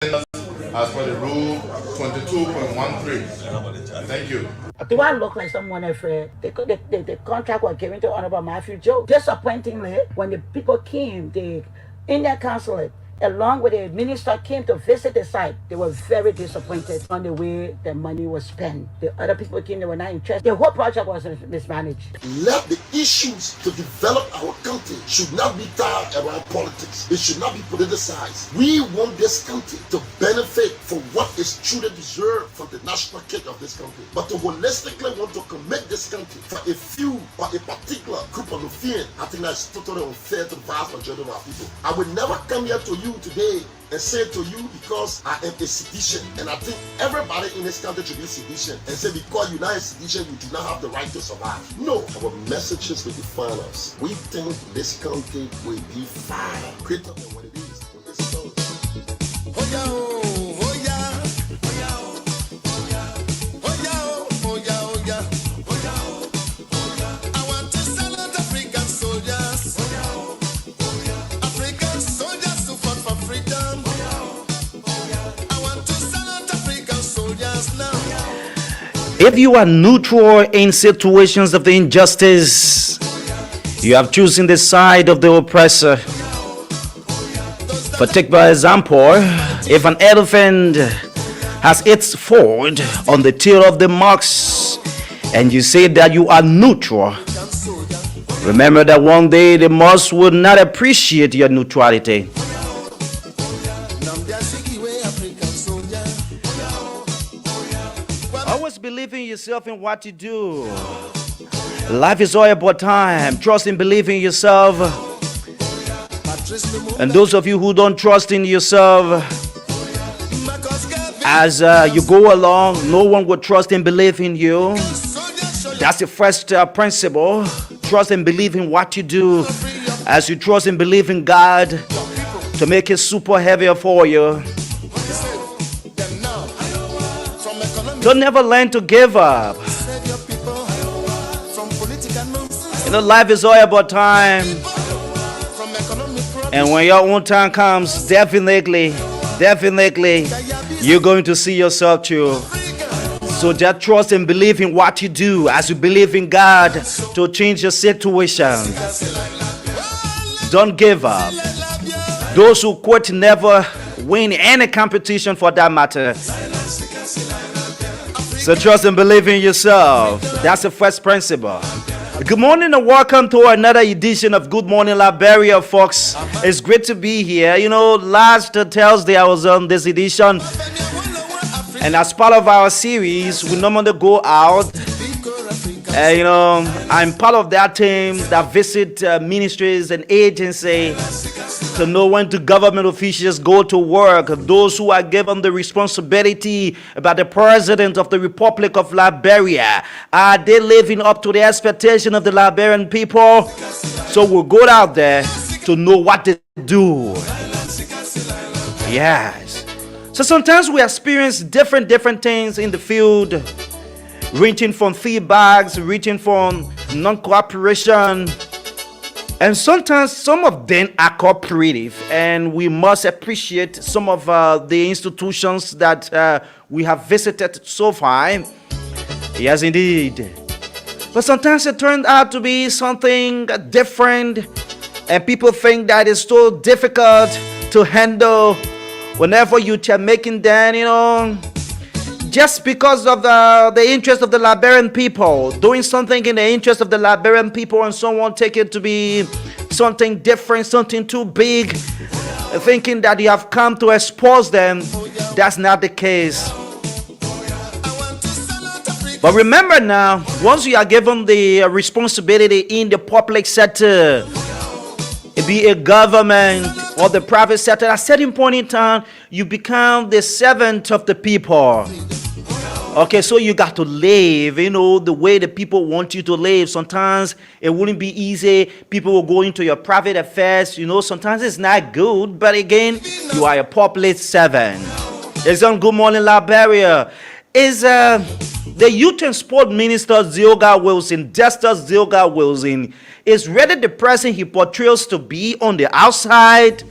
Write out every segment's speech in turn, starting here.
as per the rule 22.13. Thank you. Do I look like someone afraid? The contract was given to Honorable Matthew Joe. Disappointingly, when the people came, the Indian consulate, along with the minister, came to visit the site, they were very disappointed on the way the money was spent. The other people came, they were not interested. The whole project was mismanaged. Let the issues to develop our country should not be tied around politics. It should not be politicized. We want this country to benefit from what is truly deserved from the national cake of this country. But to holistically want to commit this country for a few or a particular group of Nufian, I think that's totally unfair to the vast majority of our people. I would never come here to you today and say to you because I am a sedition, and I think everybody in this country should be sedition, and say because you're not a sedition you do not have the right to survive. No, our messages will define us. We think this country will be fine, greater than what it is. If you are neutral in situations of injustice, you have chosen the side of the oppressor. For take by example, if an elephant has its foot on the tail of the mouse, and you say that you are neutral, remember that one day the mouse will not appreciate your neutrality. Always believe in yourself and what you do. Life is all about time. Trust and believe in yourself. And those of you who don't trust in yourself, as you go along, no one will trust and believe in you. That's the first principle. Trust and believe in what you do. As you trust and believe in God to make it super heavier for you. Don't never learn to give up. You know, life is all about time. And when your own time comes, definitely, you're going to see yourself too. So just trust and believe in what you do as you believe in God to change your situation. Don't give up. Those who quit never win any competition for that matter. So trust and believe in yourself. That's the first principle. Good morning and welcome to another edition of Good Morning Liberia, folks. It's great to be here. You know, last Thursday I was on this edition. And as part of our series, we normally go out. You know, I'm part of that team that visit ministries and agencies to know when the government officials go to work. Those who are given the responsibility about the president of the Republic of Liberia, are they living up to the expectation of the Liberian people? So we'll go out there to know what they do. Yes. So sometimes we experience different things in the field, ranging from feedbacks, ranging from non-cooperation. And sometimes some of them are cooperative, and we must appreciate some of the institutions that we have visited so far. Yes, indeed. But sometimes it turned out to be something different, and people think that it's so difficult to handle whenever you're making them, you know, just because of the interest of the Liberian people, doing something in the interest of the Liberian people, and someone take it to be something different, something too big, thinking that you have come to expose them. That's not the case. But remember now, once you are given the responsibility in the public sector, it be a government or the private sector, at a certain point in time, you become the servant of the people. Okay, so you got to live, you know, the way the people want you to live. Sometimes it wouldn't be easy. People will go into your private affairs. You know, sometimes it's not good. But again, you are a public servant. It's on Good Morning Liberia. Is the Youth and Sport Minister Zilga Wilson, Justice Zilga Wilson, is really the person he portrays to be on the outside?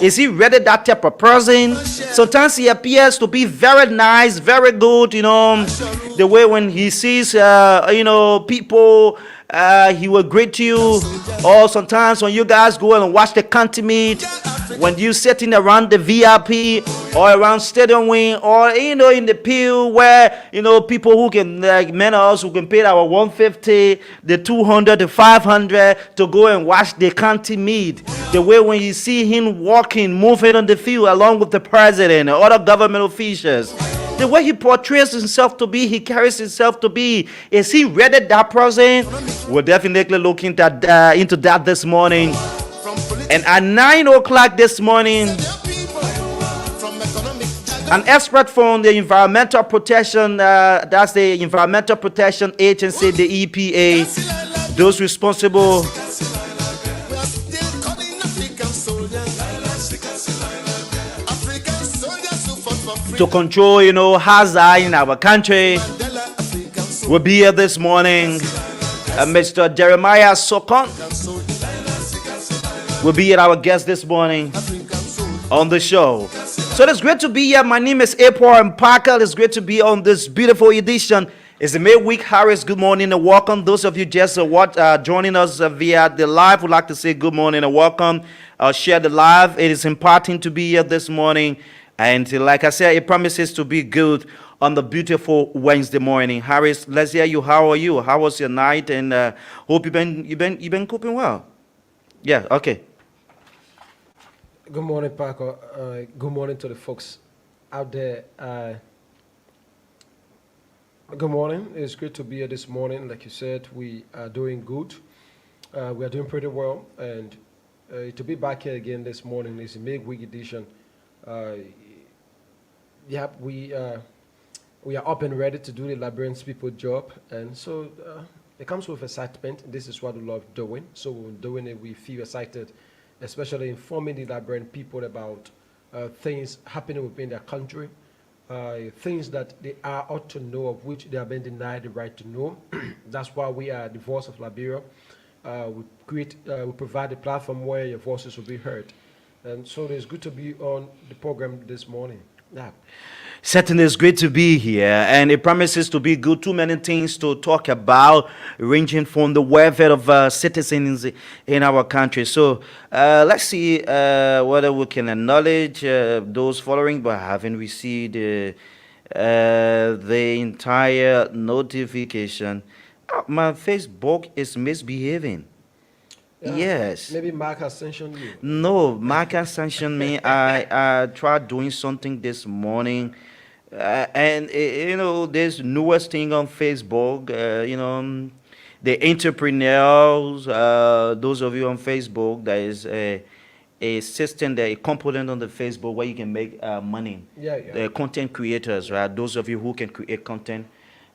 Is he really that type of person? Sometimes he appears to be very nice, very good, the way when he sees, people, he will greet you. Or sometimes when you guys go and watch the county meet, when you sitting around the VIP or around stadium wing, or in the pew where people who can, like many of us who can pay our 150, the 200, the 500 to go and watch the county meet. The way when you see him walking, moving on the field along with the president and other government officials, the way he portrays himself to be, he carries himself to be, is he really that person? We'll definitely look into that this morning. And at 9 o'clock this morning, an expert from the Environmental Protection, that's the Environmental Protection Agency, the EPA, those responsible to control, hazard in our country, will be here this morning. Mr. Jeremiah Sokon will be our guest this morning on the show. So it's great to be here. My name is April and Parker. It's great to be on this beautiful edition. It's the midweek. Harris, good morning and welcome. Those of you just joining us via the live, would like to say good morning and welcome. Share the live. It is important to be here this morning. And like I said, it promises to be good on the beautiful Wednesday morning. Harris, let's hear you. How are you? How was your night? And hope you've been coping well. Yeah. Okay. Good morning, Parker. Good morning to the folks out there. Good morning. It's great to be here this morning. Like you said, we are doing good. We are doing pretty well. And to be back here again this morning is a midweek edition. We are up and ready to do the Liberians people job. And so it comes with excitement. This is what we love doing. So when doing it, we feel excited, especially informing the Liberian people about things happening within their country, things that they ought to know, of which they have been denied the right to know. That's why we are the voice of Liberia. We provide a platform where your voices will be heard. And so it's good to be on the program this morning. Yeah. Certainly, it's great to be here, and it promises to be good. Too many things to talk about, ranging from the welfare of citizens in our country. So let's see whether we can acknowledge those following, but haven't received the entire notification. Oh, my Facebook is misbehaving. Yeah. Yes. Maybe Mark has sanctioned you. No, Mark has sanctioned me. I tried doing something this morning. And this newest thing on Facebook, the entrepreneurs, those of you on Facebook, there is a system, a component on the Facebook where you can make money. Yeah. The content creators, right? Those of you who can create content,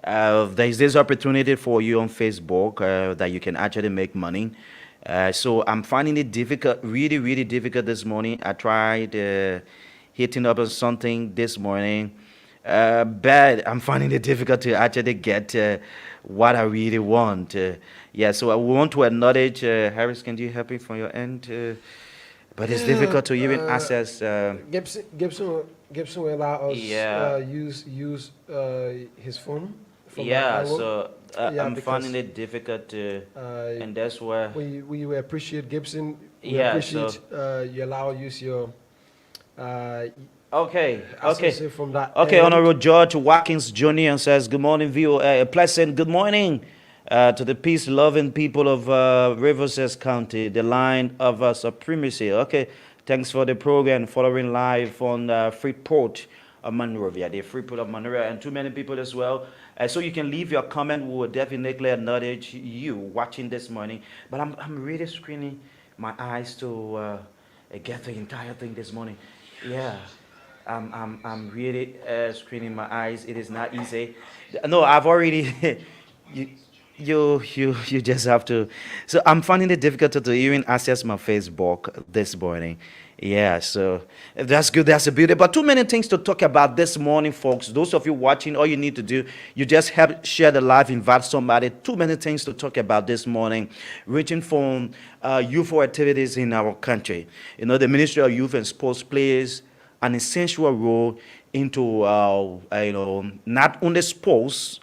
there is this opportunity for you on Facebook that you can actually make money. So I'm finding it difficult, really, really difficult this morning. I tried hitting up on something this morning. But I'm finding it difficult to actually get what I really want. So I want to acknowledge, Harris, can you help me from your end? But it's difficult to even access. Gibson will allow us use his phone. So I'm finding it difficult to, and that's where we appreciate Gibson. We appreciate you allow use your. Okay. From that Honorable George Watkins Jr. says, good morning, VOA. Pleasant good morning to the peace-loving people of Rivers County, the line of supremacy. Okay, thanks for the program, following live on Freeport of Monrovia, the Freeport of Monrovia, and too many people as well. So you can leave your comment. We will definitely acknowledge you watching this morning. But I'm really screening my eyes to get the entire thing this morning. Yeah. I'm really screening my eyes. It is not easy. No, I've already. you just have to. So I'm finding it difficult to even access my Facebook this morning. Yeah, so that's good. That's a beauty. But too many things to talk about this morning, folks. Those of you watching, all you need to do, you just help share the live, invite somebody. Too many things to talk about this morning, reaching for youthful activities in our country. You know, the Ministry of Youth and Sports plays an essential role into, not only sports.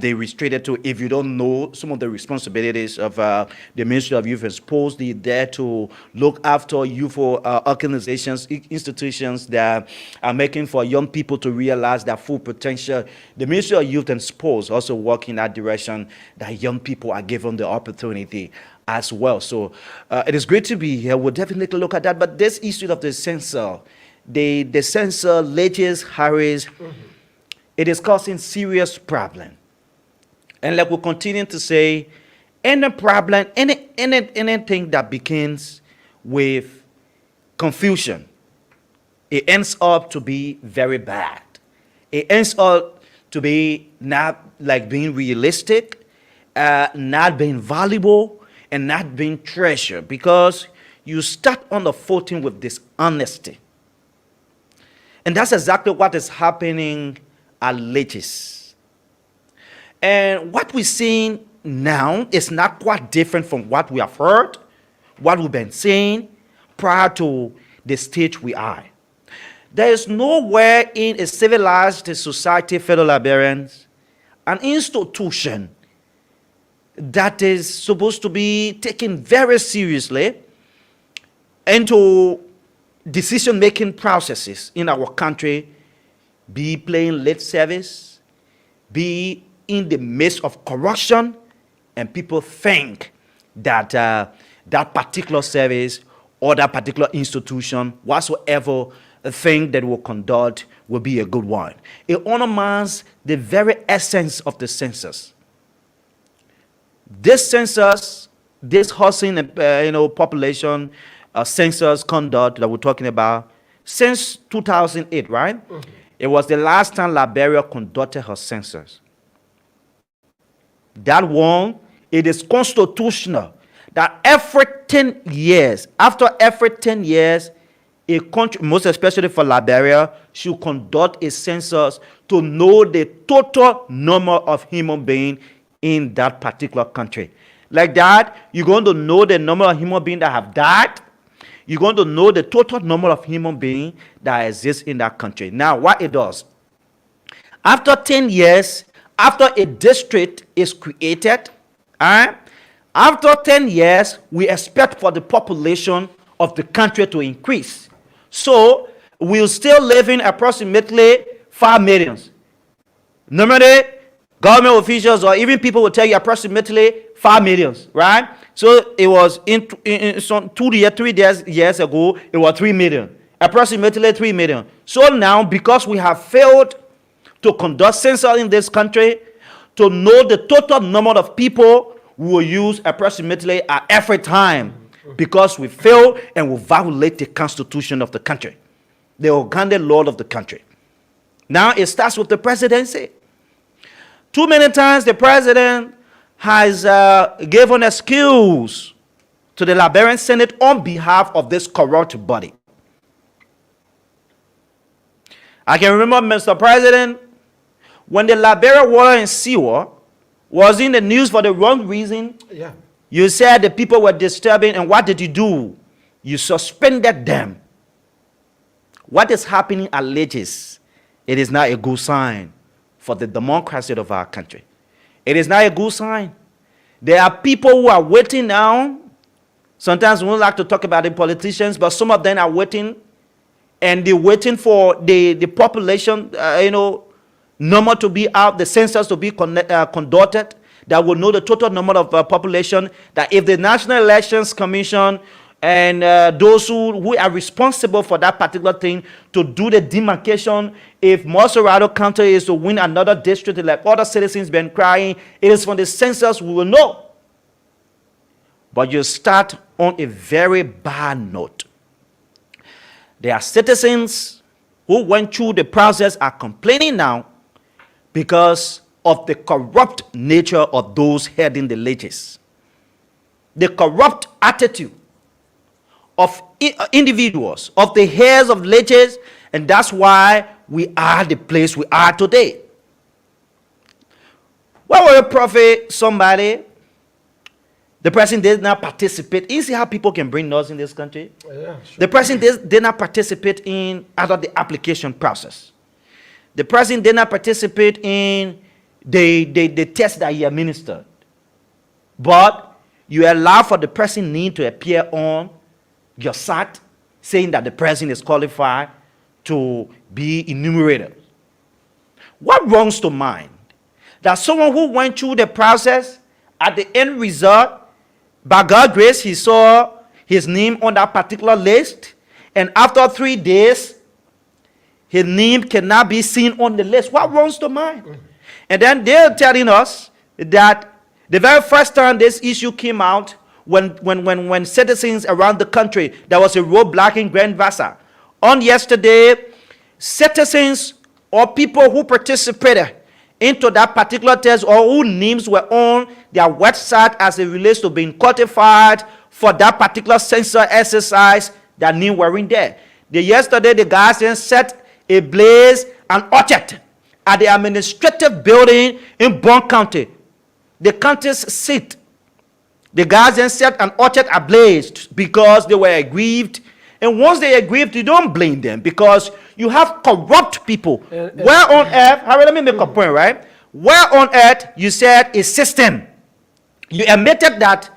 They restricted to, if you don't know some of the responsibilities of the Ministry of Youth and Sports, they're there to look after youthful organizations, institutions that are making for young people to realize their full potential. The Ministry of Youth and Sports also work in that direction, that young people are given the opportunity as well. So it is great to be here. We'll definitely look at that. But this issue of the censor, the censor, Legis Harris, it is causing serious problem. And like we continue to say, any problem, anything that begins with confusion, it ends up to be very bad. It ends up to be not like being realistic, not being valuable, and not being treasured, because you start on the footing with dishonesty. And that's exactly what is happening at Legis. And what we're seeing now is not quite different from what we have heard, what we've been saying prior to the stage we are. There is nowhere in a civilized society, fellow Liberians, an institution that is supposed to be taken very seriously into decision-making processes in our country, be playing lip service, be in the midst of corruption, and people think that that particular service or that particular institution, whatsoever thing that will conduct, will be a good one. It undermines the very essence of the census. This census, this housing, population census conduct that we're talking about, since 2008, right? Mm-hmm. It was the last time Liberia conducted her census. That one, it is constitutional that every 10 years, after every 10 years, a country, most especially for Liberia, should conduct a census to know the total number of human beings in that particular country. Like that, you're going to know the number of human beings that have died. You're going to know the total number of human beings that exist in that country. Now, what it does, after 10 years, after a district is created, after 10 years, we expect for the population of the country to increase. So, we'll still live in approximately 5 million. Normally, government officials or even people will tell you approximately 5 million, right? So, it was in 3 years ago, it was 3 million. Approximately 3 million. So now, because we have failed to conduct census in this country, to know the total number of people, we will use approximately at every time, because we fail and we violate the constitution of the country, the organic law of the country. Now it starts with the presidency. Too many times the president has given excuse to the Liberian Senate on behalf of this corrupt body. I can remember, Mr. President, when the Liberia-VOL and sewer was in the news for the wrong reason, you said the people were disturbing, and what did you do? You suspended them. What is happening at Legis, it is not a good sign for the democracy of our country. It is not a good sign. There are people who are waiting now. Sometimes we don't like to talk about the politicians, but some of them are waiting, and they're waiting for the population, number to be out, the census to be conducted, that will know the total number of population, that if the National Elections Commission and those who are responsible for that particular thing to do the demarcation, if Moserado County is to win another district, like other citizens been crying, it is from the census we will know. But you start on a very bad note. There are citizens who went through the process are complaining now because of the corrupt nature of those heading the leges. The corrupt attitude of individuals, of the heads of leges, and that's why we are the place we are today. When we prophet somebody, the person did not participate. You see how people can bring laws in this country? Yeah, sure. The person did not participate in either the application process. The person did not participate in the test that he administered. But you allow for the person need to appear on your site saying that the person is qualified to be enumerated. What wrongs to mind? That someone who went through the process, at the end result, by God's grace, he saw his name on that particular list, and after 3 days, his name cannot be seen on the list. What wrongs to mind? And then they're telling us that the very first time this issue came out, when citizens around the country, there was a roadblock in Grand Vassa. On yesterday, citizens or people who participated into that particular test or whose names were on their website as it relates to being qualified for that particular census exercise, their name weren't there. Yesterday, the guys then set ablaze an orchard at the administrative building in Bond County, the county's seat. The guys then set an orchard ablaze because they were aggrieved. And once they aggrieved, you don't blame them because you have corrupt people. Where on earth, Harry, let me make a point, right? Where on earth you said a system. You admitted that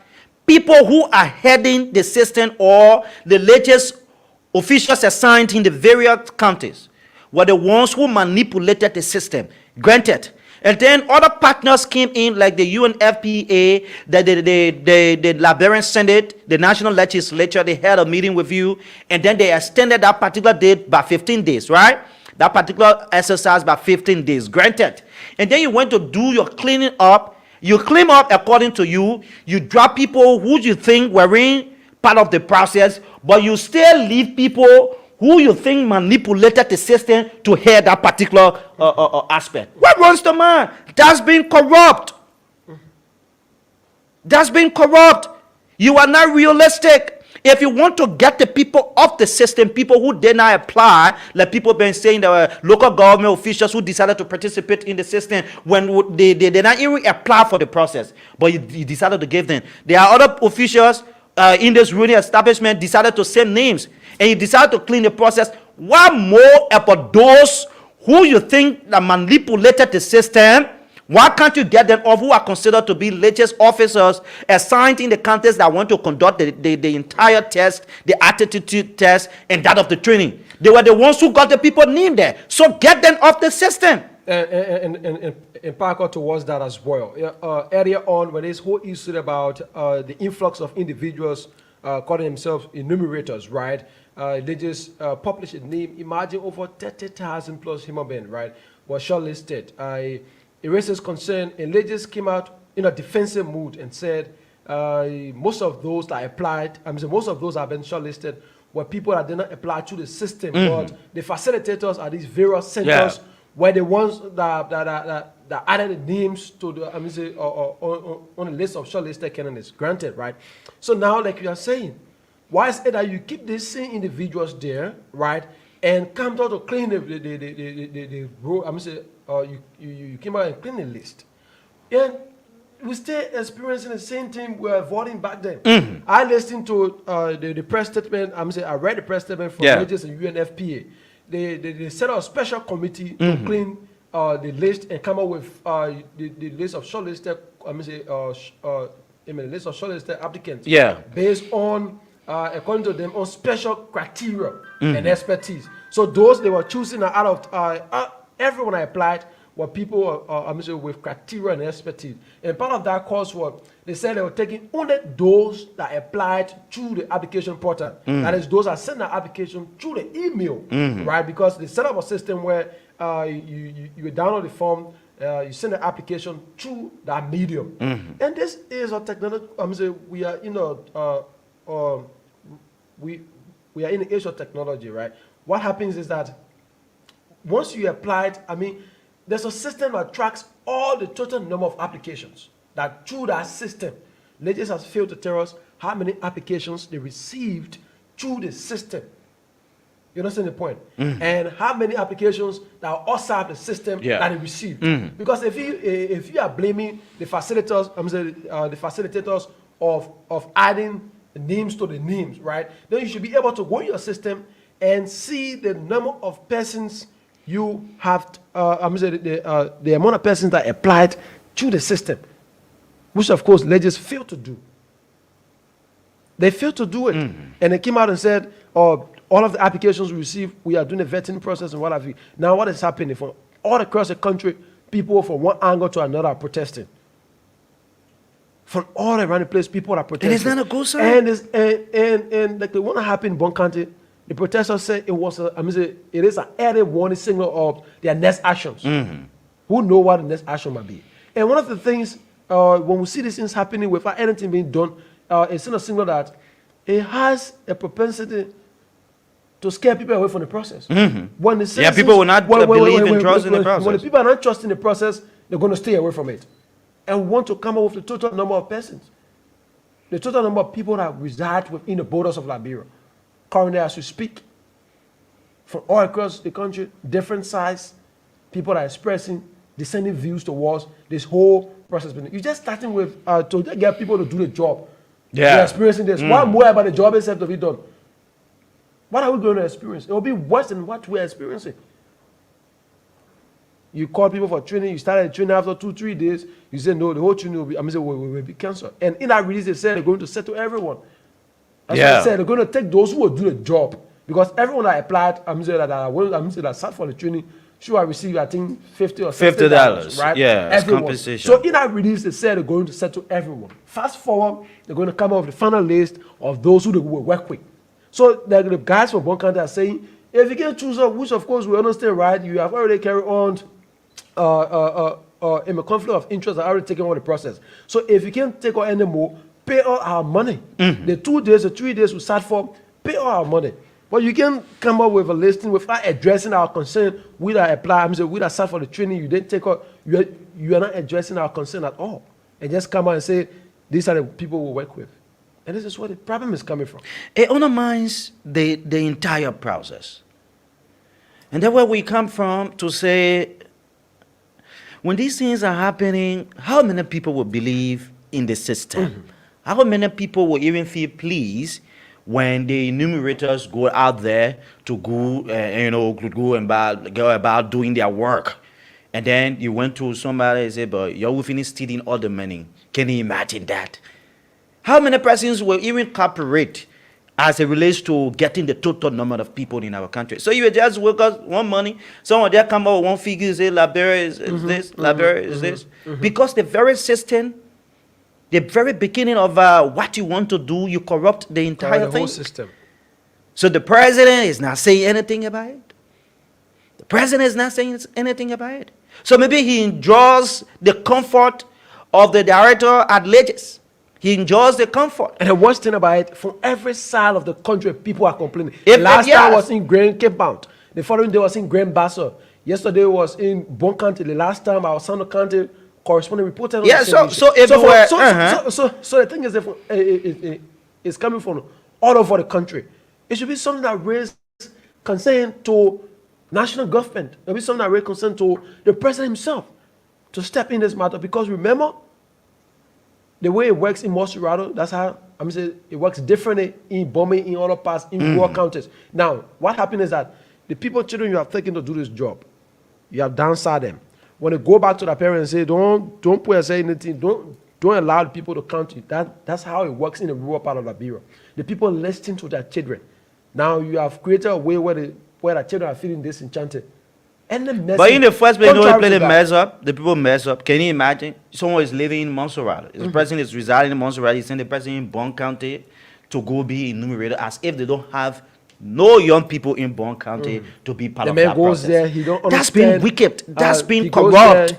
people who are heading the system or the latest officials assigned in the various counties were the ones who manipulated the system. Granted. And then other partners came in like the UNFPA, the Liberian Senate, the National Legislature. They had a meeting with you, and then they extended that particular date by 15 days, right? That particular exercise by 15 days, granted. And then you went to do your cleaning up. You clean up according to you. You drop people who you think were in part of the process, but you still leave people who you think manipulated the system to hear that particular aspect. What runs the man? That's been corrupt. That's been corrupt. You are not realistic. If you want to get the people off the system, people who did not apply, like people been saying there were local government officials who decided to participate in the system when they did not even apply for the process, but you decided to give them. There are other officials in this ruling establishment decided to send names, and you decided to clean the process. What more about those who you think that manipulated the system? Why can't you get them off who are considered to be latest officers assigned in the counties that want to conduct the entire test, the attitude test, and that of the training? They were the ones who got the people named there. So get them off the system. And parallel towards that as well. Earlier on, when this whole issue about the influx of individuals calling themselves enumerators, right? They just published a name. Imagine over 30,000 plus human beings, right, were shortlisted. It raises concern, and they just came out in a defensive mood and said most of those that applied, most of those that have been shortlisted were people that did not apply to the system, but the facilitators at these various centers were the ones that added the names to the on the list of shortlisted candidates. Granted, right? So now, like you are saying, why is it that you keep these same individuals there, right, and come out to clean the road? You came out and clean the list, and we still experiencing the same thing we were avoiding back then. I listened to the press statement. I read the press statement from Regis and UNFPA. They set up a special committee to clean the list and come up with the list of shortlisted. List of shortlisted applicants. Based on according to them on special criteria and expertise. So those they were choosing out of everyone I applied were people with criteria and expertise. And part of that course was they said they were taking only those that applied through the application portal. That is, those that send the application through the email, right? Because they set up a system where you download the form, you send the application through that medium. And this is a technology. We are in we are in the age of technology, right? What happens is that once you applied, there's a system that tracks all the total number of applications. That through that system, Legis has failed to tell us how many applications they received through the system. You understand the point? And how many applications that are outside the system that they received. Because if you are blaming the facilitators, the facilitators of adding names to the names, right? Then you should be able to go in your system and see the number of persons you have, the amount of persons that applied to the system, which of course Legis failed to do. They failed to do it. And they came out and said, oh, all of the applications we received, we are doing a vetting process and what have you. Now what is happening? From all across the country, people from one angle to another are protesting. From all around the place, people are protesting. And it's not a good sign. And like the one that happened in Bon County, the protesters said it is an early warning signal of their next actions. Who know what the next action might be? And one of the things, when we see these things happening without anything being done, it's a signal that it has a propensity to scare people away from the process. When the citizens, people will not believe and trust in the process. When the people are not trusting the process, they're going to stay away from it and want to come up with the total number of persons, the total number of people that reside within the borders of Liberia. Currently, as we speak, from all across the country, different size, people are expressing dissenting views towards this whole process. You're just starting with to get people to do the job. They're experiencing this. What more about the job except to be done? What are we going to experience? It will be worse than what we're experiencing. You call people for training, you started training after 2-3 days, you say no, the whole training will be cancelled. And in that release, they said they're going to settle everyone. That's what they said. They're going to take those who will do the job. Because everyone that applied, that sat for the training, should have received, I think, $50 or $60, right? Yeah, everyone. Compensation. So in that release, they said they're going to settle everyone. Fast forward, they're going to come up with the final list of those who they will work with. So the guys from Bon County are saying, if you can choose up, which of course we understand, right? You have already carried on in a conflict of interest, are already taken on the process. So if you can't take on any more, pay all our money. The 2 days, the 3 days we sat for, pay all our money. But you can come up with a listing without addressing our concern. We that apply, we that sat for the training, you didn't take out, you are not addressing our concern at all. And just come out and say, these are the people we work with. And this is where the problem is coming from. It undermines the entire process. And that's where we come from to say, when these things are happening, how many people will believe in the system? How many people will even feel pleased when the enumerators go out there to go, go about doing their work? And then you went to somebody and said, but you're finished stealing all the money. Can you imagine that? How many persons will even cooperate as it relates to getting the total number of people in our country? So you just work out one money, someone there come up with one figure, say Liberia is this, Liberia is this. Because the very system, the very beginning of what you want to do, you corrupt the entire thing. Whole system. So the president is not saying anything about it. The president is not saying anything about it. So maybe he enjoys the comfort of the director at Legis. He enjoys the comfort. And the worst thing about it, from every side of the country, people are complaining. Last time was in Grand Cape Mount. The following day was in Grand Basso. Yesterday was in Bon County. The last time our Sando County correspondent reported on the same issue. everywhere. So the thing is, it's coming from all over the country. It should be something that raises concern to national government. It should be something that raises concern to the president himself to step in this matter. Because remember, the way it works in Monserrato, that's how it works differently in Bomé, in other parts, in rural counties. Now, what happened is that the children you have taken to do this job, you have downside them. When they go back to their parents and say, don't put and say anything, don't allow the people to count you. That's how it works in the rural part of Liberia. The people listen to their children. Now you have created a way where the children are feeling disenchanted. But in the first place, they mess up. The people mess up. Can you imagine? Someone is living in Montserrat. The person is residing in Montserrat. He sent the person in Bon County to go be enumerated as if they don't have no young people in Bon County to be part of that process. The man goes there. He don't understand. That's been wicked. That's been corrupt.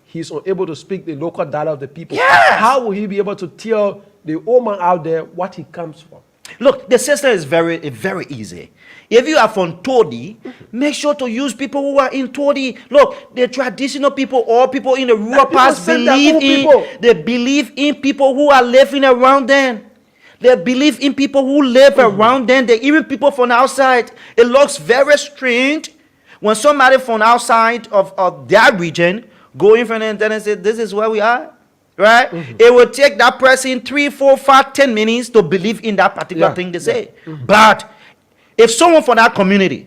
He's unable to speak the local dialect of the people. Yes. How will he be able to tell the old man out there what he comes from? Look, the system is very easy. If you are from Todi, make sure to use people who are in Todi. Look, the traditional people or people in the rural parts they believe in people who are living around them. They believe in people who live around them. They even people from outside. It looks very strange when somebody from outside of their region go in front of them and say, this is where we are. Right? It will take that person 3, 4, 5, 10 minutes to believe in that particular thing they say. But if someone from that community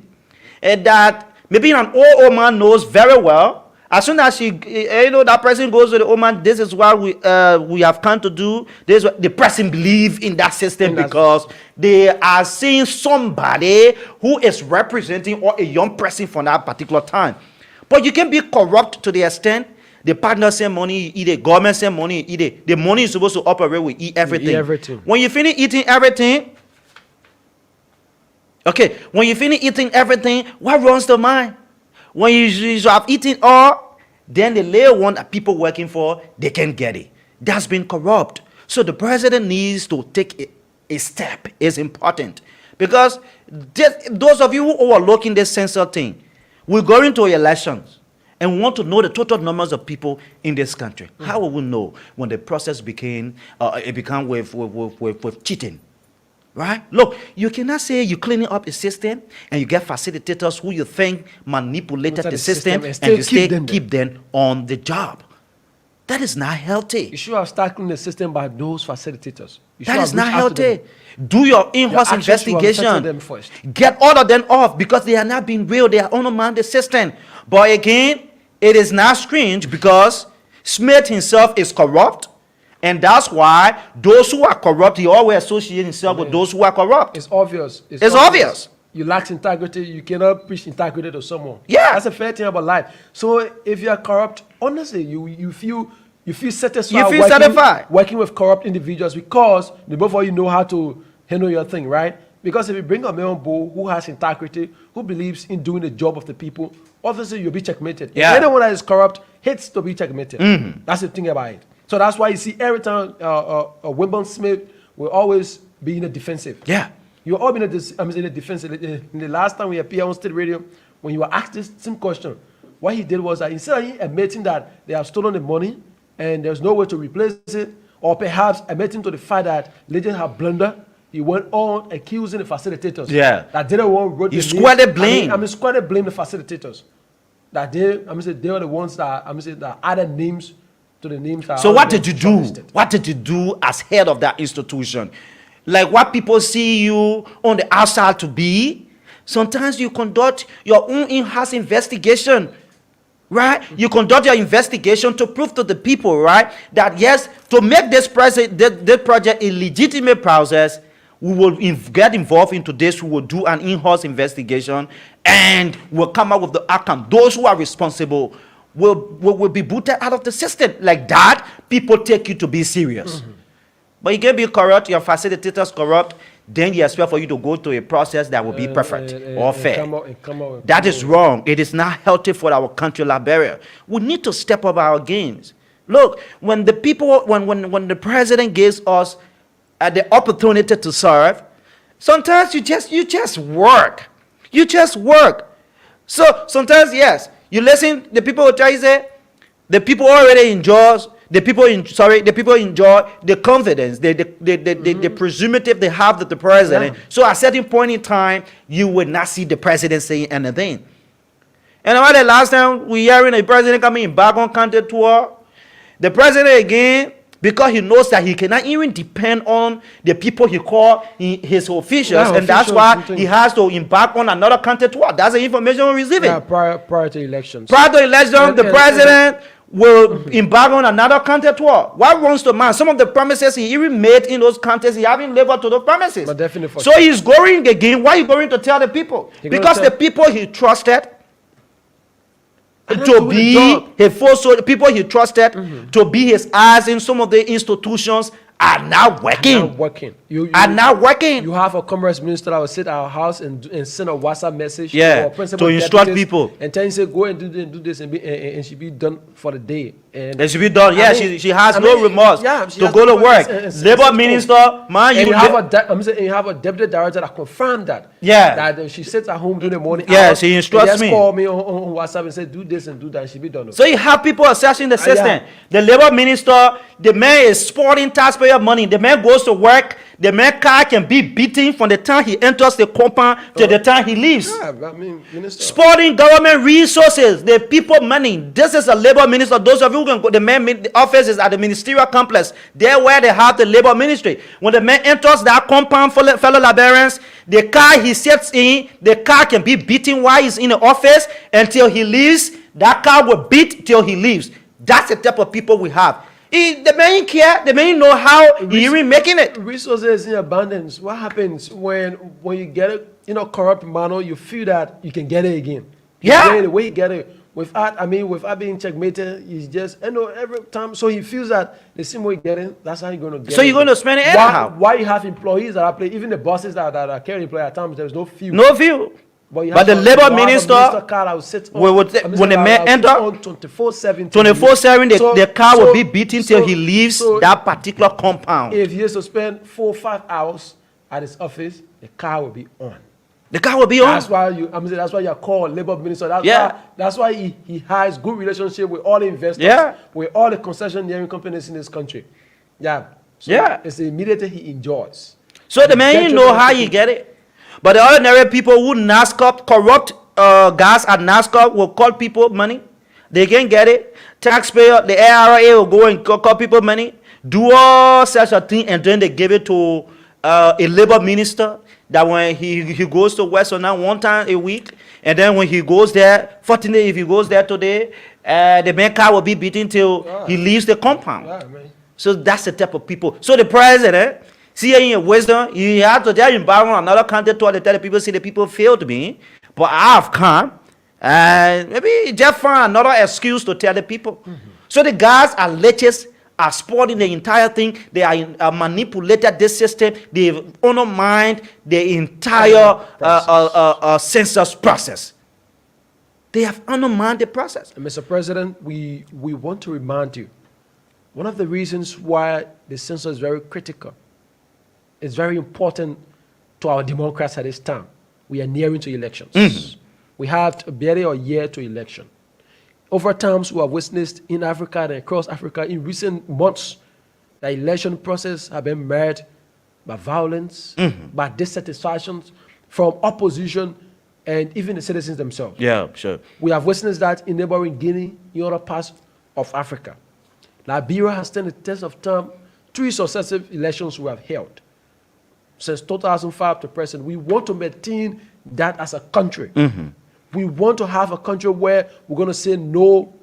and that maybe an old man knows very well, as soon as that person goes to the old man, this is what we have come to do. This is what the person believe in that system because they are seeing somebody who is representing or a young person from that particular time. But you can be corrupt to the extent the partner send money, you eat it. Government send money, you eat it. The money is supposed to operate, we eat everything. We eat everything. When you finish eating everything, what runs the mind? When you have eaten all, then the layer one that people working for, they can get it. That's been corrupt. So the president needs to take a step. It's important. Because those of you who are looking this censor thing, we're going to elections. And we want to know the total numbers of people in this country. How will we know when the process began with cheating? Right? Look, you cannot say you're cleaning up a system and you get facilitators who you think manipulated the system and you still keep them on the job. That is not healthy. You should have started cleaning the system by those facilitators. That is not healthy. Do your in-house investigation. Them first. Get all of them off because they are not being real. They are undermining the system. But again, it is not strange because Smith himself is corrupt. And that's why those who are corrupt, he always associates himself with those who are corrupt. It's obvious. It's obvious. You lack integrity. You cannot preach integrity to someone. Yeah. That's a fair thing about life. So if you are corrupt, honestly, you feel satisfied. Working with corrupt individuals because the both of you know how to handle your thing, right? Because if you bring a man on board who has integrity, who believes in doing the job of the people, obviously you'll be checkmated. Yeah. Anyone that is corrupt hates to be checkmated. That's the thing about it. So that's why you see every time Wimbledon Smith will always be in the defensive. Yeah. You're all in the defensive. In the last time we appeared on state radio, when you were asked this same question, what he did was that instead of admitting that they have stolen the money and there's no way to replace it, or perhaps admitting to the fact that legends have blundered, he went on accusing the facilitators. Yeah. That they wrote You squarely blame. Squarely blame the facilitators. That they were the ones that added names to the names. So what did you do? What did you do as head of that institution? Like what people see you on the outside to be? Sometimes you conduct your own in-house investigation. Right? You conduct your investigation to prove to the people, right, that yes, to make this project a legitimate process, we will get involved into this. We will do an in-house investigation and we'll come up with the outcome. Those who are responsible will be booted out of the system. Like that, people take you to be serious. But you can be corrupt, your facilitators corrupt, then you expect for you to go to a process that will be perfect or fair. That is wrong. It is not healthy for our country, Liberia. We need to step up our games. Look, when the people, when the president gives us the opportunity to serve, sometimes you just work. You just work. So sometimes, yes, you listen, the people will try to say, the people already enjoy the people enjoy the confidence, the presumptive they have that the president. Yeah. So at a certain point in time, you would not see the president saying anything. And about the last time we hearing a president coming back on counter tour, the president again, because he knows that he cannot even depend on the people he call his officials, and that's why he has to embark on another counter tour. That's the information we're receiving. Yeah, prior to elections. Prior to election, the president will embark on another counter tour. What runs the man? Some of the promises he even made in those countries, he haven't lived up to those promises. But definitely. So he's going again. Why are you going to tell the people? Because the people he trusted to be his force, people he trusted to be his eyes in some of the institutions are not working. You Are not working. You have a commerce minister that will sit at our house and send a WhatsApp message Yeah, to our principal to instruct deputies people. and tell you, say, go and do this and she be done for the day. And It should be done. Yeah, I mean, she has I no mean, remorse yeah, she to has go no to work. remorse and Labor sit minister, home. man, And you you have a deputy director that confirmed that. Yeah. That she sits at home during the morning. Yeah, hours, she instructs and me. just call me on WhatsApp and say, do this and do that, and she be done. So you have people assessing the system. yeah. The labor minister, the man is sporting taxpayer money. The man goes to work. The man car can be beaten from the time he enters the compound to the time he leaves. Yeah, I mean, minister. Sporting government resources, the people money. This is a labor minister. Those of you who can go, the office is at the ministerial complex. There where they have the labor ministry. When the man enters that compound, fellow Liberians, the car he sits in, the car can be beaten while he's in the office until he leaves. That car will beat till he leaves. That's the type of people we have. The man care. The man know how he even making it. Resources in abundance. What happens when you get it in a corrupt manner? You feel that you can get it again. Yeah. The way you get it without being checkmated, he's just every time. So he feels that the same way you get it, that's how you're gonna get it. So you're gonna spend it anyhow. Why you have employees that are playing, even the bosses that are carrying employees at times, there's no fuel. No view. But But the labor minister, when the man enter 24/7, 24/7, the car will be beaten till he leaves that particular compound. If he has to spend 4 or 5 hours at his office, the car will be on. The car will be on. That's why that's why you're called labor minister. Yeah. That's why he has good relationship with all the investors, Yeah. with all the concessionaire companies in this country. Yeah. So Yeah. it's immediately he enjoys. So the man, you know how he get it. But the ordinary people who NASCAR, corrupt guys at NASCAR will call people money. They can get it. Taxpayer, the ARA will go and call people money. Do all such a thing, and then they give it to a labor minister that when he goes to West now 1 time a week, and then when he goes there, fortunately if he goes there today, the man car will be beaten till he leaves the compound. Yeah, man. So that's the type of people. So the president, see in your wisdom, you have to tell him about another country to tell the people, see the people failed me, but I have come, and maybe just find another excuse to tell the people. So the guys are leeches, are spoiling the entire thing. They are manipulated this system. They've undermined the entire census process. They have undermined the process. And Mr. President, we want to remind you, one of the reasons why the census is very critical, it's very important to our democrats at this time. We are nearing to elections. We have barely a year to election. Over times, we have witnessed in Africa and across Africa in recent months, the election process have been marred by violence, by dissatisfactions from opposition, and even the citizens themselves. Yeah, sure. We have witnessed that in neighboring Guinea, in other parts of Africa. Liberia has stood the test of time. 3 successive elections we have held. Since 2005 to present, we want to maintain that as a country. We want to have a country where we're going to say no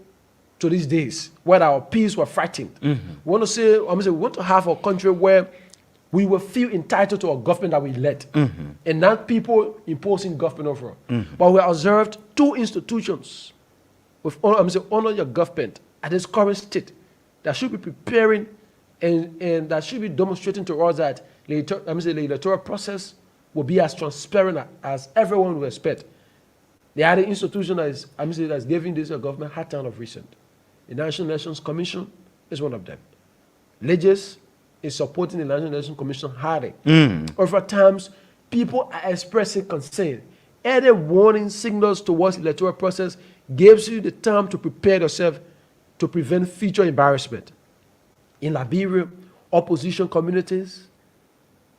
to these days, where our peace were frightened. We want to say, we want to have a country where we will feel entitled to a government that we elect, and not people imposing government over us. But we observed 2 institutions with honor your government at this current state that should be preparing and that should be demonstrating to us that the electoral process will be as transparent as everyone will expect. The other institution that is giving this government hard time of recent. The National Elections Commission is one of them. Legis is supporting the National Elections Commission hardly. Over times, people are expressing concern. Any warning signals towards the electoral process gives you the time to prepare yourself to prevent future embarrassment. In Liberia, opposition communities,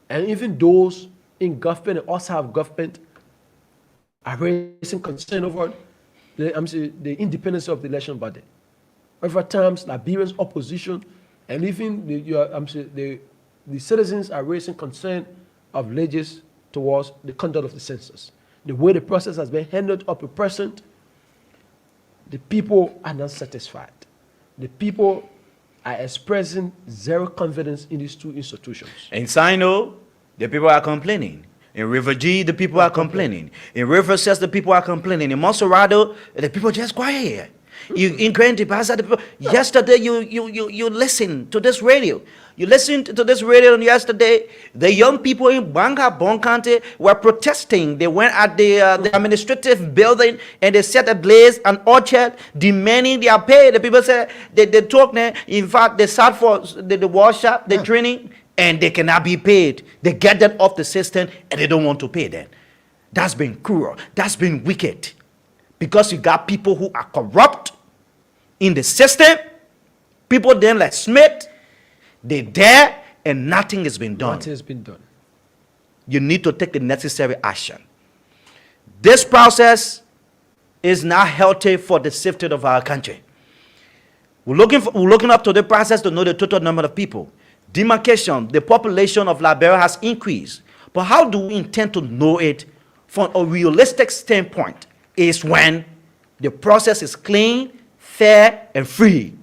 and even those in government and also have government, are raising concern over the independence of the election body. Over times, Liberians' opposition and even the citizens are raising concern of legis towards the conduct of the census. The way the process has been handled up to present, the people are not satisfied. The people are expressing zero confidence in these 2 institutions. In Sino, the people are complaining. In River G, the people are complaining. In River Cess, the people are complaining. In Monserrado, the people just quiet. You ingrain the past. Yesterday, you listen to this radio. You listened to this radio yesterday. The young people in Bon County were protesting. They went at the administrative building and they set ablaze an orchard demanding their pay. The people said they talked there. In fact, they sat for the workshop, the training, and they cannot be paid. They get that off the system and they don't want to pay them. That's been cruel. That's been wicked. Because you got people who are corrupt in the system. People then like Smith. They there and nothing has been done. Nothing has been done. You need to take the necessary action. This process is not healthy for the safety of our country. We're looking up to the process to know the total number of people. Demarcation, the population of Liberia has increased. But how do we intend to know it from a realistic standpoint? Is when the process is clean, fair, and free.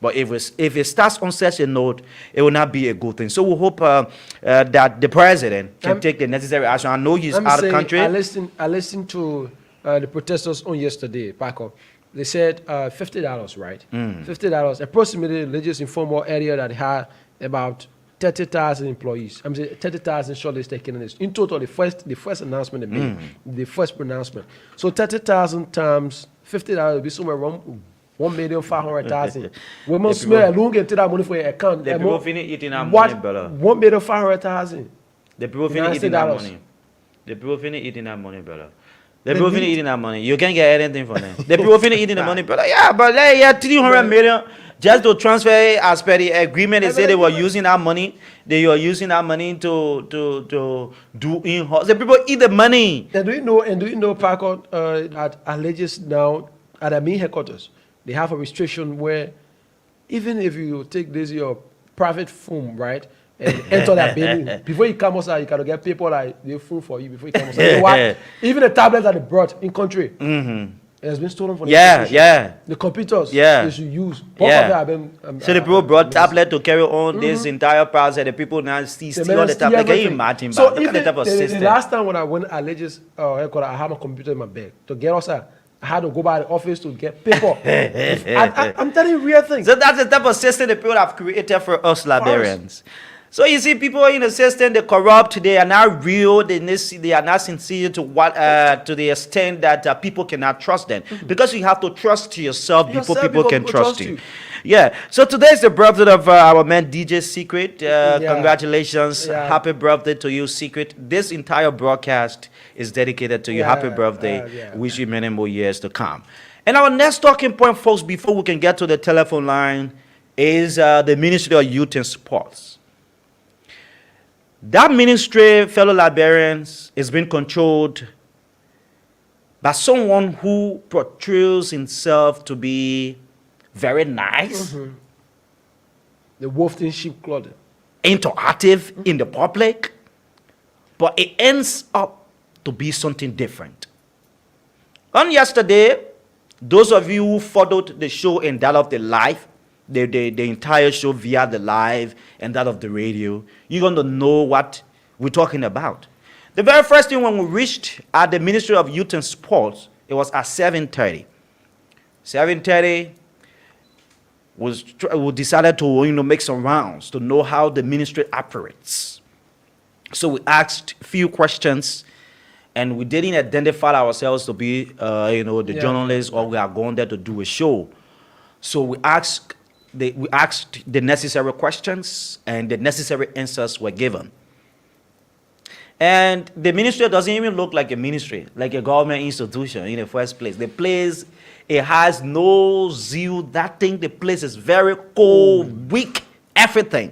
But if it starts on such a note, it will not be a good thing. So we hope that the president can take the necessary action. I know he's out of the country. I listened to the protesters on yesterday, Paco. They said $50, right? $50. Approximately, the religious informal area that had about 30,000 employees. I'm saying 30,000 shortlists taken in this. In total, the first announcement they made, the first pronouncement. So 30,000 times $50 will be somewhere around 1,500,000. We must smell long into that money for your account. The people finish eating our money, brother. 1,500,000. The people finish eating our money. The people finish eating our money, brother. The people finish eating our money. You can't get anything from them. The people finish eating the money, brother. Yeah, but they had 300 million just to transfer as per the agreement. They said they were using our money. They were using our money to do in-house. The people eat the money. And do you know, Paco, at alleges now at the main headquarters, they have a restriction where even if you take this your private phone, right, and enter that building, before you come outside, you gotta get people like they phone for you before you come outside. You know what? Even the tablets that they brought in country, it has been stolen from the yeah. The computers they should use. So the people brought tablet to carry on this entire process. The people now steal all the tablet. Can you imagine? So even the last time when I went at Legis headquarters, I had my computer in my bag to get outside. I had to go by the office to get paper. I'm telling you real things. So that's the type of system the people have created for us Liberians. So you see, people in the system, they corrupt, they are not real, they are not sincere to the extent that people cannot trust them. Because you have to trust yourself before people can trust you. Yeah. So today is the birthday of our man DJ Secret. Congratulations. Happy birthday to you, Secret. This entire broadcast is dedicated to you. Happy birthday. Wish you many more years to come. And our next talking point, folks, before we can get to the telephone line, is the Ministry of Youth and Sports. That ministry, fellow Liberians, is being controlled by someone who portrays himself to be very nice, the wolf in sheep clothing, interactive in the public, but it ends up to be something different. On yesterday, those of you who followed the show and that of the live, the entire show via the live and that of the radio, you're going to know what we're talking about. The very first thing when we reached at the Ministry of Youth and Sports, it was at 7:30. 7:30, we decided to make some rounds to know how the ministry operates. So we asked a few questions, and we didn't identify ourselves to be, the journalists, or we are going there to do a show. So we asked the necessary questions, and the necessary answers were given. And the ministry doesn't even look like a ministry, like a government institution in the first place. The place, it has no zeal, that thing. The place is very cold, weak, everything.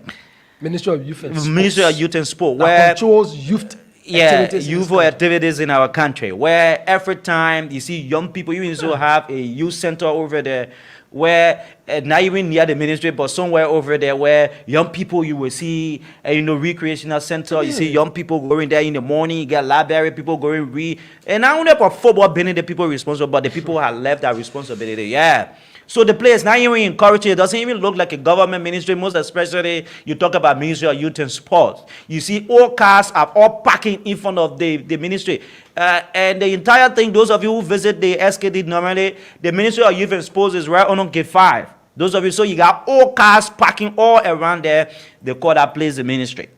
Ministry of Youth and Sport. Ministry of Youth and Sport, where controls youth youthful activities in our country, where every time you see young people, you also have a youth center over there, where not even near the ministry, but somewhere over there, where young people you will see, recreational center. You see young people going there in the morning. You get library people going read, and not only for football being the people responsible, but the people who have left that responsibility. Yeah. So the place not even encouraging. It doesn't even look like a government ministry. Most especially, you talk about Ministry of Youth and Sports. You see all cars are all parking in front of the ministry. And the entire thing, those of you who visit the SKD normally, the Ministry of Youth and Sports is right on gate 5. Those of you, so you got all cars parking all around there. They call that place the ministry.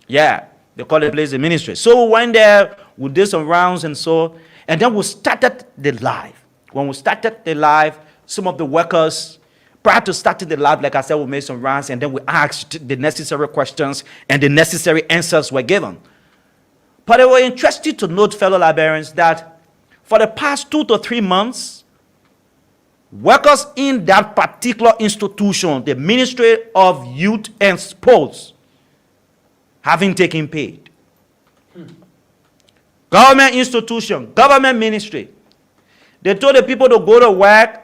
Yeah, they call the place the ministry. So we went there, we did some rounds and so, and then we started the live. When we started the live, some of the workers, prior to starting the live, like I said, we made some rounds and then we asked the necessary questions and the necessary answers were given. But it was interesting to note, fellow Liberians, that for the past 2 to 3 months, workers in that particular institution, the Ministry of Youth and Sports, haven't taken paid. Government institution, government ministry. They told the people to go to work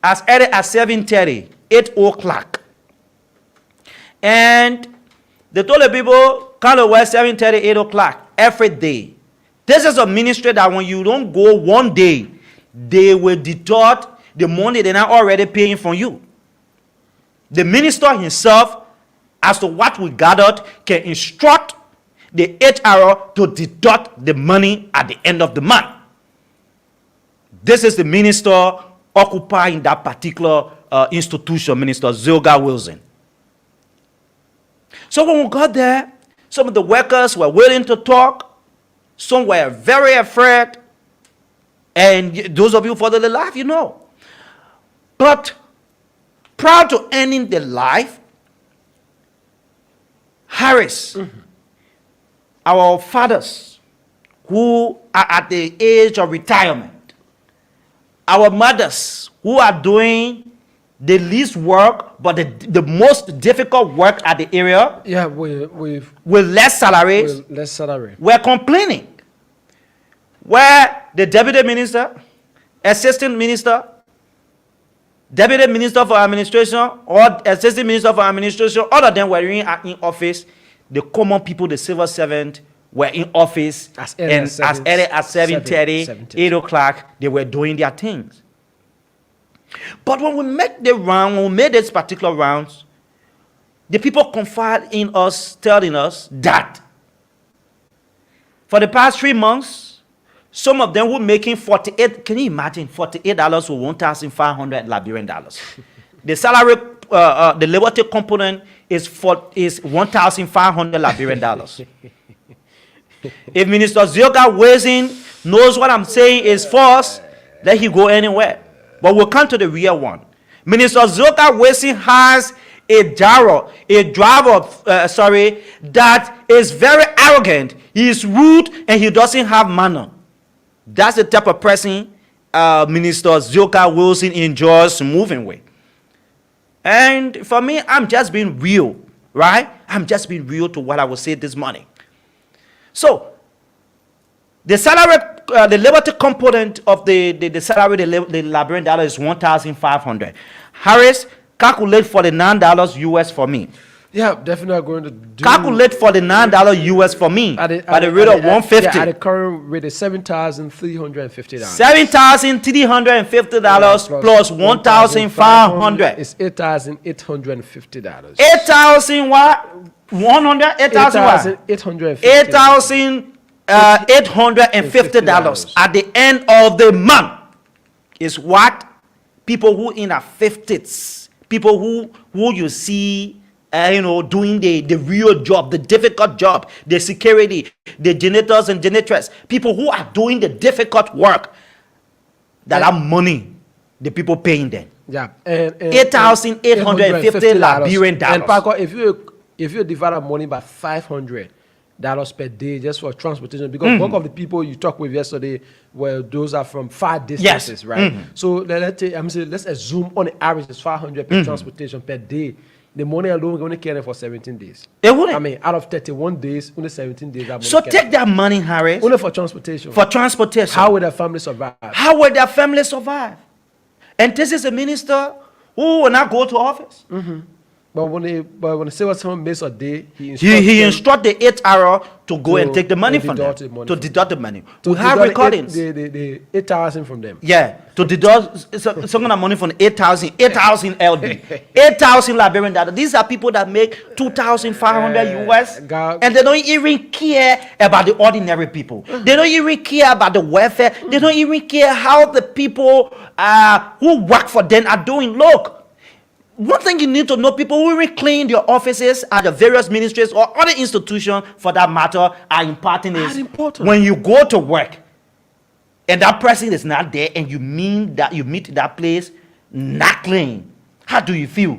as early as 7:30, 8 o'clock. And they told the people, come to work 7:30, 8 o'clock every day. This is a ministry that when you don't go one day, they will deduct the money they're not already paying from you. The minister himself, as to what we gathered, can instruct the HR to deduct the money at the end of the month. This is the minister occupying that particular institution, Minister Zilga Wilson. So when we got there, some of the workers were willing to talk. Some were very afraid. And those of you who follow the life, you know. But prior to ending the life, Harris, our fathers who are at the age of retirement, our mothers who are doing the least work but the most difficult work at the area, with less salaries, were complaining. Where the deputy minister, assistant minister, deputy minister for administration, or assistant minister for administration, all of them were in office. The common people, the civil servant, were in office as early as 7:30, 8 o'clock. They were doing their things. But when we made the round, when we made this particular rounds, the people confide in us, telling us that for the past 3 months, some of them were making 48. Can you imagine $48 for 1,500 Liberian dollars? The salary, the liberty component is 1,500 Liberian dollars. If Minister Zilga Wilson knows what I'm saying is false, let he go anywhere. But we'll come to the real one. Minister Zilga Wilson has a driver, that is very arrogant. He is rude and he doesn't have manner. That's the type of person Minister Zilga Wilson enjoys moving with. And for me, I'm just being real, right? I'm just being real to what I will say this morning. So, the salary, the liberty component of the salary, the Liberian dollar is 1,500. Harris, calculate for the $9 US for me. Yeah, definitely going to do. Calculate for the $9 US for me at the rate of 150. At the current rate is $7,350. $7,350 plus 1,500. It's $8,850. 8,000 what? 100? 8,000 what? $8,850 at the end of the month is what people who in their 50s, people who you see doing the real job, the difficult job, the security, the janitors and janitress, people who are doing the difficult work, that are money, the people paying them. Yeah, and $8,850 Liberian dollars. And Paco, if you divide money by $500 per day just for transportation, because bulk of the people you talked with yesterday, well, those are from far distances, yes, right? So let's assume on the average it's $500 per transportation per day. The money alone only carry for 17 days. They wouldn't. I mean, out of 31 days, only 17 days. That so take that money, Harris. Only for transportation. For transportation. How will their family survive? How will their family survive? And this is a minister who will not go to office. But when the civil servant makes a day, he instruct the 8th hour to go and take the money from them. deduct the money To from deduct the money. to We have deduct recordings. the 8,000 from them. Yeah, to deduct some of the money from 8,000 LD, 8,000 Liberian data. These are people that make 2,500 US, and they don't even care about the ordinary people. They don't even care about the welfare. They don't even care how the people who work for them are doing. Look, one thing you need to know: people who will clean your offices at the various ministries or other institutions, for that matter, are important. Is when you go to work and that person is not there, and you meet that place not clean, how do you feel?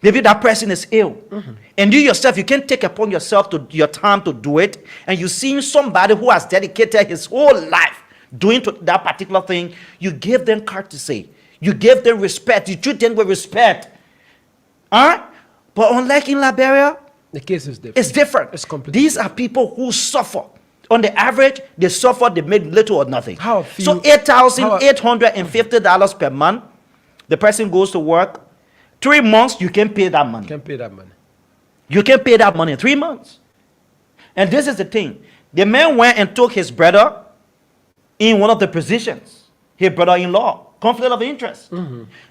Maybe that person is ill, and you yourself, you can't take upon yourself your time to do it, and you see somebody who has dedicated his whole life doing that particular thing. You give them courtesy, you give them respect, you treat them with respect. But unlike in Liberia, the case is different. it's different. It's completely These are people who suffer. On the average, they suffer, they make little or nothing. So $8,850 per month, the person goes to work. 3 months, you can pay that money. Can pay that money. You can pay that money in 3 months. And this is the thing. The man went and took his brother in one of the positions. His brother-in-law. Conflict of interest.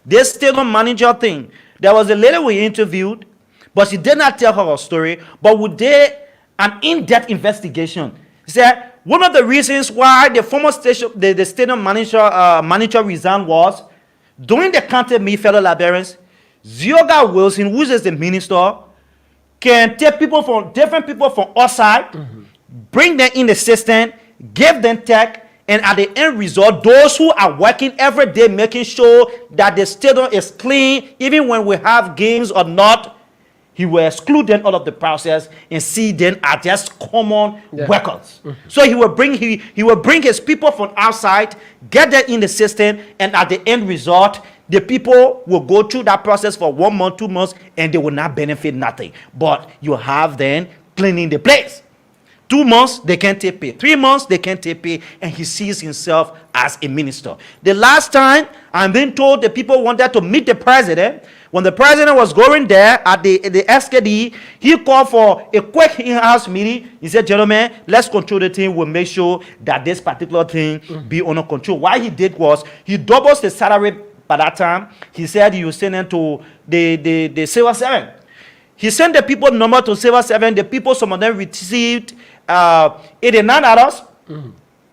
This stadium manager thing. There was a lady we interviewed, but she did not tell her story. But we did an in-depth investigation. She said one of the reasons why the former the stadium manager resigned was during the county meet, fellow Liberians, Zioga Wilson, who is the minister, can take different people from outside, bring them in the system, give them tech, and at the end result, those who are working every day making sure that the stadium is clean, even when we have games or not, he will exclude them out of the process and see them as just common workers. So he will bring his people from outside, get them in the system, and at the end result, the people will go through that process for 1 month, 2 months, and they will not benefit nothing. But you have them cleaning the place. 2 months, they can't take pay. 3 months, they can't take pay. And he sees himself as a minister. The last time, I'm being told the people wanted to meet the president. When the president was going there at the SKD, he called for a quick in-house meeting. He said, gentlemen, let's control the thing. We'll make sure that this particular thing be under control. What he did was, he doubles the salary by that time. He said he was sending to the Silver 7. He sent the people number to Silver 7. The people, some of them received $89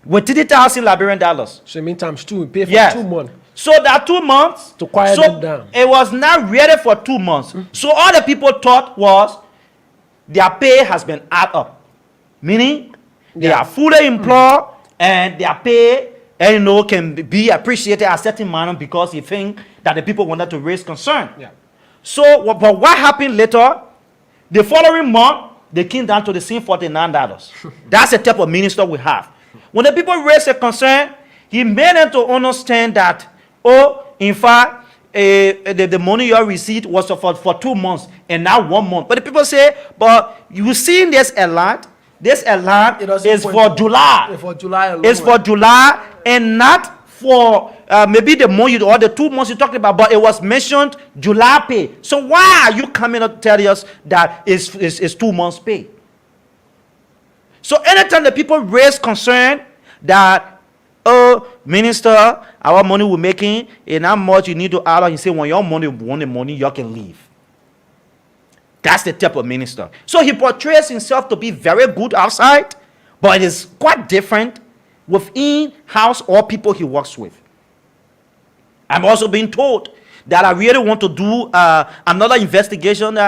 with 30,000 Liberian dollars. So meantime, we pay for 2 months. So that 2 months to quiet them down. It was not ready for 2 months. So all the people thought was their pay has been added up, meaning they are fully employed and their pay, can be appreciated at a certain manner because he think that the people wanted to raise concern. So, but what happened later? The following month, they came down to the same $49. That's the type of minister we have. When the people raised a concern, he made them to understand that, in fact, the money you received was for 2 months and now 1 month. But the people say, but you see this alert? This alert is for July. It's for July and not for maybe the month or the 2 months you talked about, but it was mentioned July pay. So why are you coming to tell us that it's 2 months pay? So anytime the people raise concern that, minister, our money we're making, and how much you need to add on, you say, when your money want the money, you can leave. That's the type of minister. So he portrays himself to be very good outside, but it is quite different within house or people he works with. I'm also being told that I really want to do another investigation.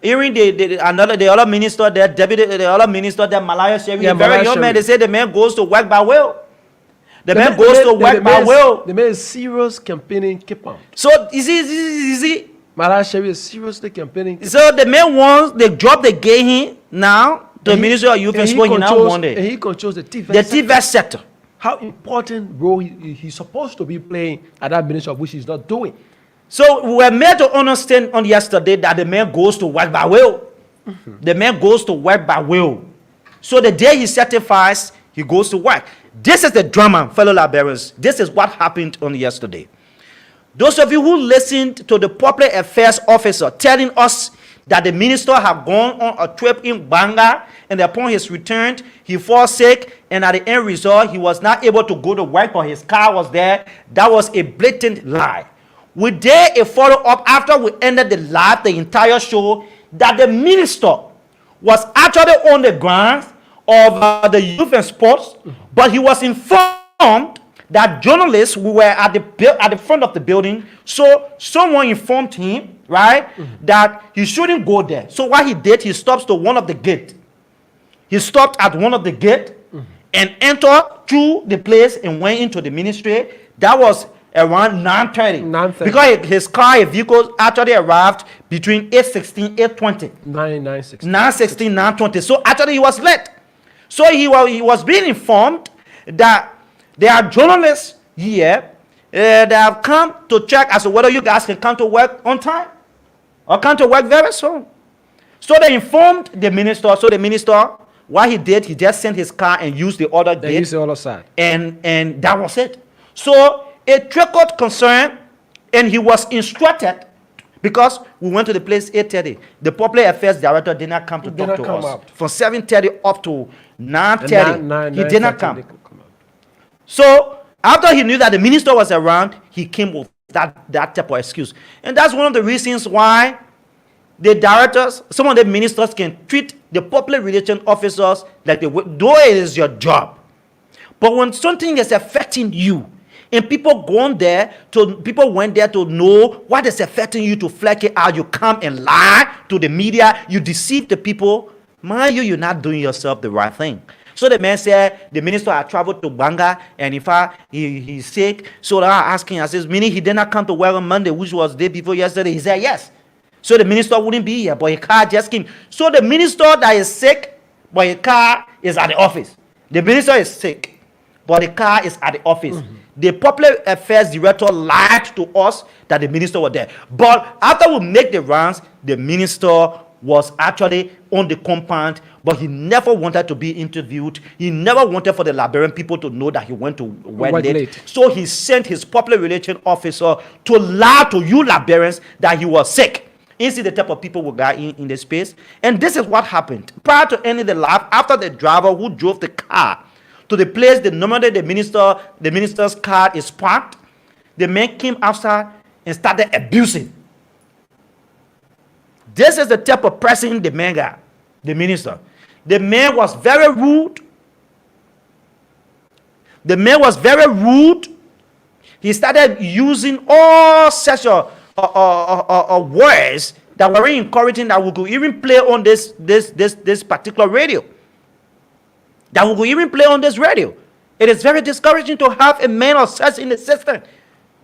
Hearing the other minister, the other minister, that Malaya Sherry, a very young man, they say the man goes to work by will. The man goes to work by will. The man is serious campaigning keep on. So is he? Malaya Sherry is seriously campaigning. So the man wants the job they gave him now. The Ministry of Youth and Sport, he now won it. And he controls the TVET sector. How important role he's supposed to be playing at that ministry, of which he's not doing. So we were made to understand on yesterday that the man goes to work by will. The man goes to work by will. So the day he certifies, he goes to work. This is the drama, fellow Liberians. This is what happened on yesterday. Those of you who listened to the public affairs officer telling us that the minister had gone on a trip in Banga, and upon his return, he fell sick, and at the end result, he was not able to go to work, but his car was there. That was a blatant lie. We did a follow-up after we ended the entire show, that the minister was actually on the grounds of the youth and sports, but he was informed that journalists were at the front of the building, so someone informed him, right, that he shouldn't go there. So what he did, he stops to one of the gate. He stopped at one of the gate and entered through the place and went into the ministry. That was around 9:30. Because his vehicle actually arrived between 8:16, 8:20. 9:16, 9:20. So actually he was late. So he was being informed that there are journalists here that have come to check as to whether you guys can come to work on time or come to work very soon. So they informed the minister. So the minister, what he did, he just sent his car and used the other gate. Used the other side. And that was it. So it trickled concern, and he was instructed, because we went to the place 8:30. The public affairs director did not come to talk to us. From 7:30 up to 9:30, he did not come. So after he knew that the minister was around, he came with that type of excuse. And that's one of the reasons why the directors, some of the ministers can treat the public relations officers like though it is your job. But when something is affecting you, and people went there to know what is affecting you, to fleck it out, you come and lie to the media, you deceive the people, mind you, you're not doing yourself the right thing. So the man said the minister had traveled to Banga, and in fact he's sick. So I asked him, I said, meaning he did not come to work on Monday, which was the day before yesterday. He said yes. So the minister wouldn't be here, but his car just came. So the minister that is sick, but his car is at the office. The minister is sick, but the car is at the office. The public affairs director lied to us that the minister was there. But after we make the rounds, the minister was actually on the compound, but he never wanted to be interviewed. He never wanted for the Liberian people to know that he went to work late. So he sent his public relations officer to lie to you Liberians that he was sick. You see the type of people we got in the space. And this is what happened. Prior to ending the live, after the driver who drove the car to the place normally the minister's car is parked, the man came outside and started abusing. This is the type of person the man got, the minister. The man was very rude. The man was very rude. He started using all such words that were very encouraging, that we could even play on this particular radio. That we could even play on this radio. It is very discouraging to have a man of such in the system.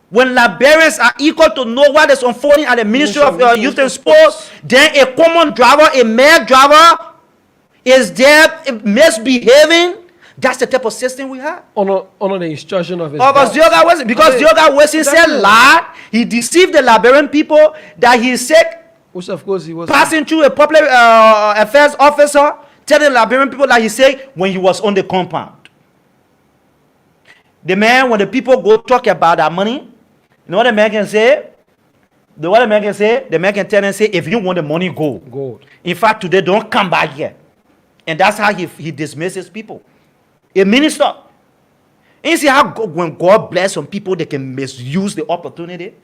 When Liberians are equal to know what is unfolding at the Ministry of Youth and Sports, then a common driver, a male driver, is there misbehaving. That's the type of system we have. On the instruction of his Zioga Wesley, because Zioga Wesley said lie, he deceived the Liberian people that he said, which of course he was passing through a public affairs officer, telling the Liberian people that he said when he was on the compound. The man, when the people go talk about that money, you know what the man can say? The man can tell them, say, if you want the money, go. In fact, today, don't come back here. And that's how he dismisses people. A minister. And you see how when God bless some people, they can misuse the opportunity.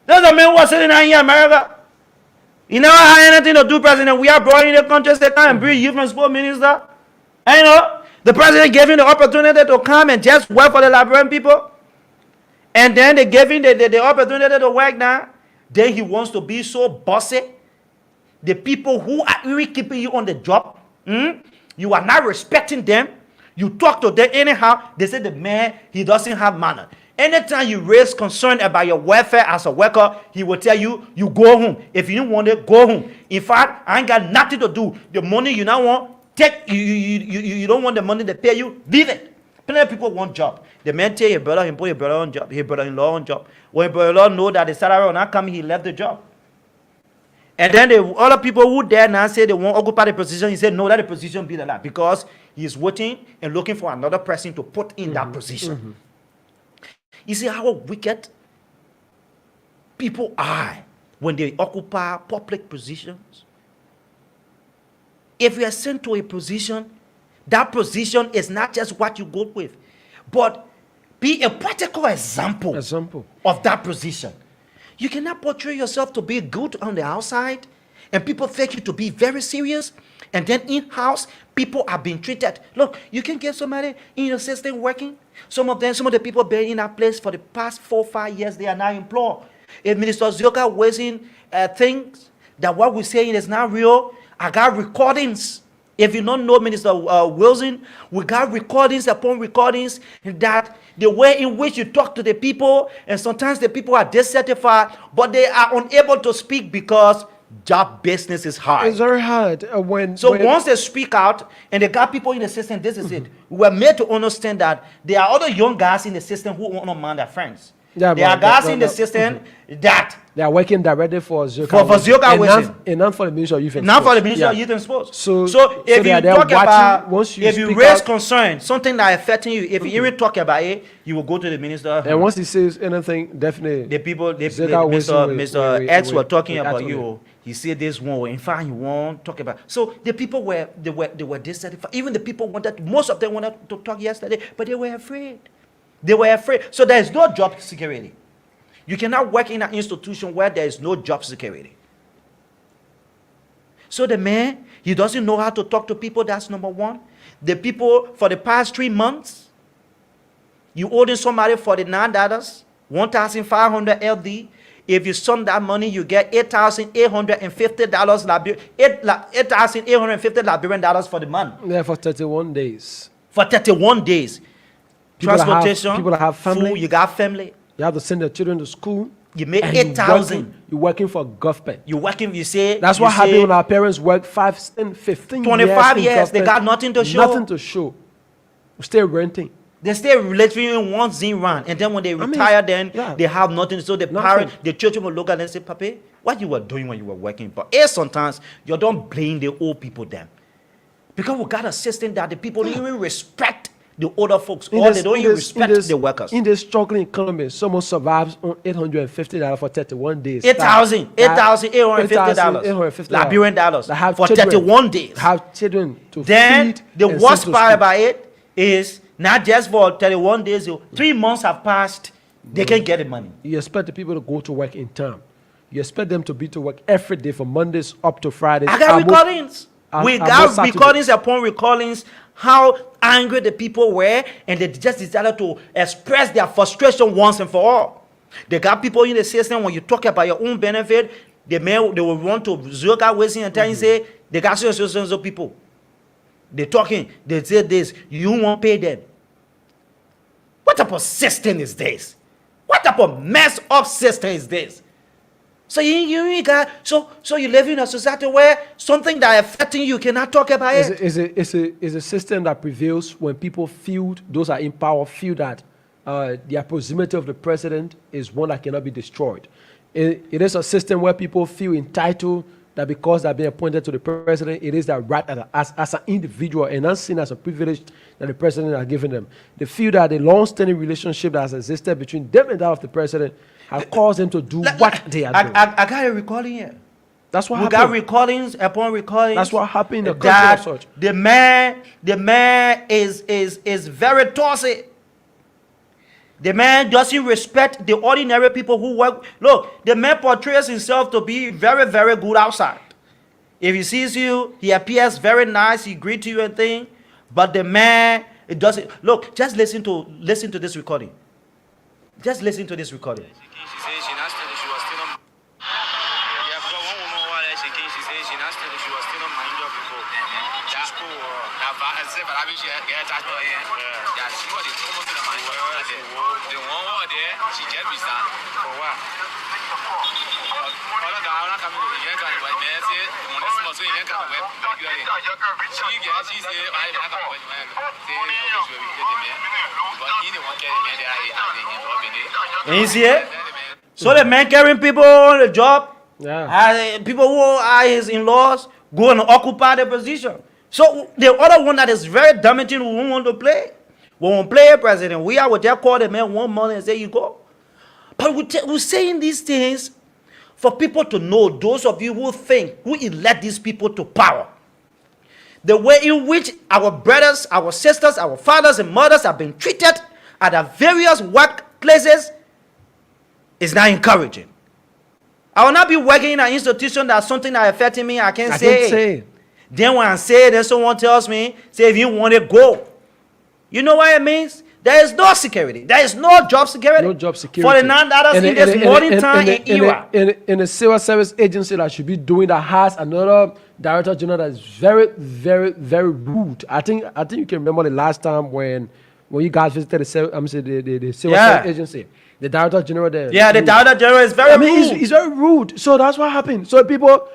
There's a man who was sitting out here in America. He never had anything to do, president. We are brought in the country, they come and bring youth and sport minister. And you know, the president gave him the opportunity to come and just work for the Liberian people. And then they gave him the opportunity to work now. Then he wants to be so bossy. The people who are really keeping you on the job, you are not respecting them. You talk to them anyhow. They say the man, he doesn't have manner. Anytime you raise concern about your welfare as a worker, he will tell you, you go home. If you don't want it, go home. In fact, I ain't got nothing to do. The money you now want, take, you don't want the money to pay you, leave it. Plenty of people want job. The man tell your brother, he put your brother on job, his brother-in-law on job. When your brother-in-law know that the salary will not come, he left the job. And then the other people who there now say they won't occupy the position, he said, no, let the position be like that. Because he's waiting and looking for another person to put in that position. You see how wicked people are when they occupy public positions. If you are sent to a position, that position is not just what you go with, but be a practical example of that position. You cannot portray yourself to be good on the outside, and people take you to be very serious, and then in-house, people are being treated. Look, you can get somebody in your system working. Some of the people been in that place for the past 4 or 5 years, they are now employed. If Minister Zioka wasn't things that what we're saying is not real, I got recordings. If you don't know Minister Wilson, we got recordings upon recordings that the way in which you talk to the people, and sometimes the people are dissatisfied, but they are unable to speak because job business is hard. It's very hard. Once they speak out and they got people in the system, this is it. We are made to understand that there are other young guys in the system who want to mind their friends. Yeah, there are guys in the system that they are working directly for Zioka. For Zioka Wilson. And not for the Ministry of Youth and Not Sports. for the Ministry of Youth and Sports. So if you talk about, once you if you raise concern, something that affecting you, if you even talk about it, you will go to the minister. And once he says anything, definitely the people, Zioka Mr. X were talking about you. He said this one, in fact, you won't talk about. So the people were dissatisfied. Even the people most of them wanted to talk yesterday, but they were afraid. They were afraid. So there is no job security. You cannot work in an institution where there is no job security. So the man, he doesn't know how to talk to people. That's number one. The people, for the past 3 months, you owed somebody $49, 1,500 LD. If you sum that money, you get $8,850 $8,850 Liberian dollars for the month. Yeah, for 31 days. For 31 days. Transportation, people that have family. Food, you got family. You have to send their children to school. You make 8,000. You're working for government. You're working, you say. That's what happened when our parents worked 5, 10, 15 25 years. They got nothing to show. Nothing to show. We stay renting. They stay literally in one zin run. And then when they retire, they have nothing. So the children will look at them and say, Papi, what you were doing when you were working? But sometimes you don't blame the old people then. Because we got a system that the people don't even respect the older folks, they don't even respect the workers. In this struggling economy, someone survives on $850 for 31 days. $8,850 Liberian dollars for 31 days. Have children to then feed. The worst part about it is not just for 31 days, 3 months have passed, they can't get the money. You expect the people to go to work in time. You expect them to be to work every day from Mondays up to Fridays. I got recordings. We got recordings upon recordings how angry the people were, and they just decided to express their frustration once and for all. They got people in the system, when you talk about your own benefit, they will run to Zioka Wilson and tell you, say, they got so people. They're talking, they say this, you won't pay them. What type of system is this? What type of messed up system is this? So you got so you live in a society where something that affecting you cannot talk about it. It's a system that prevails when people feel, those are in power, feel that the proximity of the president is one that cannot be destroyed. It is a system where people feel entitled that because they're being appointed to the president, it is their right as an individual and not seen as a privilege that the president has given them. They feel that the long-standing relationship that has existed between them and that of the president has caused them to do what they are doing. I got a recording here. That's what happened. We got recordings upon recordings. That's what happened in the country of such. The man is very tossy. The man doesn't respect the ordinary people who work. Look, the man portrays himself to be very, very good outside. If he sees you, he appears very nice, he greets you and things. But the man, it doesn't. Look, just listen to this recording. Just listen to this recording. And you see it? So the man carrying people on the job, people who are his in-laws, go and occupy the position. So the other one that is very damaging, we want to play. We won't play a president. We are what they call the man 1 month and say you go. But we're saying these things for people to know, those of you who think, who elect these people to power, the way in which our brothers, our sisters, our fathers and mothers have been treated at the various workplaces is not encouraging. I will not be working in an institution that's something that affecting me. I can't say. Then when I say it, then someone tells me, say, if you want to go. You know what it means? There is no security. There is no job security. No job security. For the non-others in this modern time and era. In a civil service agency that should be doing that has another director general that is very, very, very rude. I think you can remember the last time when you guys visited the civil service agency. The director general there. Yeah, the director general is very rude. He's very rude. So that's what happened. So people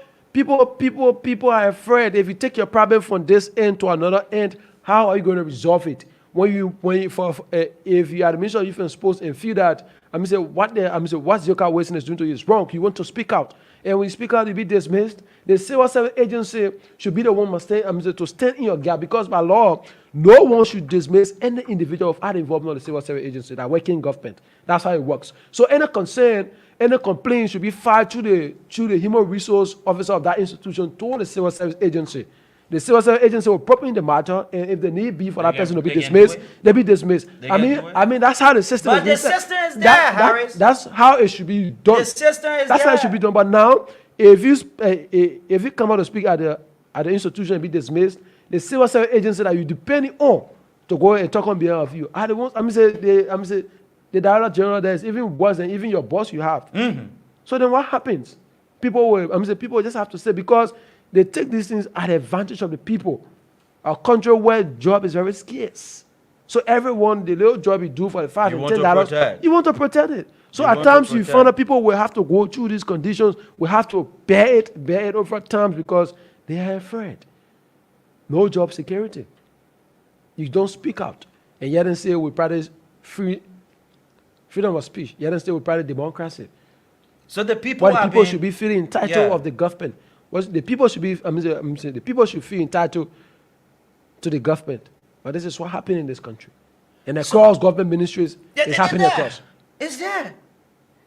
are afraid. If you take your problem from this end to another end, how are you going to resolve it? If you are the Minister of Youth and Sports and feel that what Zioka Wilson is doing to you is wrong, you want to speak out. And when you speak out, you'll be dismissed. The civil service agency should be the one to stand in your gap, because by law, no one should dismiss any individual of other involvement of the civil service agency that work in government. That's how it works. So any concern, any complaint should be filed to the human resource officer of that institution to the civil service agency. The civil service agency will probe in the matter, and if they need be for that person to be dismissed, they'll be dismissed. I mean, that's how the system is. But the system is there, Harris. That's how it should be done. The system is That's there. how it should be done. But now, if you come out to speak at the institution and be dismissed, the civil service agency that you depending on to go and talk on behalf of you are the ones. The director general there is even worse than even your boss you have. Mm-hmm. So then what happens? People just have to say, because they take these things at the advantage of the people. A country where job is very scarce. So everyone, the little job you do for the $5 and $10, you want to protect it. So at times you find that people will have to go through these conditions, will have to bear it over time because they are afraid. No job security. You don't speak out. And yet and say we practice freedom of speech. Yet and say we practice democracy. So the people should be feeling entitled of the government. The people should be, the people should feel entitled to the government. But this is what happened in this country. And across government ministries, it's happening across. It's there.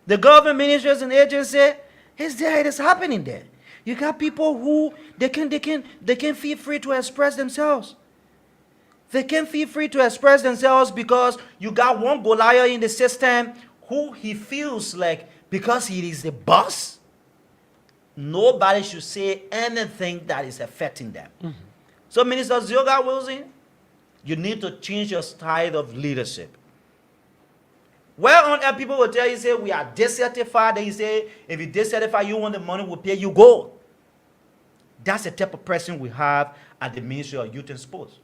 The government ministries and agencies, it's there. It is happening there. You got people who they can feel free to express themselves. They can feel free to express themselves because you got one Goliath in the system who he feels like, because he is the boss, nobody should say anything that is affecting them. Mm-hmm. So, Minister Zioka Wilson, you need to change your style of leadership. Where on earth people will tell you, say, we are dissatisfied, then you say, if you dissatisfied, you want the money, we'll pay you, go. That's the type of person we have at the Ministry of Youth and Sports.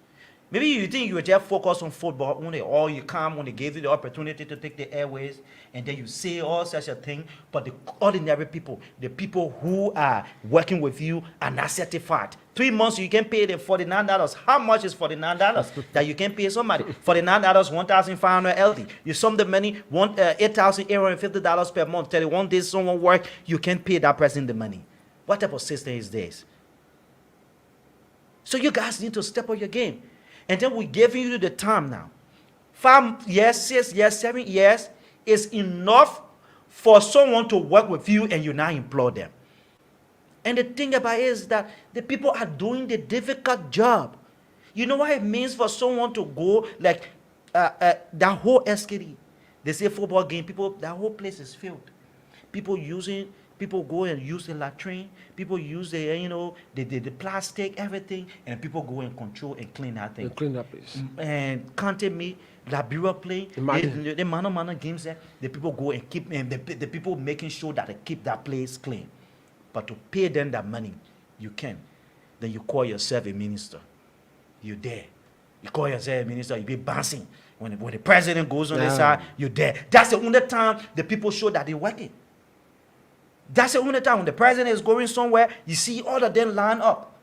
Maybe you think you were just focused on football only, or you come when they gave you the opportunity to take the airways, and then you say all such a thing. But the ordinary people, the people who are working with you, are not certified. 3 months you can pay them $49. How much is $49 that you can pay somebody? $49, $1,500 LD. You sum the money, $8,850 per month. 31 days someone work, you can pay that person the money. What type of system is this? So you guys need to step up your game. And then we're giving you the time now. 5 years, 6 years, 7 years is enough for someone to work with you and you now employ them. And the thing about it is that the people are doing the difficult job. You know what it means for someone to go, like that whole SKD. They say football game, that whole place is filled. People go and use the latrine. People use the plastic, everything, and people go and control and clean that thing. Clean that place. And County Me, Liberia play, the man games there. The people go and keep, and the people making sure that they keep that place clean. But to pay them that money, you can. Then you call yourself a minister. You're there. You call yourself a minister. You be bouncing. When the president goes on the side, you're there. That's the only time the people show that they're working. That's the only time when the president is going somewhere, you see all of them line up.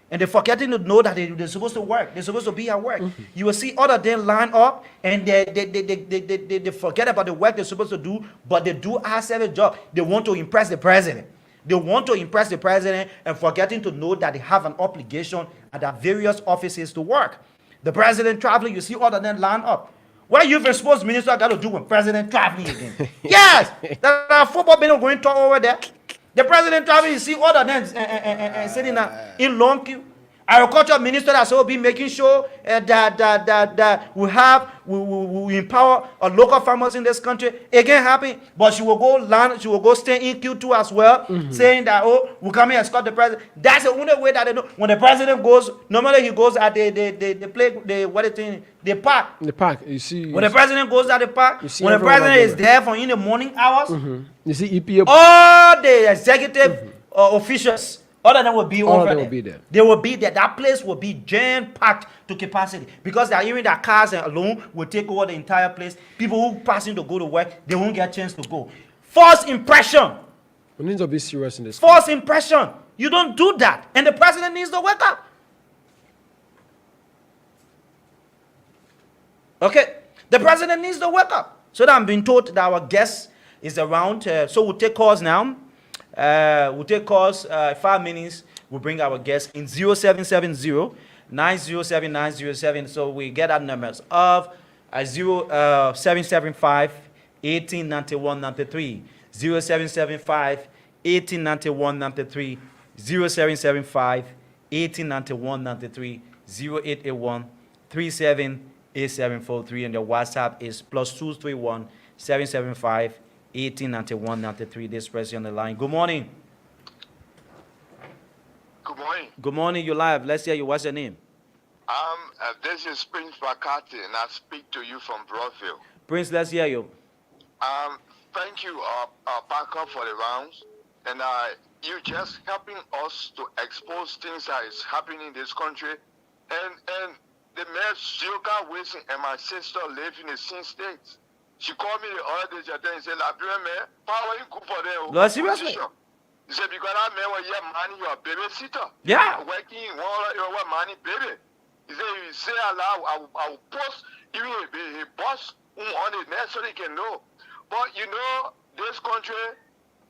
And they're forgetting to know that they're supposed to work. They're supposed to be at work. Mm-hmm. You will see all of them line up and they forget about the work they're supposed to do, but they do ourselves a job. They want to impress the president. They want to impress the president and forgetting to know that they have an obligation at their various offices to work. The president traveling, you see all of them line up. What youth and sports minister got to do when president traveling again? Yes, the football been going to over there. The president traveling, you see all of them sitting in long queue. Agriculture minister that's will be making sure that we empower our local farmers in this country. Again, happy, but she will go land, she will go stay in Q2 as well, saying that we come here and escort the president. That's the only way that they know. When the president goes, normally he goes at the park. In the park, you see. When the president goes at the park, when the president is there for in the morning hours, you see EPA. all the executive officials. All of them will be over there. Will be there. They will be there. That place will be jam-packed to capacity because they are hearing that cars alone will take over the entire place. People who passing to go to work, they won't get a chance to go. False impression. We need to be serious in this. False impression. You don't do that. And the president needs to wake up. Okay. The president needs to wake up. So that I'm being told that our guest is around. So we'll take calls now. We'll take calls 5 minutes. We'll bring our guest in 0770-907-907. So we get our numbers of 0775-1891-93, 0775-1891-93, 0775-1891-93, 0881-378743, and the WhatsApp is +231 775 1891-93. This person on the line. Good morning. Good morning. Good morning. You're live. Let's hear you. What's your name? This is Prince Bakati, and I speak to you from Broadville. Prince, let's hear you. Thank you, Parker, for the rounds, and you just helping us to expose things that is happening in this country, and the mayor Zioka Wilson and my sister live in the same states. She called me the other day and said, Liberia, man, power you good for them. No, seriously. He said, because that man was money, you're a babysitter. Yeah. Working, one money, baby. He said, you say aloud, I will post even a boss on the net so they can know. But you know, this country,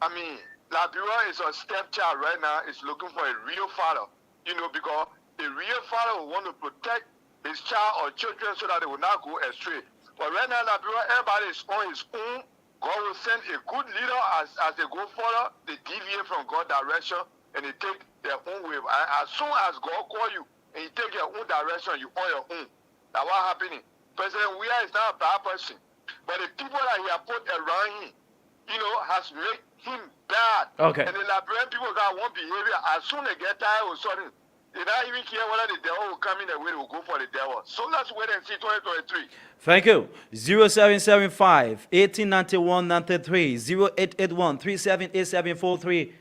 I mean, Liberia is a stepchild right now, is looking for a real father. You know, because a real father will want to protect his child or children so that they will not go astray. But right now, Liberia, everybody is on his own. God will send a good leader as they go further. They deviate from God's direction and they take their own way. As soon as God call you and you take your own direction, you on your own. That's what happening. President Weah is not a bad person, but the people that he has put around him, you know, has made him bad. Okay. And the Liberian people got one behavior. As soon as they get tired of something, they don't even care whether the devil will come in the way, they will go for the devil. So let's wait and see 2023. Thank you. 0775-1891-93, 0881-378743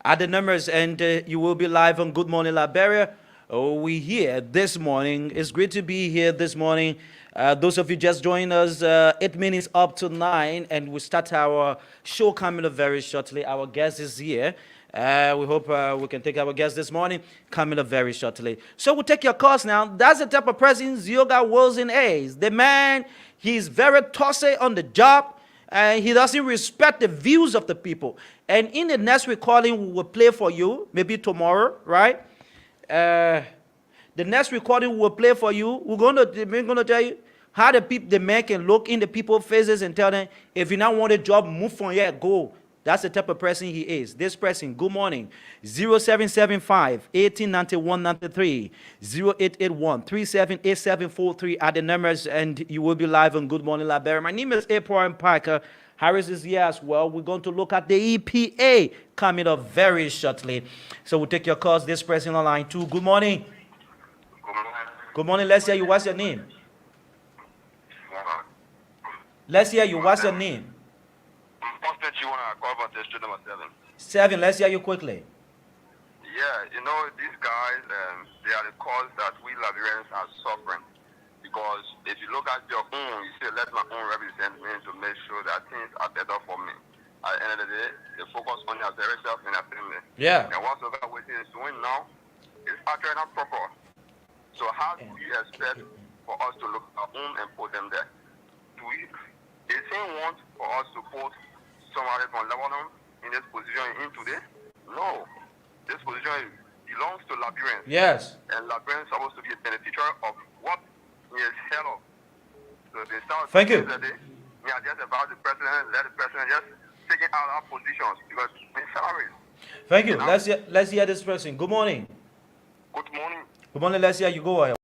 are the numbers, and you will be live on Good Morning Liberia. We here this morning. It's great to be here this morning. Those of you just joined us, 8 minutes up to 9, and we start our show coming up very shortly. Our guest is here. We hope we can take our guest this morning, coming up very shortly. So we'll take your calls now. That's the type of person Zioka Wilson is. The man, he's very tossy on the job. He doesn't respect the views of the people. And in the next recording, we will play for you, maybe tomorrow, right? The next recording we will play for you. We're going to tell you how the man can look in the people's faces and tell them, if you not want a job, move from here, go. That's the type of person he is. This person, good morning. 0775-1891-93, 0881-378743 are the numbers, and you will be live on Good Morning Liberia. My name is April Parker. Harris is here as well. We're going to look at the EPA coming up very shortly. So we'll take your calls. This person on line 2. Good morning. Good morning. Good morning. Let's hear you. What's your name? Let's hear you. What's your name? You want to call about district number 7? 7. Let's hear you quickly. Yeah, you know, these guys, they are the cause that we Liberians are suffering. Because if you look at your own, you say, let my own represent me to make sure that things are better for me. At the end of the day, they focus on their very self and their family. Yeah. And what what is doing now is actually not proper. So how do you expect for us to look at our own and put them there? Is he want for us to put somebody from Lebanon in this position in today? No. This position belongs to Liberians. Yes. And Liberians are supposed to be a beneficiary of what he is held of. So they start. Thank you. We are just about the president. Let the president just taking out our positions because the salaries. Thank you. Let's hear this person. Good morning. Good morning, Good morning. Let's hear you go ahead.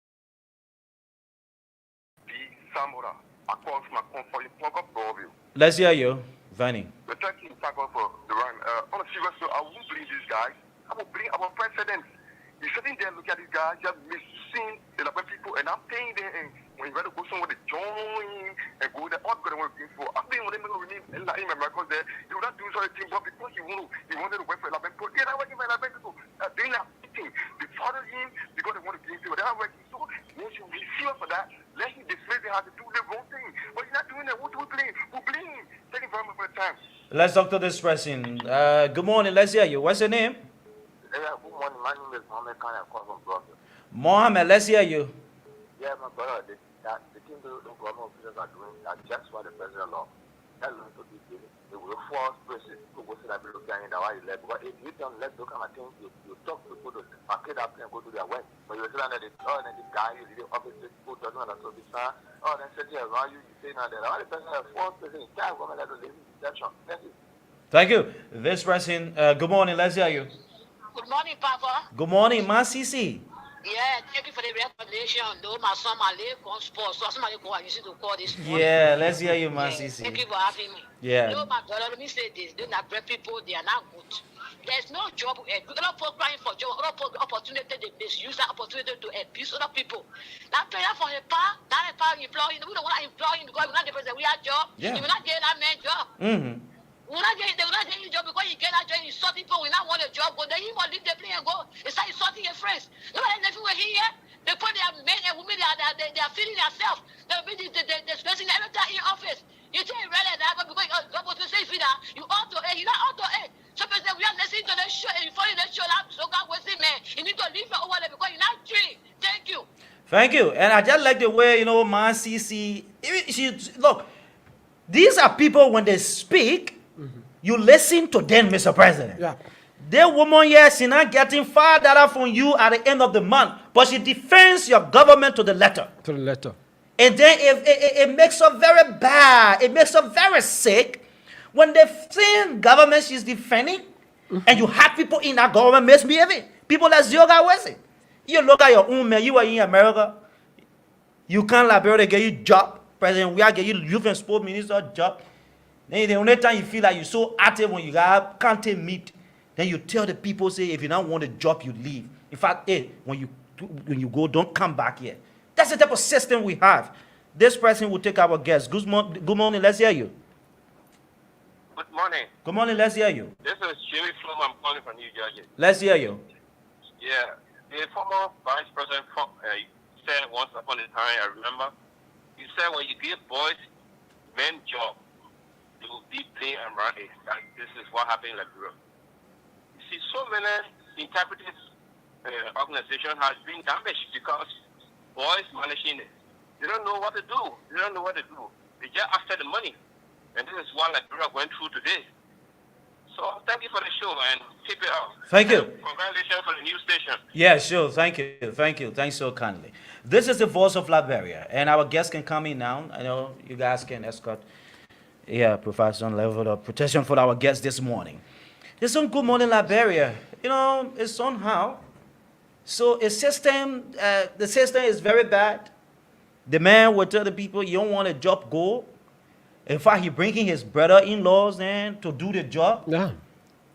the Samora. I call my comfort. You plug up Broville. Let's hear you, Vanny. The turkey is for the run. On a serious note, I won't bring these guys. I will bring our president. He's sitting there, look at these guys, just missing the Laban people, and I'm paying them. And when you got to go somewhere to join and go there, all going to work for. I'm being with them in America there. He would not do such a thing, but because he wanted to work for Laban people, they're not working for Laban people. They're not eating. They follow him because they want to give people. They're not working. So once you receive for that, let him display they have to do the wrong thing. But he's not doing that. What do we blame? Who blame him? Thank you very much for the time. Let's talk to this person. Good morning. Let's hear you. What's your name? Yeah, good morning. My name is Mohammed Khan. I'm calling from Brooklyn. Mohammed. Let's hear you. Yeah, my brother, the thing the government officials are doing are just what the president law. That law to be given. They will force persons to go to that look at the while you let. But if you don't let look at my things, you talk to people to pack it up and go to their way. But you say that the guy, the office people doesn't want to be far. Oh, then sit here around you, you say now that all the person has forced person in time, woman that will live in deception. That's it. Thank you. This person. Good morning. Let's hear you. Good morning, Papa. Good morning, Ma Sisi. Yeah, thank you for the recommendation. Though my son, my leg on sports, so somebody go and you to call this morning. Yeah, let's hear you, Ma Sisi. Thank you for having me. Yeah. No, my brother, let me say this. Those that great people, they are not good. There's no job. A lot of people crying for job, a lot of opportunity, they misuse that opportunity to abuse other people. That prayer for a power, that a power employing, we don't want to employ him because we're not the person, we have job. Yeah. You will not get that man job. Mm-hmm. They will not get you a job because you get that job, you insult people, we not want a job, but then he will leave the plane and go. They start insulting your friends. Nobody never were here. They put their men and women, they are feeding themselves. They're spending every time in office. You tell him really that, but because God was to say feeder, you ought to he not ought to So people say we are listening to the show and you follow the show that so God was saying, man, you need to leave your over there because you're not tree. Thank you. Thank you. And I just like the way, Ma Sisi, look, these are people when they speak, you listen to them, Mr. President. Yeah. That woman here, she's not getting $5 from you at the end of the month, but she defends your government to the letter. To the letter. And then it makes her very bad. It makes her very sick when the same government she's defending, and you have people in that government misbehaving. People that zero with it. You look at your own man. You are in America. You can't Liberia get you job. President, we are getting you youth and sport minister job. Then the only time you feel like you're so active when you can't take meat, then you tell the people, say, if you don't want a job, you leave. In fact, when you go, don't come back here. That's the type of system we have. This person will take our guest. Good morning, let's hear you. Good morning. Good morning, let's hear you. This is Jerry Flum. I'm calling from New Jersey. Let's hear you. Yeah, the former vice president said once upon a time, I remember, he said when you give boys men job, they will be playing and running. And this is what happened in Liberia. You see, so many interpretive organization has been damaged because boys managing it. They don't know what to do. They don't know what to do. They just after the money. And this is what Liberia went through today. So thank you for the show and keep it up. Thank you. And congratulations for the new station. Yeah, sure. Thank you. Thank you. Thanks so kindly. This is the voice of Liberia, and our guests can come in now. I know you guys can escort, provide some level of protection for our guests this morning. This is Good Morning Liberia. It's somehow. So the system is very bad. The man will tell the people, you don't want a job, go. In fact, he bringing his brother-in-laws then to do the job. Yeah.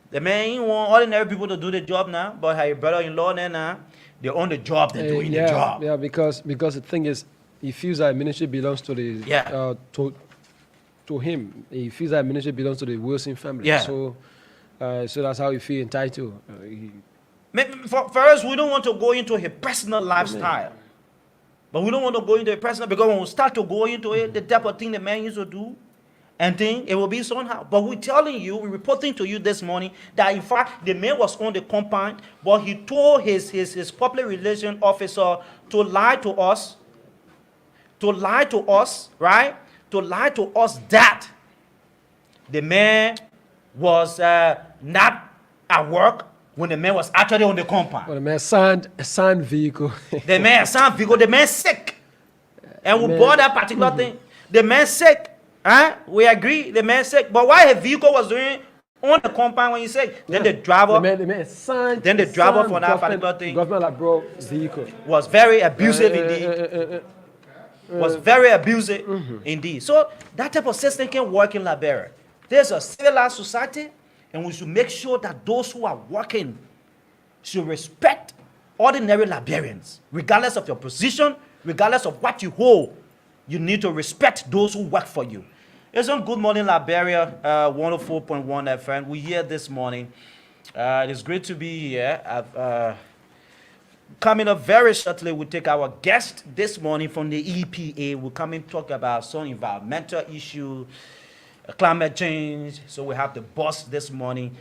The man ain't want ordinary people to do the job now, but his brother-in-law then now, they own the job, they're doing the job. Yeah, because the thing is, he feels that ministry belongs to the to him. He feels that ministry belongs to the Wilson family. Yeah. So that's how he feel entitled. For us, we don't want to go into his personal lifestyle. But we don't want to go into a personal, because when we start to go into it, the type of thing the man used to do, and then it will be somehow. But we're telling you, we're reporting to you this morning that in fact the man was on the compound, but he told his public relation officer to lie to us, right? To lie to us that the man was not at work when the man was actually on the compound. Well, the man signed vehicle. The man signed vehicle, the man sick. and we Man. bought that particular thing. The man sick. Huh? We agree, the man sick. But why a vehicle was doing on the compound when you say, then the driver, the man signed, then the driver for that particular thing government like bro vehicle was very abusive indeed. Was very abusive indeed. So that type of system can work in Liberia. There's a civilized society, and we should make sure that those who are working should respect ordinary Liberians, regardless of your position, regardless of what you hold. You need to respect those who work for you. It's on Good Morning Liberia, 104.1 FM. We're here this morning. It is great to be here. Coming up very shortly, we'll take our guest this morning from the EPA. We'll come and talk about some environmental issue, climate change. So we have the boss this morning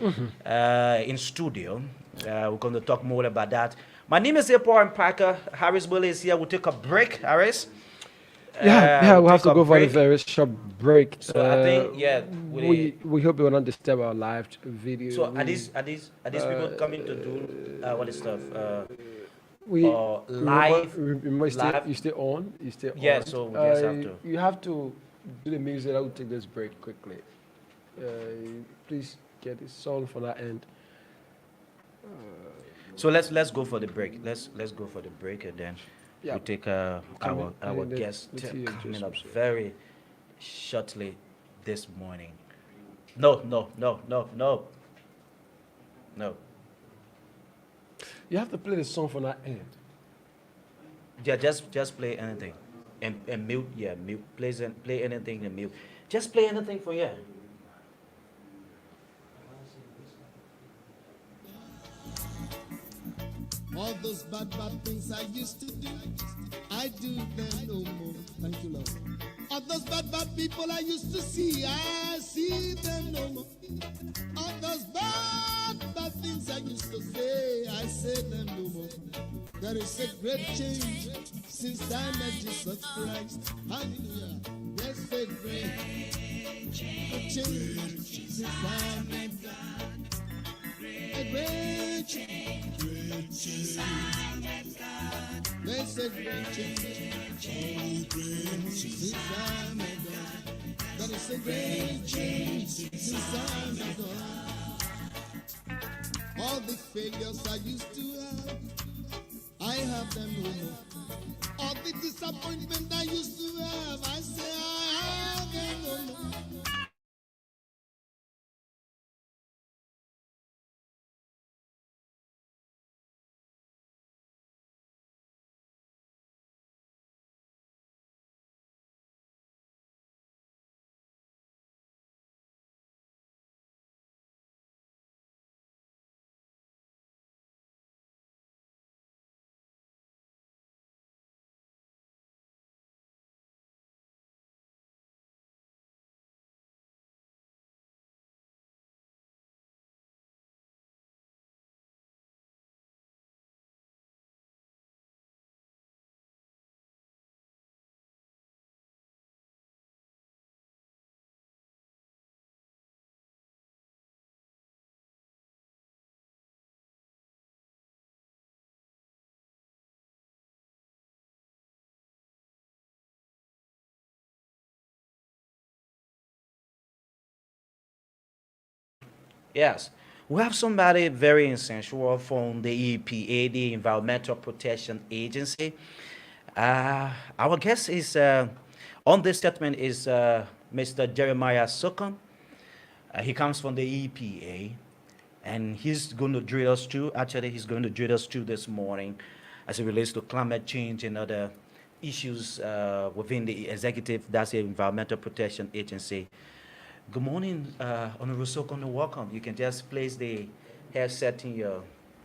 in studio. We're going to talk more about that. My name is Paul Parker. Harris Willie is here. We'll take a break, Harris. We'll have to go for a very short break. So I think, we hope you will not disturb our live video. So are these people coming to do what is stuff? Live. Live. You stay on. Yeah, so we just have to. You have to do the music. I will take this break quickly. Please get this song from that end. So let's go for the break. Let's go for the break, and then we'll take our guest coming up very shortly this morning. No. You have to play the song from that end. Yeah, just play anything, and mute. Yeah, mute. Play anything and mute. Just play anything for yeah. All those bad things I used to do, I do them no more. Thank you, Lord. All those bad people I used to see, I see them no more. All those bad things I used to say, I say them no more. There is a great change since I met Jesus Christ. Hallelujah. There's a great change since I met God. A great change. There's a great change since I met God. There is a great change since I met God. All the failures I used to have, I have them no more. All the disappointment I used to have, I say I have them no more. Yes. We have somebody very essential from the EPA, the Environmental Protection Agency. Our guest is on this statement is Mr. Jeremiah Sokon. He comes from the EPA, and he's going to drill us too. Actually, he's going to drill us too this morning as it relates to climate change and other issues within the executive, that's the Environmental Protection Agency. Good morning, Honorable Sokon, welcome. You can just place the headset in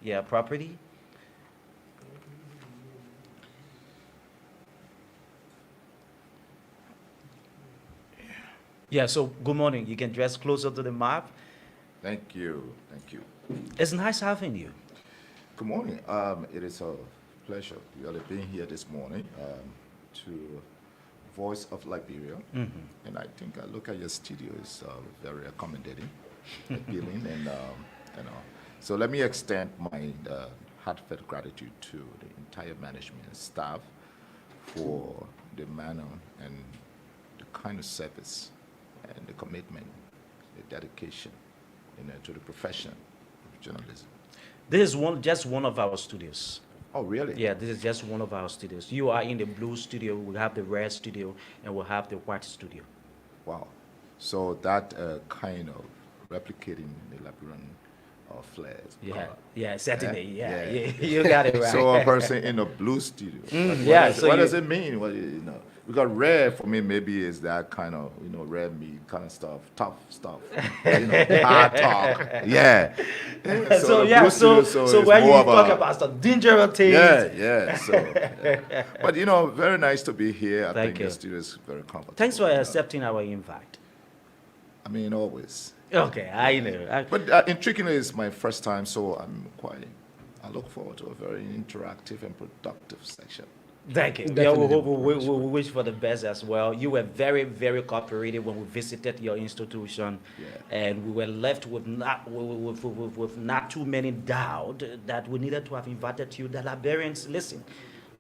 your property. Yeah, so good morning. You can dress closer to the mic. Thank you. It's nice having you. Good morning. It is a pleasure really being here this morning to Voice of Liberia. And I think I look at your studio is very accommodating, appealing, and so let me extend my heartfelt gratitude to the entire management staff for the manner and the kind of service and the commitment, the dedication, to the profession of journalism. This is just one of our studios. Oh, really? Yeah, this is just one of our studios. You are in the blue studio, we have the red studio, and we'll have the white studio. Wow. So that kind of replicating the Liberian flares. Yeah, certainly. Yeah? Yeah. You got it right. So a person in a blue studio. What does it mean? Because red for me maybe is that kind of red meat kind of stuff, tough stuff, hard talk. Yeah. So it's when you more of talk about some dangerous things. Yeah. But very nice to be here. I think you. the studio is very comfortable. Thanks for accepting our invite. I mean, always. Okay, I know. But intriguingly, it's my first time, so I look forward to a very interactive and productive section. Thank you. Yeah, we wish for the best as well. You were very, very cooperative when we visited your institution, and we were left with not too many doubt that we needed to have invited you. The Liberians listen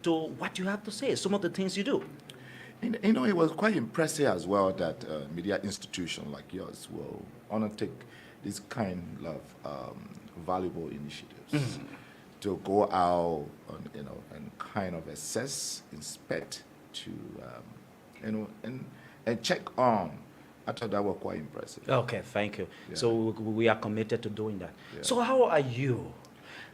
to what you have to say, some of the things you do. It was quite impressive as well that media institution like yours will undertake this kind of valuable initiatives to go out, and kind of assess, inspect, to and check on. I thought that was quite impressive. Okay, thank you. Yeah. So we are committed to doing that. Yeah. So how are you,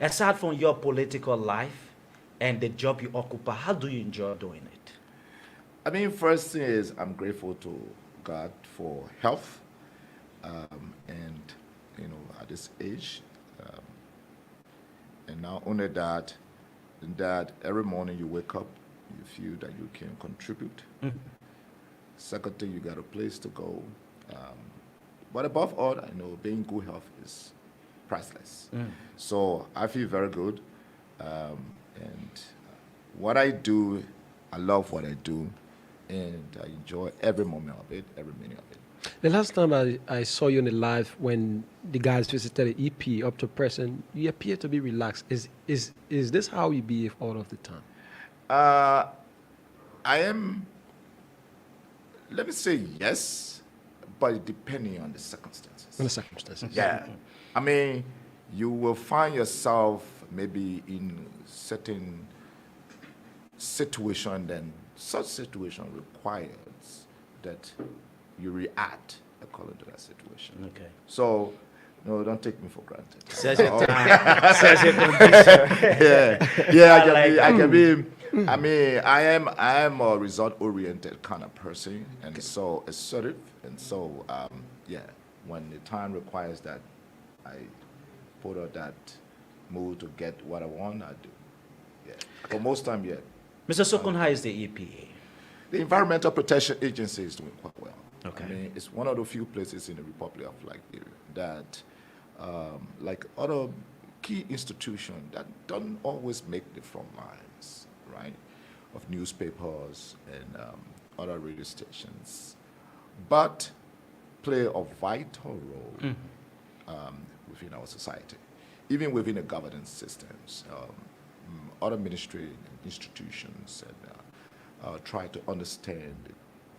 aside from your political life and the job you occupy? How do you enjoy doing it? I mean, first thing is I'm grateful to God for health, and at this age, and not only that every morning you wake up, you feel that you can contribute. Second thing, you got a place to go, but above all, I know being good health is priceless. So I feel very good, and what I do, I love what I do. And I enjoy every moment of it, every minute of it. The last time I saw you in the live when the guys visited the EP up to present, you appear to be relaxed. Is this how you behave all of the time? I am, let me say yes, but depending on the circumstances. On the circumstances. Yeah. I mean, you will find yourself maybe in certain situation, then such situation requires that you react according to that situation. Okay. So, no, don't take me for granted. Such a time, such a condition. I can be. I mean, I am a result-oriented kind of person, and so assertive, and so when the time requires that I put out that mood to get what I want, I do. Yeah. But most time, yeah. Mr. Sokun, how is the EPA? The Environmental Protection Agency is doing quite well. Okay. I mean, it's one of the few places in the Republic of Liberia that, like other key institutions, that don't always make the front lines, right, of newspapers and other radio stations, but play a vital role within our society, even within the governance systems. Other ministry institutions and try to understand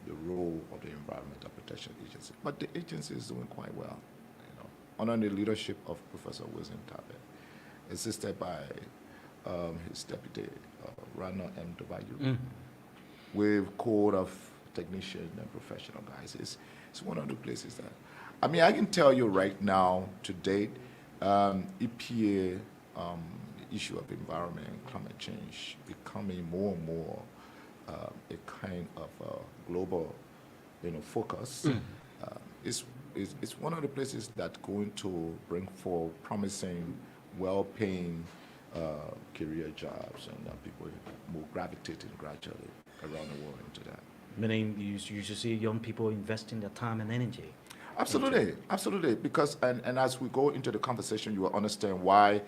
the role of the Environmental Protection Agency. But the agency is doing quite well, under the leadership of Professor Wilson Tabe, assisted by his deputy, Rana M. Dobayu, with code of technician and professional guys. It's one of the places that, I mean, I can tell you right now, to date, EPA, the issue of environment and climate change becoming more and more a kind of global, focus. It's one of the places that's going to bring forth promising, well-paying career jobs, and people will gravitating gradually around the world into that. Meaning you should see young people investing their time and energy. Absolutely. Because, and as we go into the conversation, you will understand why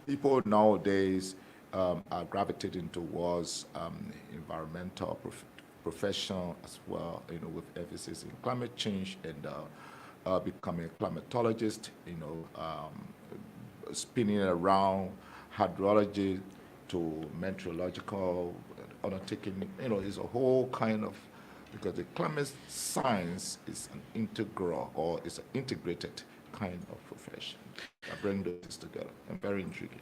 people nowadays are gravitating towards environmental profession as well, with emphasis in climate change and becoming a climatologist, spinning around hydrology to meteorological, undertaking, is a whole kind of, because the climate science is an integral or is an integrated kind of profession that brings those together, and very intriguing.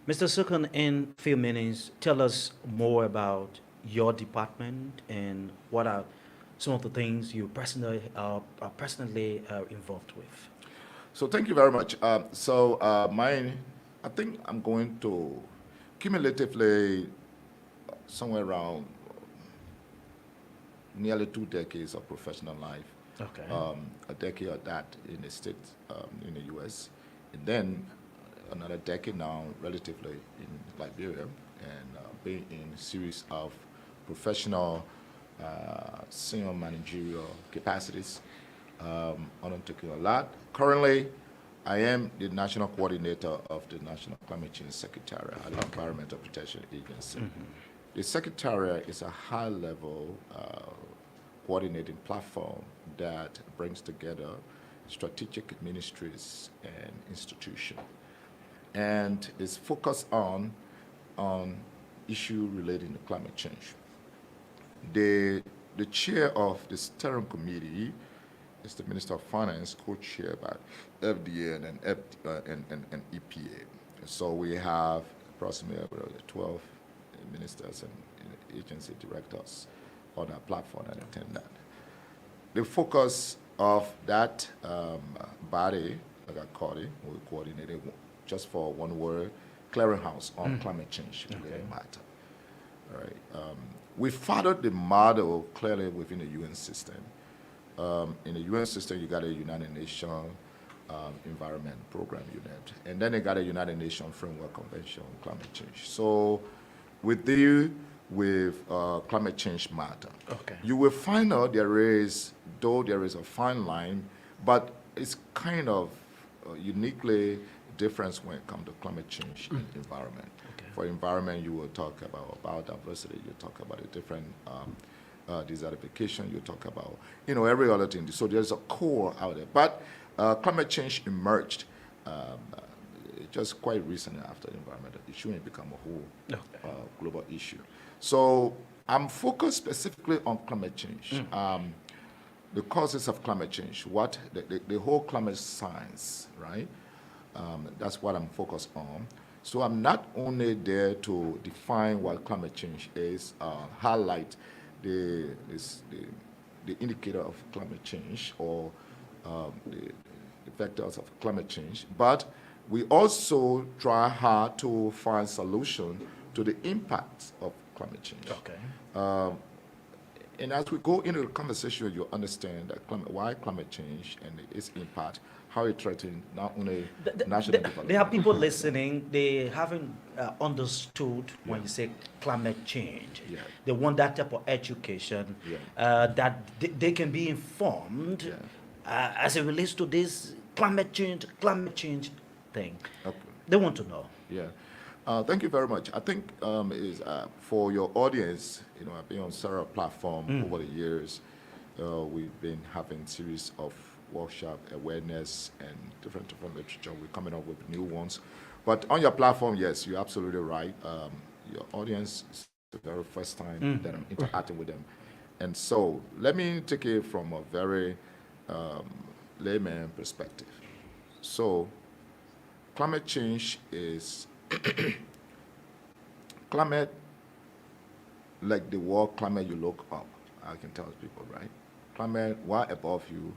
Mr. Sukun, in a few minutes, tell us more about your department and what are some of the things you personally are personally involved with. So thank you very much. I think I'm going to cumulatively somewhere around nearly 2 decades of professional life. Okay. A decade of that in the States, in the U.S., and then another decade now, relatively, in Liberia, and being in a series of professional senior managerial capacities, undertaking a lot. Currently, I am the national coordinator of the National Climate Change Secretariat at the Environmental Protection Agency. The Secretariat is a high-level coordinating platform that brings together strategic ministries and institutions, and is focused on issue relating to climate change. The chair of the steering committee is the Minister of Finance, co-chaired by FDA and EPA. So we have approximately 12 ministers and agency directors on our platform that attend that. The focus of that body, like I call it, we coordinated just for one word, clearinghouse on climate change related matter. All right. We followed the model clearly within the UN system. In the UN system, you got a United Nations Environment Program Unit, and then you got a United Nations Framework Convention on Climate Change. So we deal with climate change matter. Okay. You will find out there is a fine line, but it's kind of uniquely different when it comes to climate change and environment. Okay. For environment, you will talk about biodiversity, you talk about a different desertification, you talk about, every other thing. So there's a core out there. But climate change emerged just quite recently after the environmental issue, and it become a whole global issue. So I'm focused specifically on climate change, the causes of climate change, what the whole climate science, right? That's what I'm focused on. So I'm not only there to define what climate change is, highlight the indicator of climate change or the vectors of climate change, but we also try hard to find solutions to the impacts of climate change. Okay. And as we go into the conversation, you understand that why climate change and its impact, how it threatens not only national development. There are people listening, they haven't understood when you say climate change. Yeah. They want that type of education, that they can be informed as it relates to this climate change thing. Okay. They want to know. Yeah. Thank you very much. I think for your audience, I've been on several platforms over the years. We've been having series of workshop awareness and different literature. We're coming up with new ones. But on your platform, yes, you're absolutely right. Your audience is the very first time that I'm interacting with them. And so let me take it from a very layman perspective. So climate change is climate, like the world climate you look up. I can tell people, right? Climate, what above you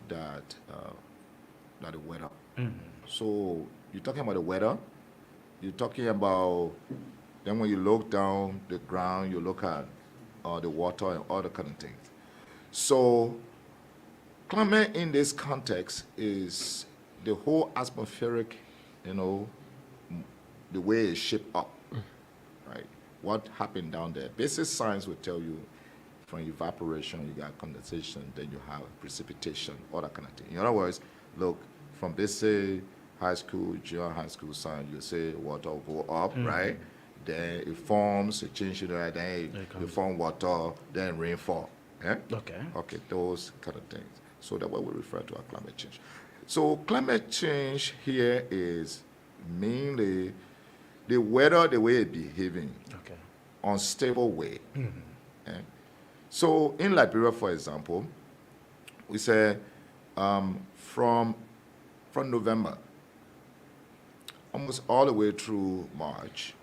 that the weather. So you're talking about the weather, you're talking about, then when you look down the ground, you look at the water and all the kind of things. So climate in this context is the whole atmospheric, the way it's shaped up, right? What happened down there. Basic science will tell you from evaporation, you got condensation, then you have precipitation, all that kind of thing. In other words, look, from basic high school, junior high school science, you say water will go up, right? Then it forms, it changes, then it forms water, then rainfall. Yeah? Okay, those kind of things. So that's what we refer to as climate change. So climate change here is mainly the weather, the way it's behaving. Okay. unstable way. Eh? So in Liberia, for example, we say from November, almost all the way through March,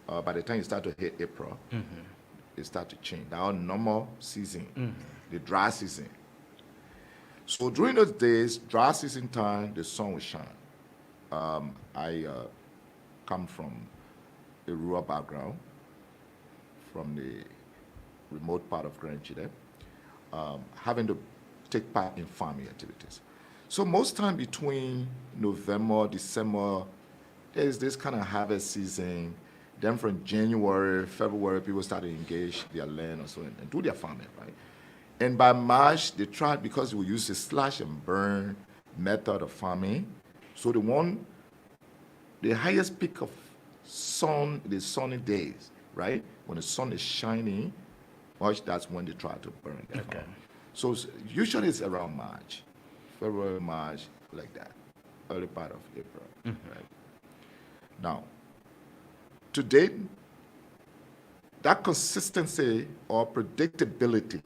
by the time you start to hit April, it start to change. Our normal season, the dry season. So during those days, dry season time, the sun will shine. I come from a rural background, from the remote part of Grand Chile, having to take part in farming activities. So most time between November, December, there's this kind of harvest season. Then from January, February, people start to engage their land or so and do their farming, right? And by March, they tried, because we use a slash and burn method of farming. So the highest peak of sun, the sunny days, right? When the sun is shining, March, that's when they try to burn their farm. So usually it's around March, February, March, like that, early part of April, right? Now, to date, that consistency or predictability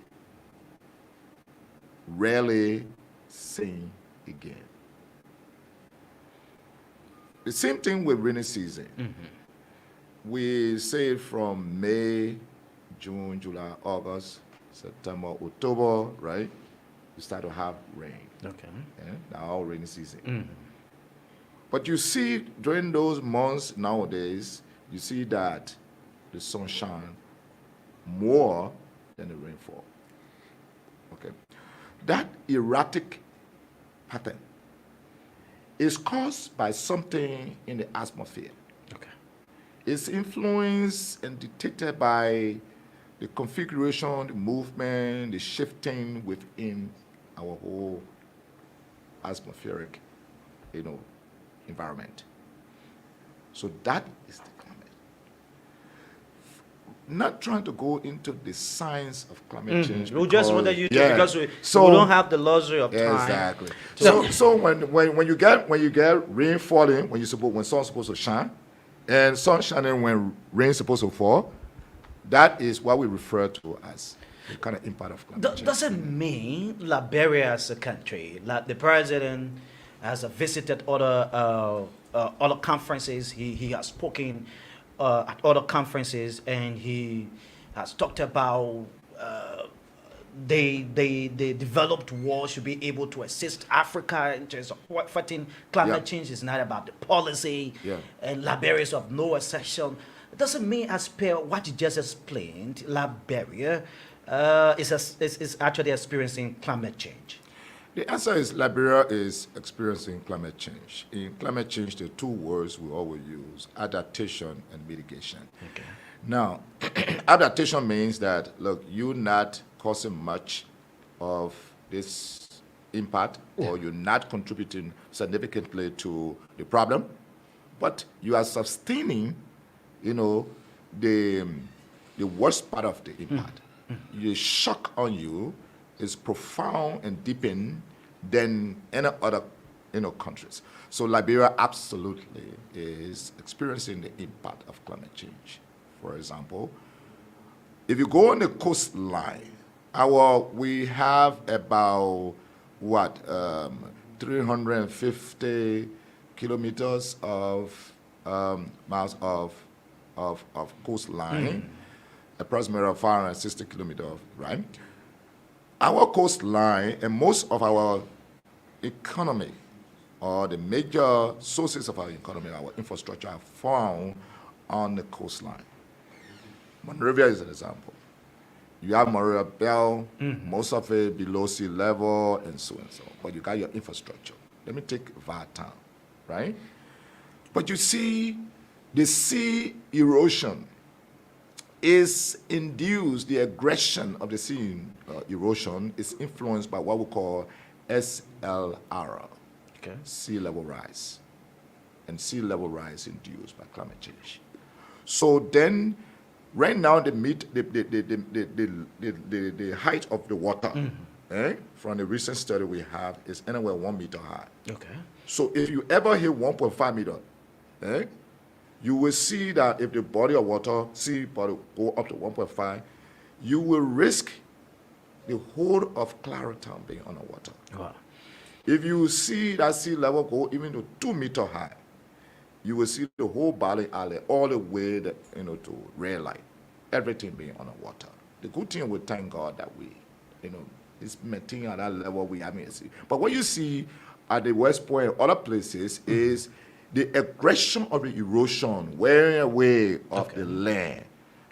rarely seen again. The same thing with rainy season. We say from May, June, July, August, September, October, right? We start to have rain. Okay. Yeah? Now rainy season. But you see during those months nowadays, you see that the sun shine more than the rainfall. Okay. That erratic pattern is caused by something in the atmosphere. Okay. It's influenced and dictated by the configuration, the movement, the shifting within our whole atmospheric, environment. So that is the climate. Not trying to go into the science of climate change. We just wanted you to, because we So- don't have the luxury of time. Exactly. So when you get rain falling, when sun's supposed to shine, and sun shining when rain's supposed to fall, that is what we refer to as the kind of impact of climate change. Does it mean Liberia as a country, like the president has visited other conferences, he has spoken at other conferences, and he has talked about the developed world should be able to assist Africa in terms of fighting climate change. Is not about the policy, and Liberia is of no exception. It doesn't mean, as per what you just explained, Liberia is actually experiencing climate change. The answer is Liberia is experiencing climate change. In climate change, there are two words we always use: adaptation and mitigation. Okay. Now, adaptation means that, look, you're not causing much of this impact, or you're not contributing significantly to the problem, but you are sustaining, the worst part of the impact. The shock on you is profound and deepened than any other countries. So Liberia absolutely is experiencing the impact of climate change. For example, if you go on the coastline, we have about 350 kilometers of miles of coastline, approximately 560 kilometers, right? Our coastline and most of our economy, or the major sources of our economy, our infrastructure, are found on the coastline. Monrovia is an example. You have Monrovia Bell, most of it below sea level, and so. But you got your infrastructure. Let me take Vartown, right? But you see, the sea erosion is induced, the aggression of the sea erosion is influenced by what we call SLR, sea level rise, and sea level rise induced by climate change. So then, right now, the height of the water, from the recent study we have, is anywhere 1 meter high. Okay. So if you ever hit 1.5 meter, you will see that if the body of water, sea body go up to 1.5, you will risk the whole of Clarendon being underwater. Wow. If you see that sea level go even to 2 meters high, you will see the whole Bali Island all the way to Red Light, everything being underwater. The good thing, we thank God that we, is maintaining at that level we haven't seen. But what you see at the West Point and other places is the aggression of the erosion wearing away of the land.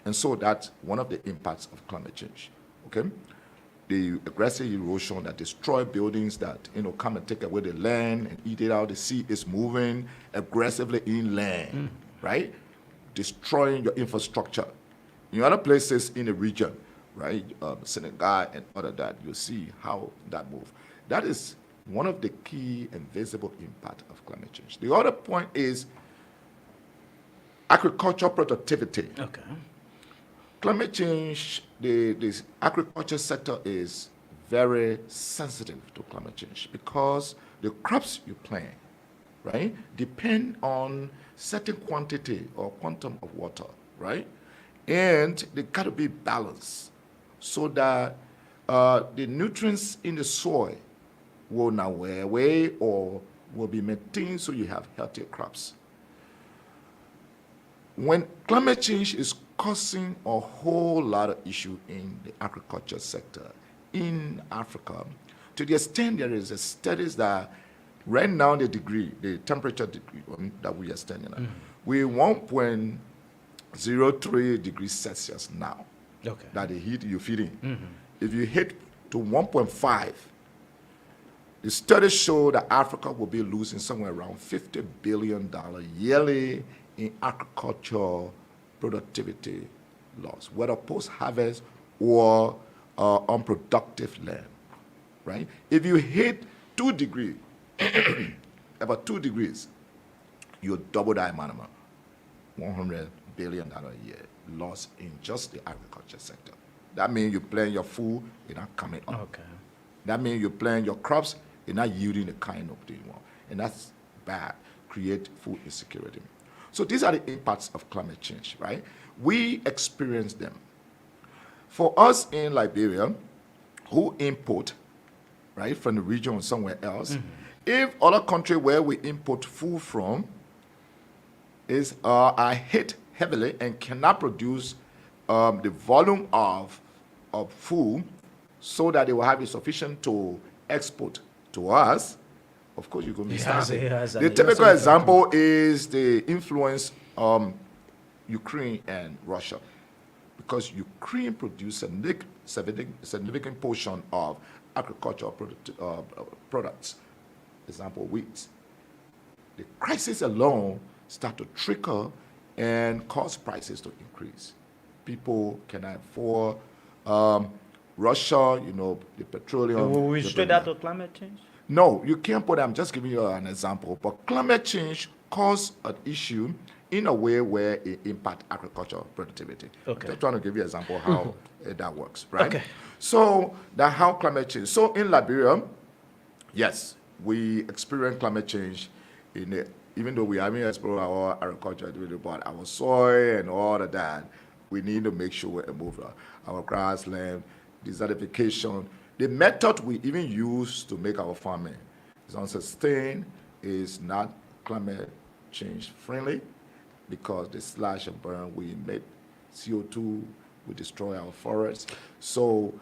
And so that's one of the impacts of climate change. Okay? The aggressive erosion that destroy buildings, that come and take away the land and eat it out. The sea is moving aggressively inland, right? Destroying your infrastructure. In other places in the region, right, Senegal and other that, you see how that move. That is one of the key and visible impact of climate change. The other point is agricultural productivity. Okay. Climate change, the agriculture sector is very sensitive to climate change because the crops you plant, right, depend on certain quantity or quantum of water, right? And they got to be balanced so that the nutrients in the soil will not wear away or will be maintained so you have healthier crops. When climate change is causing a whole lot of issue in the agriculture sector in Africa, to the extent there is a studies that right now the temperature degree that we are standing at, we're 1.03 degrees Celsius now. Okay. That the heat you're feeling. If you hit to 1.5, the studies show that Africa will be losing somewhere around $50 billion yearly in agricultural productivity loss, whether post-harvest or unproductive land, right? If you hit 2 degrees, about 2 degrees, you double that amount of money, $100 billion a year loss in just the agriculture sector. That means you plant your food, it's not coming up. Okay. That means you plant your crops, it's not yielding the kind of thing you want. And that's bad, create food insecurity. So these are the impacts of climate change, right? We experience them. For us in Liberia, who import, right, from the region or somewhere else, if other country where we import food from are hit heavily and cannot produce the volume of food so that they will have it sufficient to export to us, of course, you're going to be starving. The typical example is the influence Ukraine and Russia, because Ukraine produces a significant portion of agricultural products, example, wheat. The crisis alone start to trickle and cause prices to increase. People cannot afford Russia, the petroleum. Will we straight out of climate change? No, you can't put it. I'm just giving you an example. But climate change causes an issue in a way where it impacts agricultural productivity. Okay. I'm just trying to give you an example of how that works, right? Okay. So that how climate change. So in Liberia, yes, we experience climate change even though we haven't explored our agriculture, but our soil and all of that, we need to make sure we move our grassland, desertification. The method we even use to make our farming is unsustained, is not climate change friendly, because the slash and burn, we emit CO2, we destroy our forests. So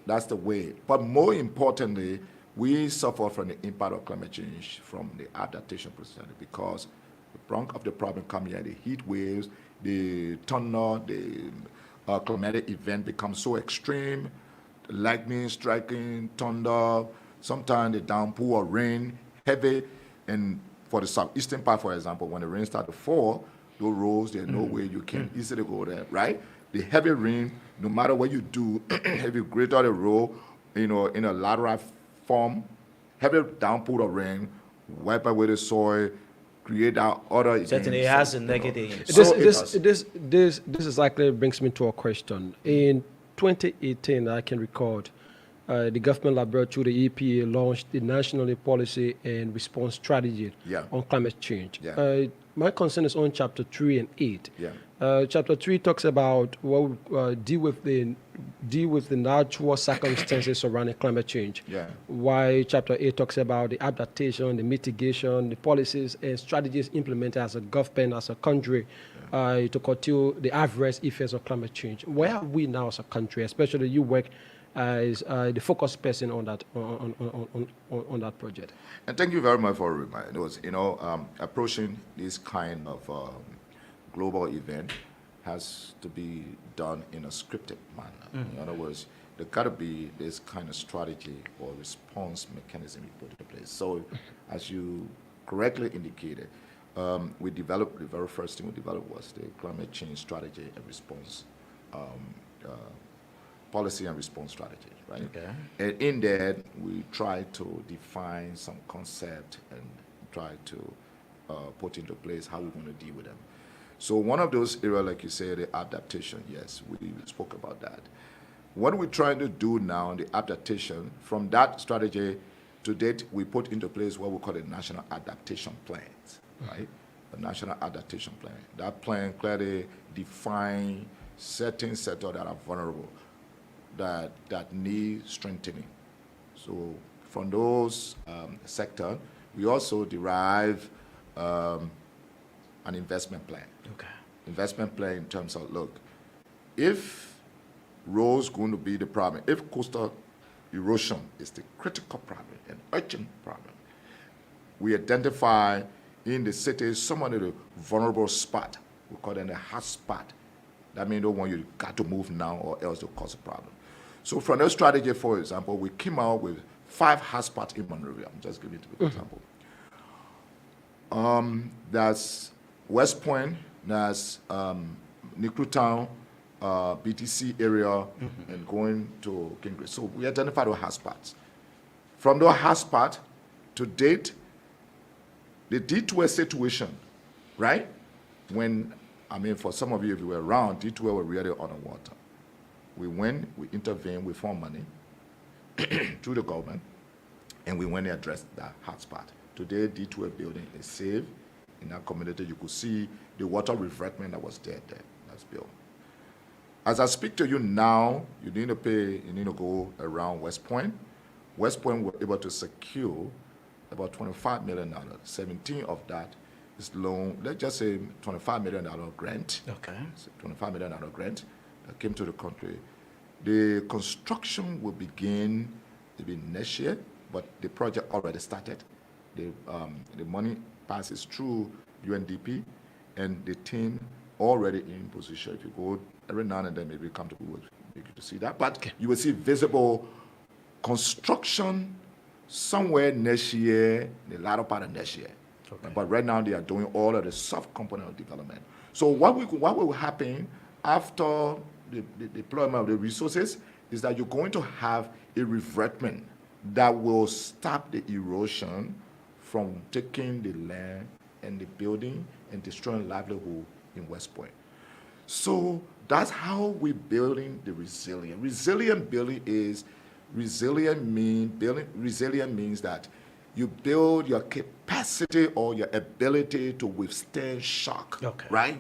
that's the way. But more importantly, we suffer from the impact of climate change from the adaptation process, because the brunt of the problem comes here, the heat waves, the thunder, the climatic event becomes so extreme, lightning striking, thunder, sometimes the downpour or rain, heavy. And for the southeastern part, for example, when the rain starts to fall, those roads, there's no way you can easily go there, right? The heavy rain, no matter what you do, if you grade out the road, in a lateral form, heavy downpour of rain, wipe away the soil, create that other. Certainly, it has a negative. This exactly brings me to a question. In 2018, I can record, the government Liberia through the EPA launched the National Policy and Response Strategy Yeah. on climate change. Yeah. My concern is on chapter 3 and 8. Yeah. Chapter 3 talks about deal with the natural circumstances surrounding climate change. Yeah. While chapter 8 talks about the adaptation, the mitigation, the policies and strategies implemented as a government, as a country, to curtail the adverse effects of climate change. Where are we now as a country, especially you work as the focus person on that on that project? And thank you very much for reminding us. Approaching this kind of global event has to be done in a scripted manner. In other words, there got to be this kind of strategy or response mechanism we put in place. So, as you correctly indicated, we developed, the very first thing we developed was the climate change strategy and response, policy and response strategy, right? Okay. And in that, we try to define some concept and try to put into place how we're going to deal with them. So one of those areas, like you said, the adaptation, yes, we spoke about that. What we're trying to do now, the adaptation, from that strategy to date, we put into place what we call a national adaptation plans, right? The national adaptation plan. That plan clearly defines certain sectors that are vulnerable, that need strengthening. So from those sectors, we also derive an investment plan. Okay. Investment plan in terms of, look, if roads going to be the problem, if coastal erosion is the critical problem, an urgent problem, we identify in the city some of the vulnerable spot. We call them the hot spot. That means don't want you got to move now or else it'll cause a problem. So from that strategy, for example, we came out with 5 hot spots in Monrovia. I'm just giving you an example. That's West Point, that's Nikru Town, BTC area, and going to Kingsley. So we identified those hotspots. From those hotspots, to date, the D2 situation, right? When, for some of you, if you were around, D2 were really underwater. We went, we intervened, we found money through the government, and we went and addressed that hotspot. Today, D2 building is safe. In that community, you could see the water revetment that was there, that's built. As I speak to you now, you need to go around West Point. West Point were able to secure about $25 million. 17 of that is loan, let's just say $25 million grant. Okay. $25 million grant that came to the country. The construction will begin maybe next year, but the project already started. The money passes through UNDP, and the team already in position. If you go every now and then, maybe come to see that. But okay, you will see visible construction somewhere next year, the latter part of next year. Okay. But right now, they are doing all of the soft component of development. So what will happen after the deployment of the resources is that you're going to have a revetment that will stop the erosion from taking the land and the building and destroying livelihood in West Point. So that's how we're building the resilient. Resilient building is, resilient means that you build your capacity or your ability to withstand shock. Okay. Right?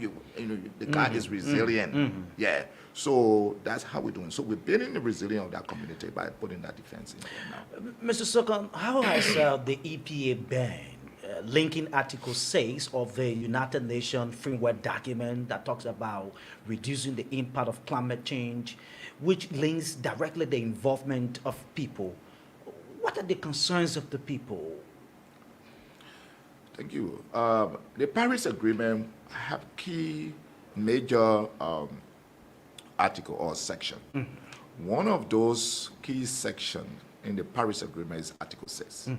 The guy is resilient. Yeah. So that's how we're doing. So we're building the resilience of that community by putting that defense in there now. Mr. Sokon, how has the EPA been linking Article 6 of the United Nations framework document that talks about reducing the impact of climate change, which links directly the involvement of people? What are the concerns of the people? Thank you. The Paris Agreement have key major article or section. One of those key sections in the Paris Agreement is Article 6.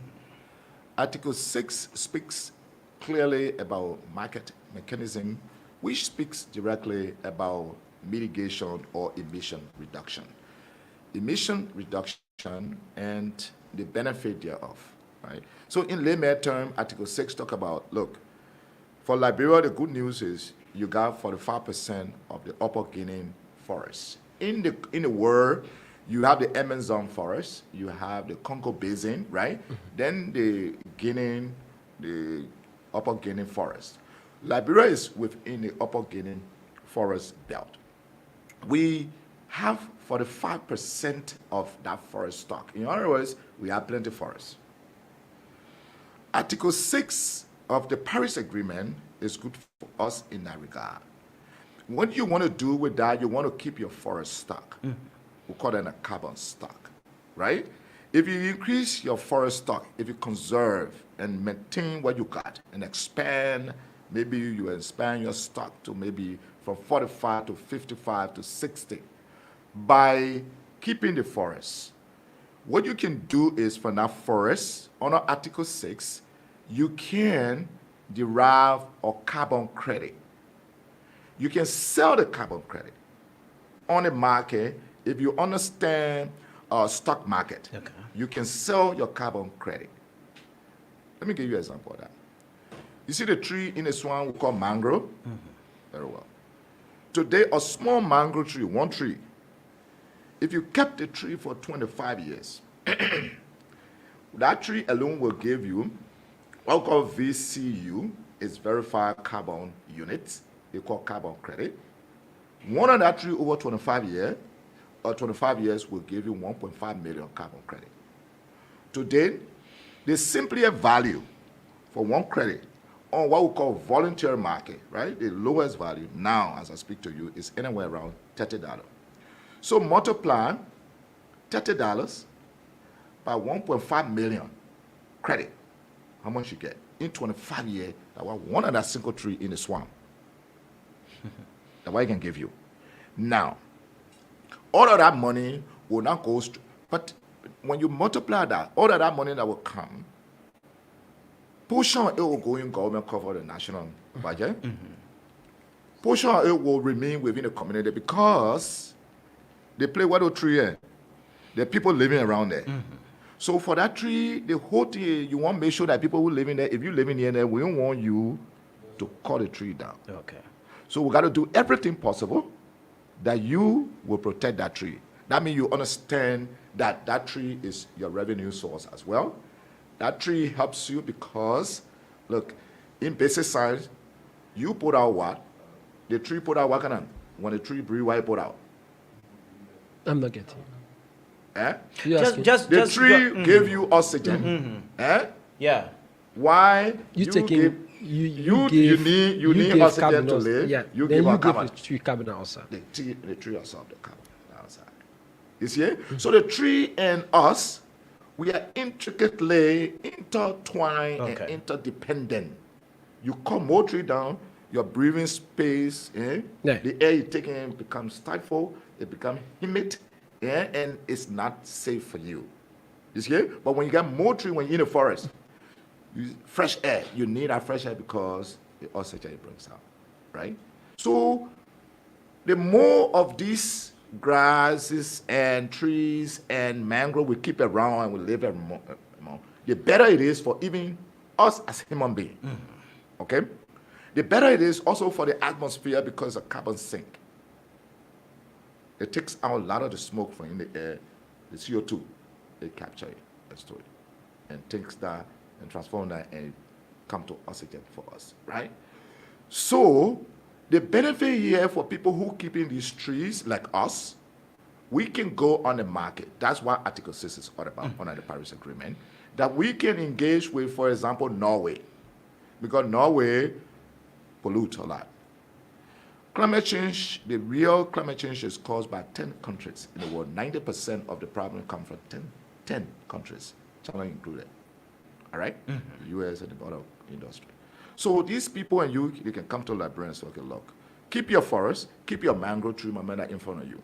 Article 6 speaks clearly about market mechanism, which speaks directly about mitigation or emission reduction. Emission reduction and the benefit thereof, right? So in layman term, Article 6 talk about, look, for Liberia, the good news is you got 45% of the Upper Guinea forest. In the world, You have the Amazon forest, you have the Congo Basin, right? Then the Upper Guinea forest. Liberia is within the Upper Guinea forest belt. We have 45% of that forest stock. In other words, we have plenty of forest. Article 6 of the Paris Agreement is good for us in that regard. What you want to do with that, you want to keep your forest stock. We call that a carbon stock, right? If you increase your forest stock, if you conserve and maintain what you got and expand, maybe you expand your stock to maybe from 45 to 55 to 60 by keeping the forest. What you can do is from that forest, under Article 6, you can derive a carbon credit. You can sell the carbon credit on the market. If you understand stock market, Okay. you can sell your carbon credit. Let me give you an example of that. You see the tree in the swamp we call mangrove? Very well. Today, a small mangrove tree, one tree, if you kept the tree for 25 years, that tree alone will give you what we call VCU, is verified carbon units, they call carbon credit. One of that tree over 25 years will give you 1.5 million carbon credit. Today, there's simply a value for one credit on what we call voluntary market, right? The lowest value now, as I speak to you, is anywhere around $30. So multiply $30 by 1.5 million credit. How much you get? In 25 years, that was one of that single tree in the swamp. That's what I can give you. Now, all of that money will not go, but when you multiply that, all of that money that will come, portion of it will go in government cover the national budget. Portion of it will remain within the community because they play what tree here. There are people living around there. So for that tree, the whole thing, you want to make sure that people who live in there, if you live in there, we don't want you to cut the tree down. Okay. So we got to do everything possible that you will protect that tree. That means you understand that that tree is your revenue source as well. That tree helps you because, look, in basic science, you put out what? The tree put out what kind of? When the tree breathe, what it put out? I'm not getting. Eh? You asking? The tree gave you oxygen. Eh? Yeah. Why You taking give, you need gave oxygen carbon to outside. live. Yeah. You then give you out give carbon. the tree carbon outside. The tree absorbs the carbon outside. You see? So the tree and us, we are intricately intertwined and interdependent. You cut more tree down, your breathing space, Yeah. the air you take in becomes stifled, it becomes humid, and it's not safe for you. You see? But when you get more tree, when you're in the forest, fresh air, you need that fresh air because the oxygen it brings out, right? So the more of these grasses and trees and mangrove we keep around and we live around, the better it is for even us as human beings. Okay? The better it is also for the atmosphere because of carbon sink. It takes out a lot of the smoke from in the air, the CO2, it captures it and store it, and takes that and transform that and come to oxygen for us, right? So the benefit here for people who keeping these trees like us, we can go on the market. That's what Article 6 is all about under the Paris Agreement, that we can engage with, for example, Norway, because Norway pollutes a lot. Climate change, the real climate change is caused by 10 countries in the world. 90% of the problem comes from 10 countries, China included. All right? The US and the other industry. So these people and you, they can come to Liberia and say, okay, look, keep your forest, keep your mangrove tree, remember that in front of you.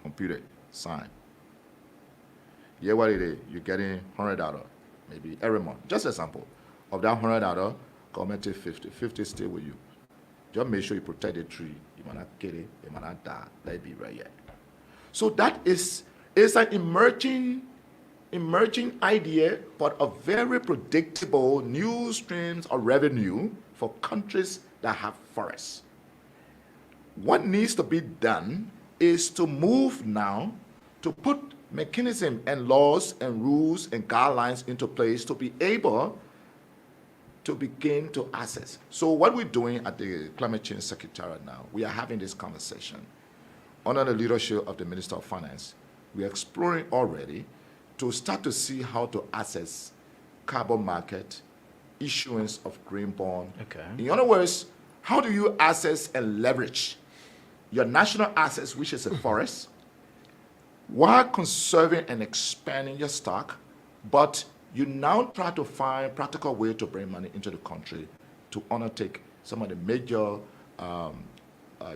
Computer, sign. Yeah, what it is, you're getting $100, maybe every month. Just a sample. Of that $100, government take 50. 50 stay with you. Just make sure you protect the tree. You might not get it, you might not die. Let it be right here. So that is an emerging idea, but a very predictable new streams of revenue for countries that have forests. What needs to be done is to move now to put mechanism and laws and rules and guidelines into place to be able to begin to access. So what we're doing at the Climate Change Secretariat now, we are having this conversation under the leadership of the Minister of Finance. We are exploring already to start to see how to access carbon market, issuance of green bond. Okay. In other words, how do you access and leverage your national assets, which is a forest, while conserving and expanding your stock, but you now try to find practical way to bring money into the country to undertake some of the major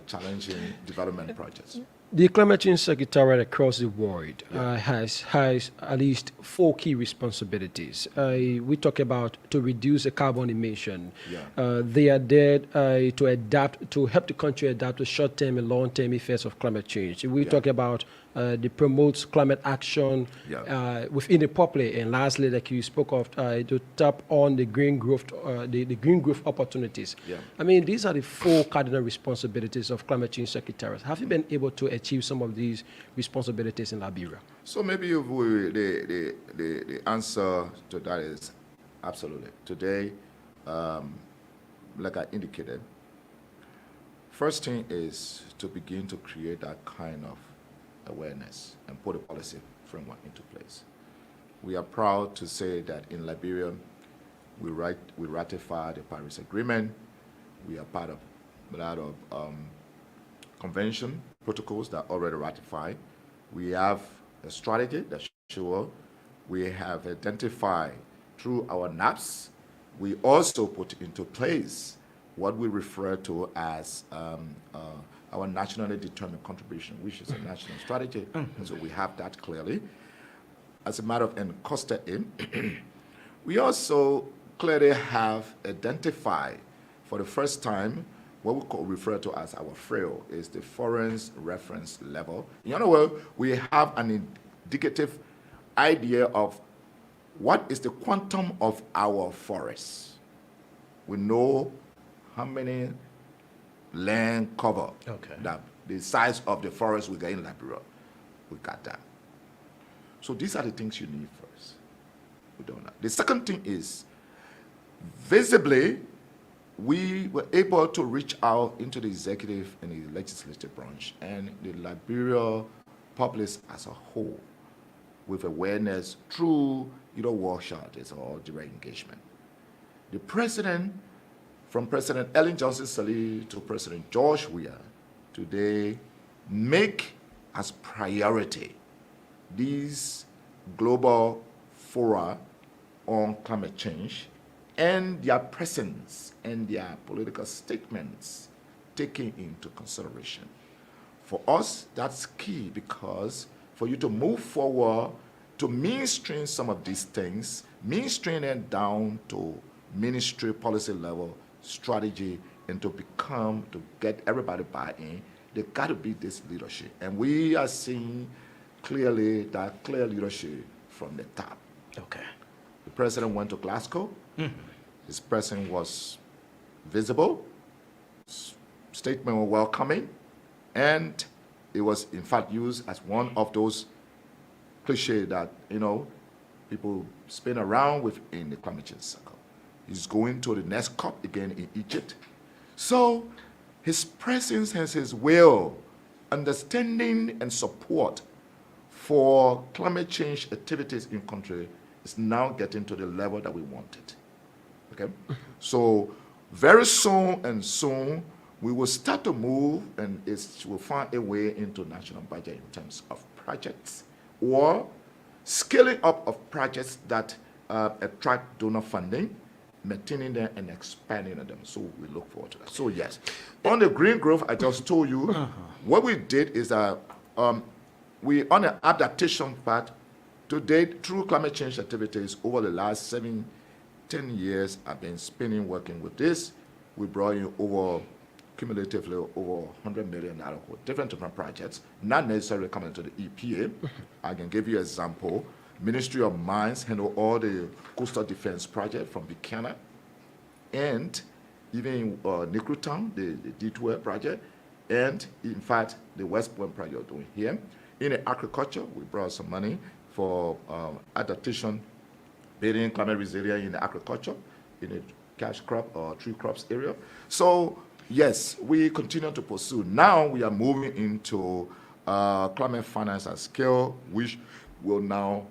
challenging development projects. The Climate Change Secretariat across the world has at least 4 key responsibilities. We talk about to reduce the carbon emission. They are there to adapt, to help the country adapt to short-term and long-term effects of climate change. We talk about they promote climate action within the public, and lastly, like you spoke of, to tap on the green growth, the green growth opportunities. I mean, these are the 4 cardinal responsibilities of Climate Change Secretariat. Have you been able to achieve some of these responsibilities in Liberia? So maybe the answer to that is absolutely. Today, like I indicated, first thing is to begin to create that kind of awareness and put a policy framework into place. We are proud to say that in Liberia, we ratified the Paris Agreement. We are part of a lot of convention protocols that are already ratified. We have a strategy that's sure. We have identified through our NAPs. We also put into place what we refer to as our nationally determined contribution, which is a national strategy. And so we have that clearly. As a matter of and costed in, we also clearly have identified for the first time what we refer to as our FRAIL, is the Forest Reference Level. In other words, we have an indicative idea of what is the quantum of our forests. We know how many land cover, that the size of the forest we get in Liberia. We got that. So these are the things you need first. We don't know. The second thing is, visibly, we were able to reach out into the executive and the legislative branch and the Liberia populace as a whole with awareness through either workshops or direct engagement. The president, from President Ellen Johnson Sirleaf to President George Weah, today make as priority these global fora on climate change and their presence and their political statements taken into consideration. For us, that's key, because for you to move forward to mainstream some of these things, mainstream them down to ministry policy level strategy, and to get everybody buy-in, there got to be this leadership. And we are seeing clearly that clear leadership from the top. Okay. The president went to Glasgow. His presence was visible. Statement were welcoming. And it was, in fact, used as one of those cliches that, people spin around within the climate change circle. He's going to the next COP again in Egypt. So his presence and his will, understanding and support for climate change activities in country is now getting to the level that we wanted. Okay? So very soon, we will start to move, and we'll find a way into national budget in terms of projects or scaling up of projects that attract donor funding, maintaining them and expanding them. So we look forward to that. So yes, on the green growth, I just told you, what we did is we, on the adaptation part, to date, through climate change activities over the last 7-10 years, I've been working with this. We brought in cumulatively over $100 million for different projects, not necessarily coming to the EPA. I can give you an example. Ministry of Mines handle all the coastal defense project from Buchanan, and even Nicrutown, the D12 project, and in fact, the West Point project we're doing here. In the agriculture, we brought some money for adaptation, building climate resilience in the agriculture, in the cash crop or tree crops area. So yes, we continue to pursue. Now we are moving into climate finance at scale, which will now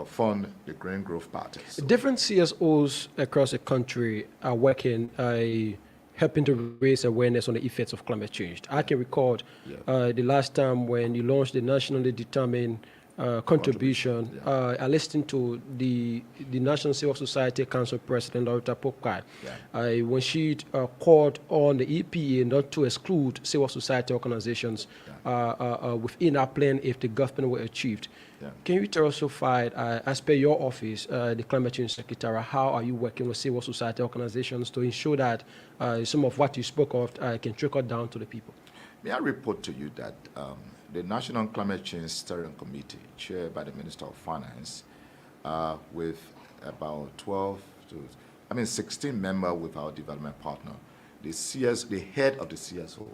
fund the green growth parties. So Different CSOs across the country are working, helping to raise awareness on the effects of climate change. I can record the last time when you launched the nationally determined contribution. I listened to the National Civil Society Council President, Loretta Popkai, when she called on the EPA not to exclude civil society organizations within our plan if the government were achieved. Can you tell us so far, as per your office, the Climate Change Secretary, how are you working with civil society organizations to ensure that some of what you spoke of can trickle down to the people? May I report to you that the National Climate Change Steering Committee, chaired by the Minister of Finance, with about 16 members with our development partner, the head of the CSO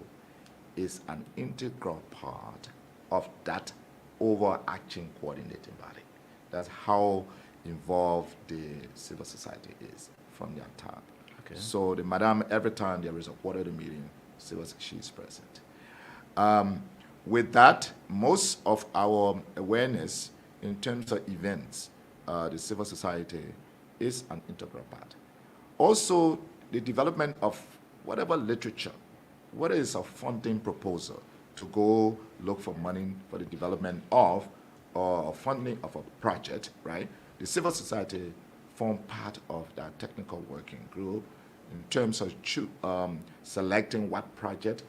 is an integral part of that overarching coordinating body. That's how involved the civil society is from the top. Okay. So the madam, every time there is a quarterly meeting, she is present. With that, most of our awareness in terms of events, the civil society is an integral part. Also, the development of whatever literature, whether it's a funding proposal to go look for money for the development of or funding of a project, right? The civil society form part of that technical working group in terms of selecting what project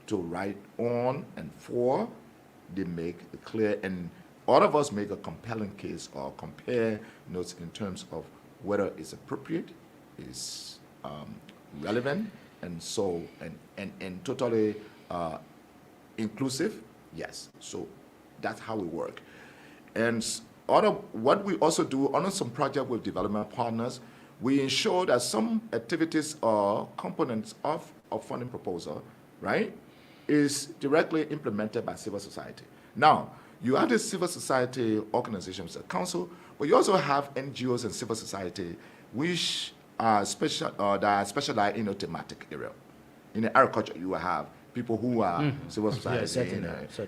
to write on and for. They make it clear, and all of us make a compelling case or compare notes in terms of whether it's appropriate, is relevant, and so and totally inclusive. Yes, so that's how we work. And what we also do on some project with development partners, we ensure that some activities or components of funding proposal, right, is directly implemented by civil society. Now, you have the civil society organizations, the council, but you also have NGOs and civil society which are specialized in a thematic area. In the agriculture, you will have people who are civil society.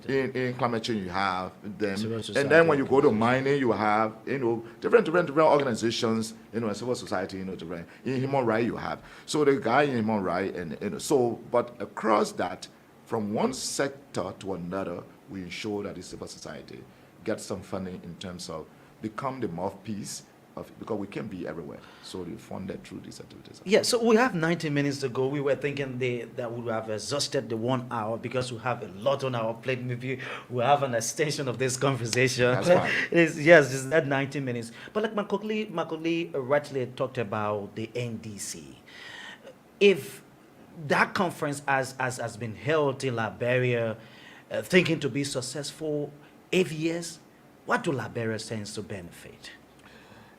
In climate change, you have them. And then when you go to mining, you have different organizations, civil society, different. In human rights, you have. So the guy in human rights, but across that, from one sector to another, we ensure that the civil society gets some funding in terms of become the mouthpiece because we can't be everywhere. So they funded through these activities. Yeah, so we have 90 minutes to go. We were thinking that we would have exhausted the 1 hour because we have a lot on our plate. Maybe we have an extension of this conversation. That's fine. It's that 90 minutes. But like Macaulay rightly talked about the NDC. If that conference has been held in Liberia, thinking to be successful 8 years, what do Liberia stand to benefit?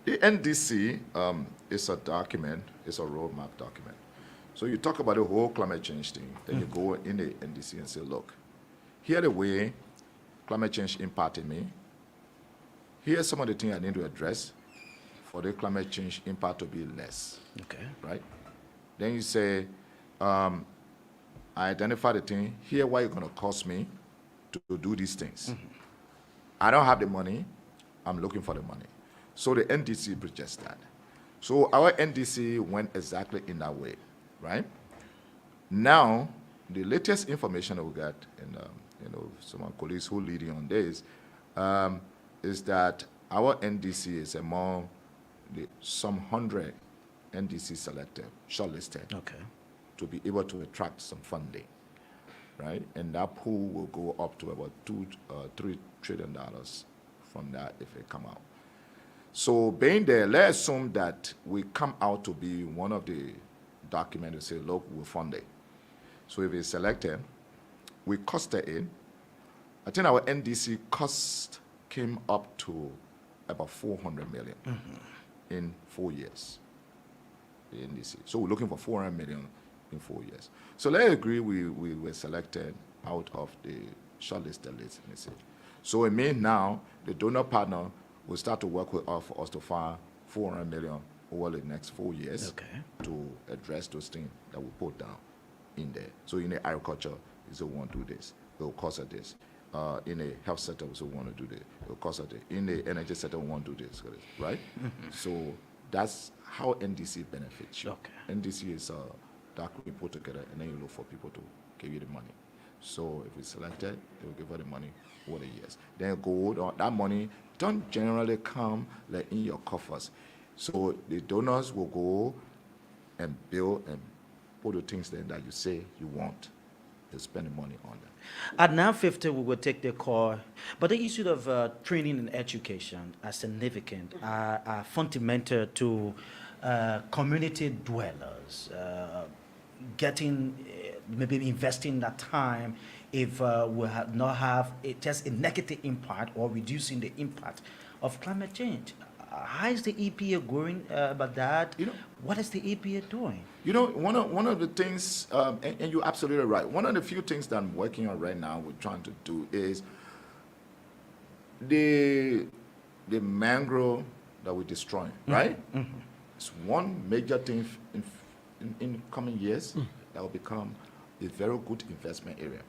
The NDC is a document, it's a roadmap document. So you talk about the whole climate change thing, then you go in the NDC and say, look, here the way climate change impacted me. Here's some of the things I need to address for the climate change impact to be less. Okay. Right? Then you say, I identify the thing, here what it's going to cost me to do these things. I don't have the money, I'm looking for the money. So the NDC projects that. So our NDC went exactly in that way, right? Now, the latest information that we got, and some of our colleagues who are leading on this, is that our NDC is among some 100 NDC selected, shortlisted, to be able to attract some funding, right? And that pool will go up to about $3 trillion from that if it come out. So being there, let's assume that we come out to be one of the documents to say, look, we'll fund it. So if it's selected, we costed it. I think our NDC cost came up to about 400 million in 4 years, the NDC. So we're looking for 400 million in 4 years. So let's agree we were selected out of the shortlist the list and say. So it means now the donor partner will start to work with us for us to find 400 million over the next 4 years to address those things that we put down in there. So in the agriculture, we say we want to do this. It will cost us this. In the health sector, we say we want to do this. It will cost us this. In the energy sector, we want to do this, right? So that's how NDC benefits you. NDC is that we put together, and then you look for people to give you the money. So if we selected, they will give her the money over the years. Then that money don't generally come like in your coffers. So the donors will go and build and put the things there that you say you want. They spend the money on them. At 9:50, we will take the call, but the issue of training and education are significant, are fundamental to community dwellers, getting, maybe investing that time if we not have just a negative impact or reducing the impact of climate change. How is the EPA going about that? What is the EPA doing? One of the things, and you're absolutely right. One of the few things that I'm working on right now, we're trying to do is the mangrove that we're destroying, right? It's one major thing in coming years that will become a very good investment area.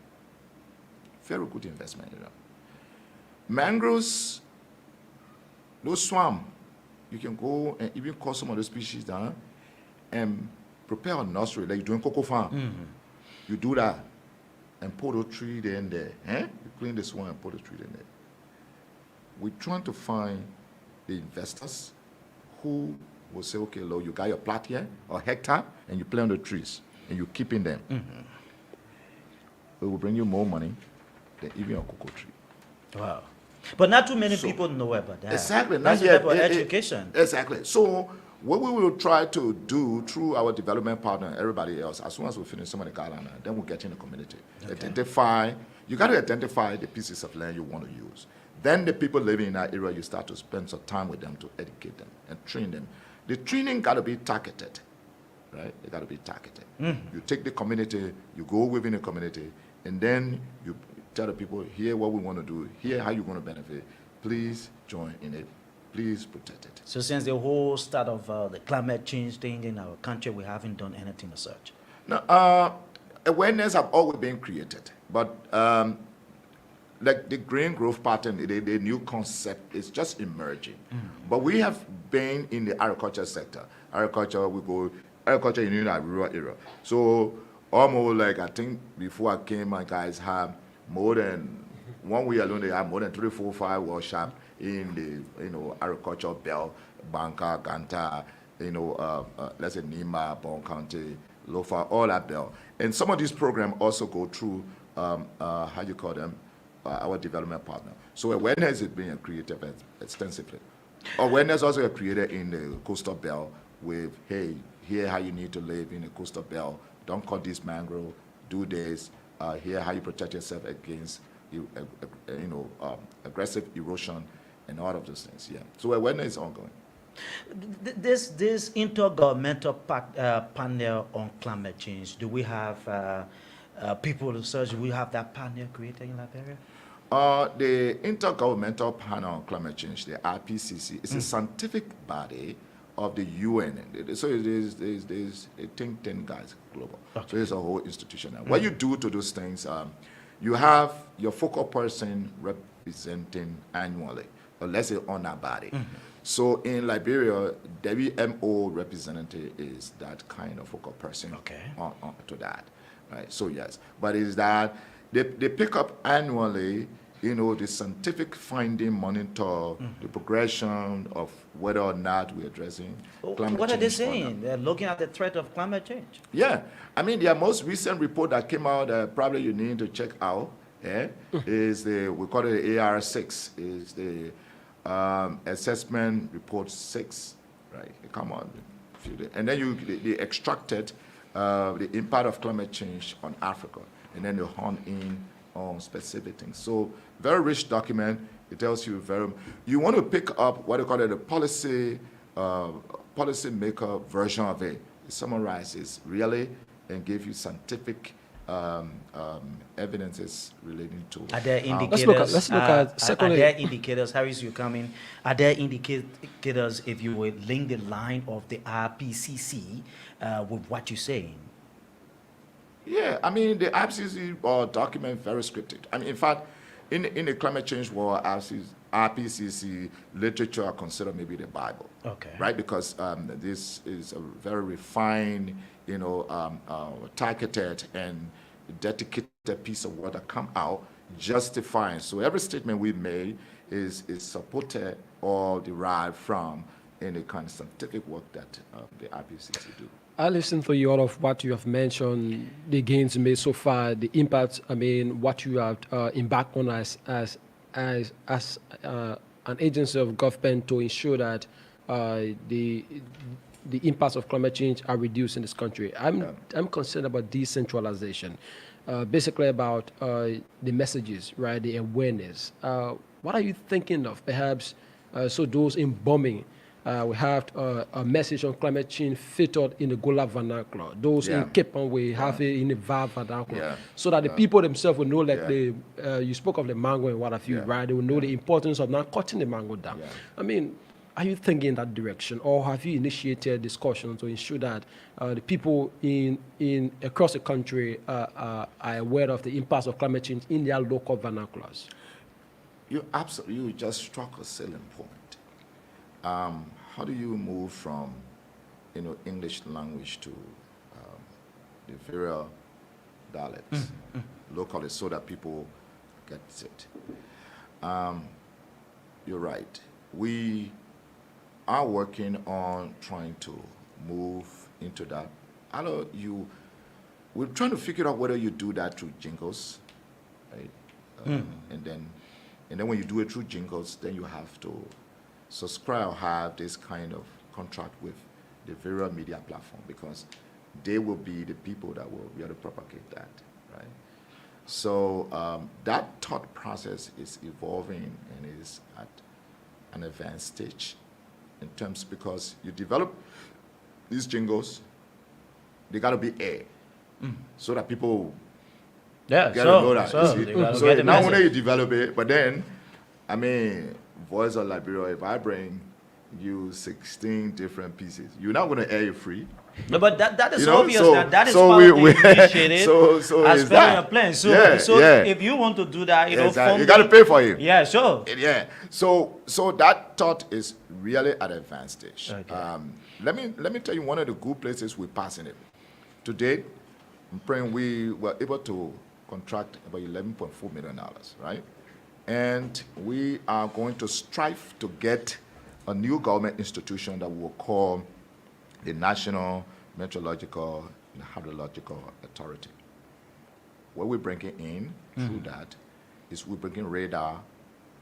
Very good investment area. Mangroves, those swamp, you can go and even cut some of the species down and prepare a nursery like you're doing cocoa farm. You do that and put a tree there and there. You clean this one and put a tree in there. We're trying to find the investors who will say, okay, look, you got your plot here or hectare and you plant the trees and you're keeping them. It will bring you more money than even a cocoa tree. Wow. But not too many people know about that. Exactly. That's not yet. about education. Exactly. So what we will try to do through our development partner and everybody else, as soon as we finish some of the guidelines, then we'll get in the community. You got to identify the pieces of land you want to use. Then the people living in that area, you start to spend some time with them to educate them and train them. The training got to be targeted, right? It got to be targeted. You take the community, you go within the community, and then you tell the people, here what we want to do, here how you're going to benefit. Please join in it. Please protect it. So since the whole start of the climate change thing in our country, we haven't done anything as such. No, awareness have always been created, but like the green growth pattern, the new concept is just emerging. But we have been in the agriculture sector. Agriculture in a rural area. So almost like I think before I came, my guys have more than 1 week alone. They have more than 3, 4, 5 workshops in the agriculture belt, Banka, Ganta, let's say Nima, Bon County, Lofa, all that belt. And some of these programs also go through how you call them, our development partner. So awareness is being created extensively. Awareness also is created in the coastal belt with, hey, here how you need to live in the coastal belt. Don't cut this mangrove. Do this. Here how you protect yourself against aggressive erosion and all of those things. Yeah. So awareness is ongoing. This intergovernmental panel on climate change, do we have people research? Do we have that panel created in Liberia? The Intergovernmental Panel on Climate Change, the IPCC, is a scientific body of the UN. So there's a think tank, guys, global. So it's a whole institution. Now, what you do to those things, you have your focal person representing annually, or let's say on that body. So in Liberia, WMO representative is that kind of focal person on to that, right? So yes, but is that they pick up annually, the scientific finding, monitor the progression of whether or not we're addressing climate change. What are they saying? They're looking at the threat of climate change. Yeah, I mean, their most recent report that came out, probably you need to check out, is we call it the AR6, is the assessment report 6, right? Come on, and then they extracted the impact of climate change on Africa, and then they hone in on specific things. So very rich document. It tells you you want to pick up what they call it a policy maker version of it. It summarizes really and gives you scientific evidences relating to Are there how- indicators? let's look at Are secondly- there indicators? Harris, you coming? Are there indicators if you would link the line of the RPCC with what you're saying? Yeah, I mean, the IPCC document very scripted. I mean, in fact, in the climate change war, RPCC literature are considered maybe the Bible. Okay. Right, because this is a very refined, targeted and dedicated piece of work that come out justifying. So every statement we made is supported or derived from any kind of scientific work that the IPCC do. I listened to you, all of what you have mentioned, the gains made so far, the impact. I mean, what you have embarked on as an agency of government to ensure that the impacts of climate change are reduced in this country. I'm concerned about decentralization, basically about the messages, right? The awareness. What are you thinking of? Perhaps so those in bombing. We have a message on climate change featured in the Gola vernacular. Those in Cape Town, we have it in the VAR vernacular. So that the people themselves will know, like you spoke of the mango and what have you, right? They will know the importance of not cutting the mango down. I mean, are you thinking in that direction, or have you initiated discussions to ensure that the people in across the country are aware of the impacts of climate change in their local vernaculars? You just struck a salient point. How do you move from, English language to the various dialects locally so that people get it? You're right. We are working on trying to move into that. We're trying to figure out whether you do that through jingles, right? And then when you do it through jingles, then you have to subscribe or have this kind of contract with the various media platform, because they will be the people that will really propagate that, right? So that thought process is evolving and is at an advanced stage in terms, because you develop these jingles, they got to be air so that people get to know that. So not only you develop it, but then, I mean, Voice of Liberia, if I bring you 16 different pieces, you're not going to air it free. No, but that is You know, obvious. so- that is so part we- of the initiative so as is per that. your plan. So, Yeah. if you want to do that, Exactly. You got to pay for it. Yeah, sure. Yeah. So that thought is really at an advanced stage. Okay. Let me tell you one of the good places we're passing it. To date, I'm praying we were able to contract about $11.4 million, right? And we are going to strive to get a new government institution that we'll call the National Meteorological and Hydrological Authority. What we're bringing in through that is we're bringing radar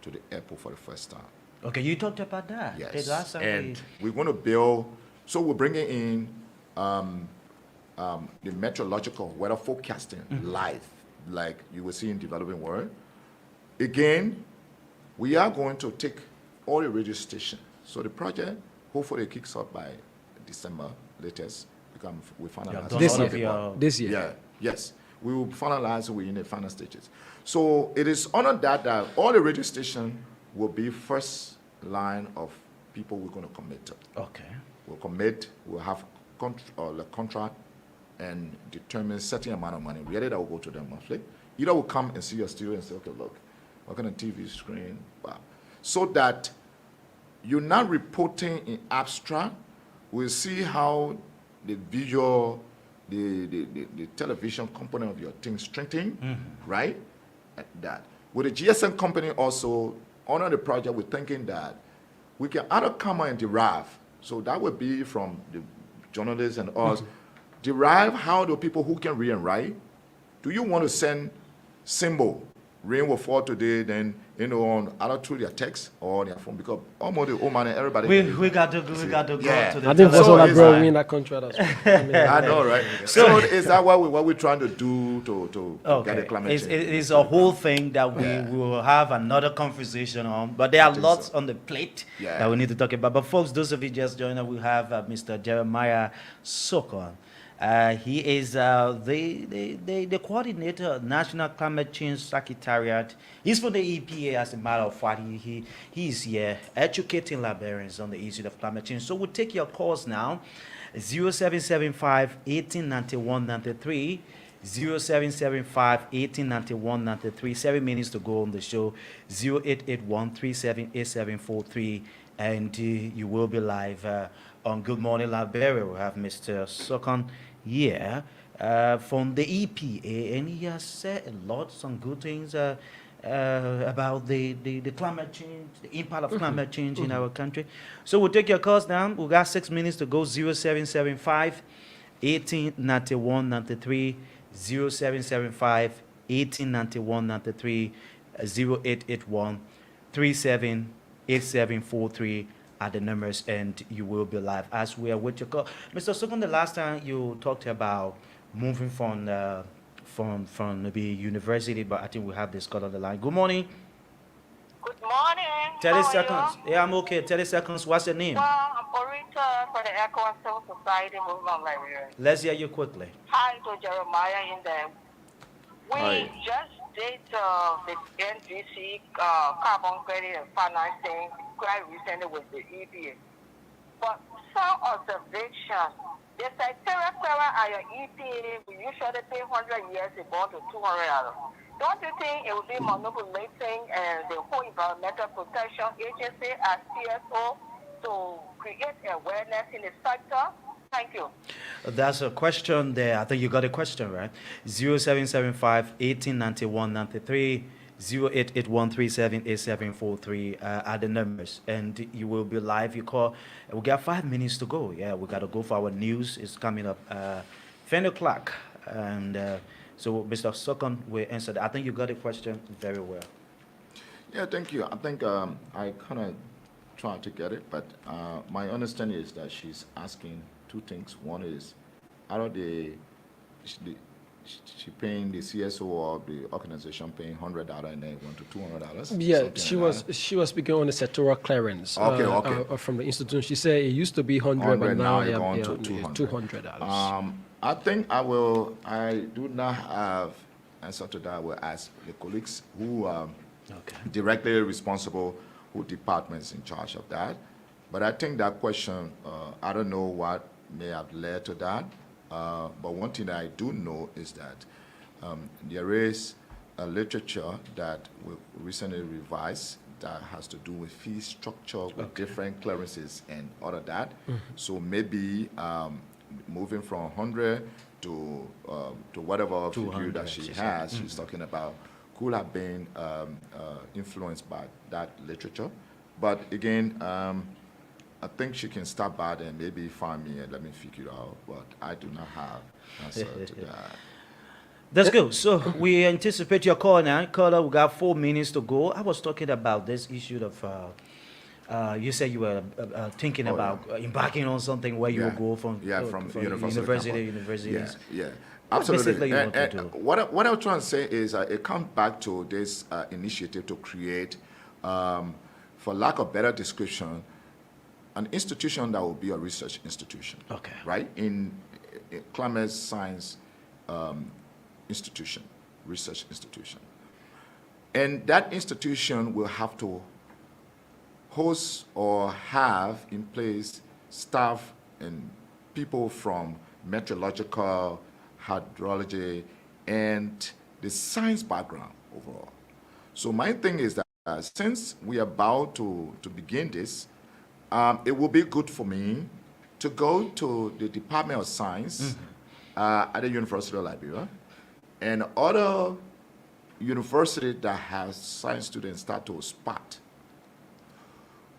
to the airport for the first time. Okay, you talked about that. Yes. Okay, last time And we're going to build, so we're bringing in the meteorological weather forecasting live, like you will see in developing world. Again, we are going to take all the radio stations. So the project, hopefully, kicks off by December latest. We finalize This all of year. the work. This year. Yeah. Yes. We will finalize. We're in the final stages. So it is on that all the radio stations will be first line of people we're going to commit to. Okay. We'll commit. We'll have the contract and determine certain amount of money. Really, that will go to them monthly. Either will come and see your studio and say, okay, look, what kind of TV screen? Wow. So that you're not reporting in abstract. We'll see how the visual, the television component of your thing strengthening, right? That. With the GSM company also, on the project, we're thinking that we can either come and derive. So that would be from the journalists and us. Derive how the people who can read and write. Do you want to send symbol? Rain will fall today, then on either through their text or their phone, because almost the old man and everybody. We got to go to the I think So that's all I it's brought like- in that contract as well. I mean, I know, right? So is that what we're trying to do to get the climate It's, change? it's a whole thing that we Yeah. will have another conversation on, but there are think lots so. on the plate Yeah. that we need to talk about. But folks, those of you just joined us, we have Mr. Jeremiah Sokon. He is the coordinator, National Climate Change Secretariat. He's for the EPA, as a matter of fact. He's here educating Liberians on the issue of climate change. So we'll take your calls now. 0775 1891 93. 0775 1891 93. 7 minutes to go on the show. 0881 378743. And you will be live on Good Morning Liberia. We have Mr. Sokon here from the EPA, and he has said a lot, some good things about the climate change, the impact of climate change in our country. So we'll take your calls now. We've got 6 minutes to go. 0775 1891 93. 0775 1891 93. 0881 378743 are the numbers, and you will be live as we are with your call. Mr. Sokon, the last time you talked about moving from maybe university, but I think we have this call on the line. Good morning. Good morning. 30 seconds. Yeah, I'm okay. 30 seconds. What's your name? I'm Orita for the ECOWAS Civil Society Movement of Liberia. Let's hear you quickly. Hi to Jeremiah in there. We Hi. just did the NGC carbon credit and financing quite recently with the EPA. But some observations, the Secretariat and your EPA, we usually pay 100 years ago to $200. Don't you think it would be manipulating the whole Environmental Protection Agency as CSO to create awareness in the sector? Thank you. That's a question there. I think you got a question, right? 0775 1891 93. 0881378743 are the numbers, and you will be live. You call. We got 5 minutes to go. Yeah, we got to go for our news. It's coming up 10 o'clock, and so Mr. Sokon will answer that. I think you got a question very well. Yeah, thank you. I think I kind of tried to get it, but my understanding is that she's asking two things. One is, are she paying the CSO or the organization paying $100 and then went to $200? Yeah, she was speaking on the sectoral clearance. Okay. From the institution. She said it used to be 100, but now it's yeah, gone yeah, to $200. I think I do not have answer to that. I will ask the colleagues who are directly responsible, who departments in charge of that. But I think that question, I don't know what may have led to that. But one thing that I do know is that there is a literature that we recently revised that has to do with fee structure with different clearances and all of that. So maybe moving from 100 to whatever figure that she has, she's talking about, could have been influenced by that literature. But again, I think she can stop by and maybe find me and let me figure it out, but I do not have an answer to that. That's good. So we anticipate your call now. Caller, we got 4 minutes to go. I was talking about this issue of, you said you were thinking about embarking on something where you will go from university to universities. Yeah. What Absolutely. basically you want to do? What I'm trying to say is it comes back to this initiative to create, for lack of better description, an institution that will be a research institution. Okay. Right? In climate science institution, research institution. And that institution will have to host or have in place staff and people from meteorological, hydrology, and the science background overall. So my thing is that since we are about to begin this, it will be good for me to go to the Department of Science at the University of Liberia and other universities that have science students start to spot.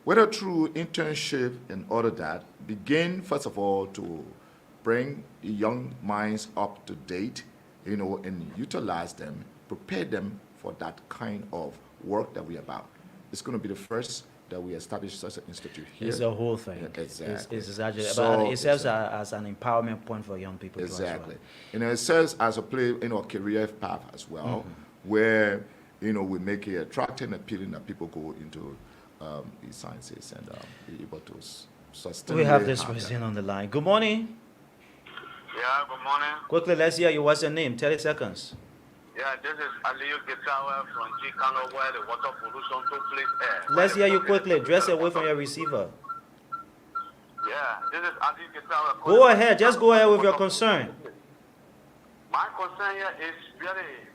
Whether through internship and all of that, begin first of all to bring young minds up to date, and utilize them, prepare them for that kind of work that we're about. It's going to be the first that we establish such an institute here. It's a whole thing. Yeah, exactly. It's actually, So, but it serves as an empowerment point for young people. Exactly. It serves as a career path as well, where, we make it attractive and appealing that people go into these sciences and be able to sustain. We have this person on the line. Good morning. Yeah, good morning. Quickly, let's hear you. What's your name? 30 seconds. Yeah, this is Aliyu Gitawa from Chicano where the water pollution took place there. Let's hear you quickly. Dress away from your receiver. Yeah, this is Aliyu Gitawa. Go ahead. Just go ahead with your concern. My concern here is really,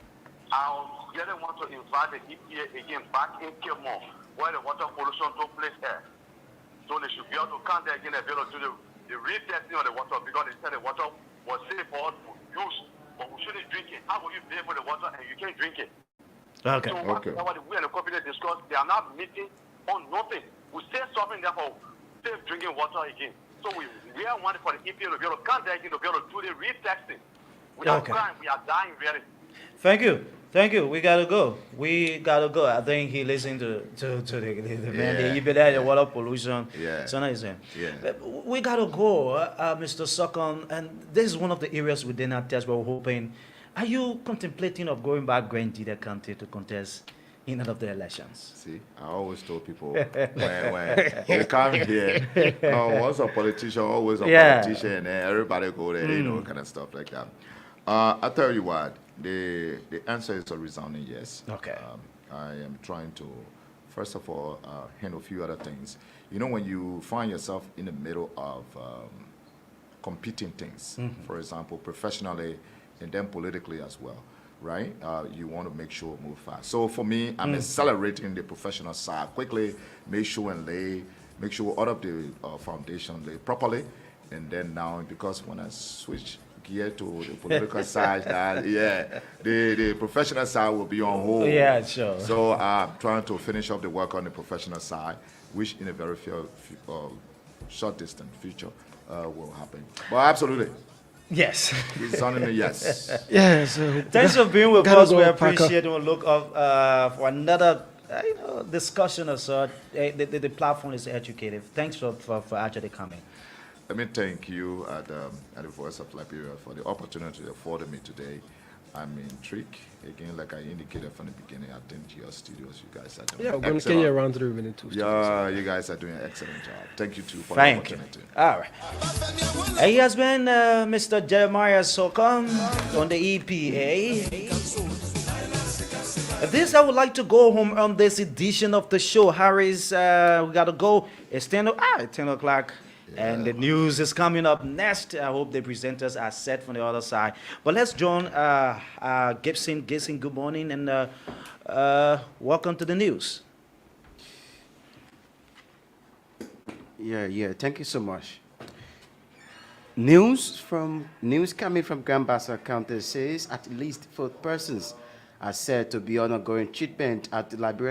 I really want to invite the EPA again back in Kemo where the water pollution took place there. So they should be able to come there again and be able to do the retesting of the water because they said the water was safe for us to use, but we shouldn't drink it. How will you pay for the water and you can't drink it? Okay. So what we and the company discussed, they are not meeting on nothing. We say something there for safe drinking water again. So we are wanting for the EPA to be able to come there again to be able to do the retesting. We are crying, we are dying really. Thank you. Thank you. We gotta go. I think he listened to the man. He been at the water pollution. Yeah. So now he's saying, Yeah. we gotta go, Mr. Sokon. And this is one of the areas within our test we're hoping. Are you contemplating of going back going to the country to contest in one of the elections? See, I always told people when they come here, once a politician, always a politician, and everybody go there, kind of stuff like that. I tell you what, the answer is a resounding yes. Okay. I am trying to, first of all, handle a few other things. When you find yourself in the middle of competing things, for example, professionally and then politically as well, right? You want to make sure move fast. So for me, I'm accelerating the professional side quickly, make sure all of the foundation lay properly, and then now, because when I switch gear to the political side, the professional side will be on hold. Yeah, sure. So I'm trying to finish up the work on the professional side, which in a very short distant future will happen. But absolutely. Yes. Resoundingly yes. Yes. Thanks for being with Gotta us. go, We Parker. appreciate it. We'll look up for another discussion or so. The platform is educative. Thanks for actually coming. Let me thank you at the Voice of Liberia for the opportunity afforded me today. I'm intrigued. Again, like I indicated from the beginning, I think your studios, you guys are doing Yeah, we're going to excellent. get you around to the remaining two. Yeah, you guys are doing an excellent job. Thank you too for Thank the you. opportunity. All right. He has been Mr. Jeremiah Sokon on the EPA. This, I would like to go home on this edition of the show. Harris, we got to go. It's 10 o'clock. And the news is coming up next. I hope the presenters are set from the other side. But let's join Gibson. Gibson, good morning and welcome to the news. Yeah. Thank you so much. News coming from Grand Bassa County says at least 4 persons are said to be undergoing treatment at the Liberian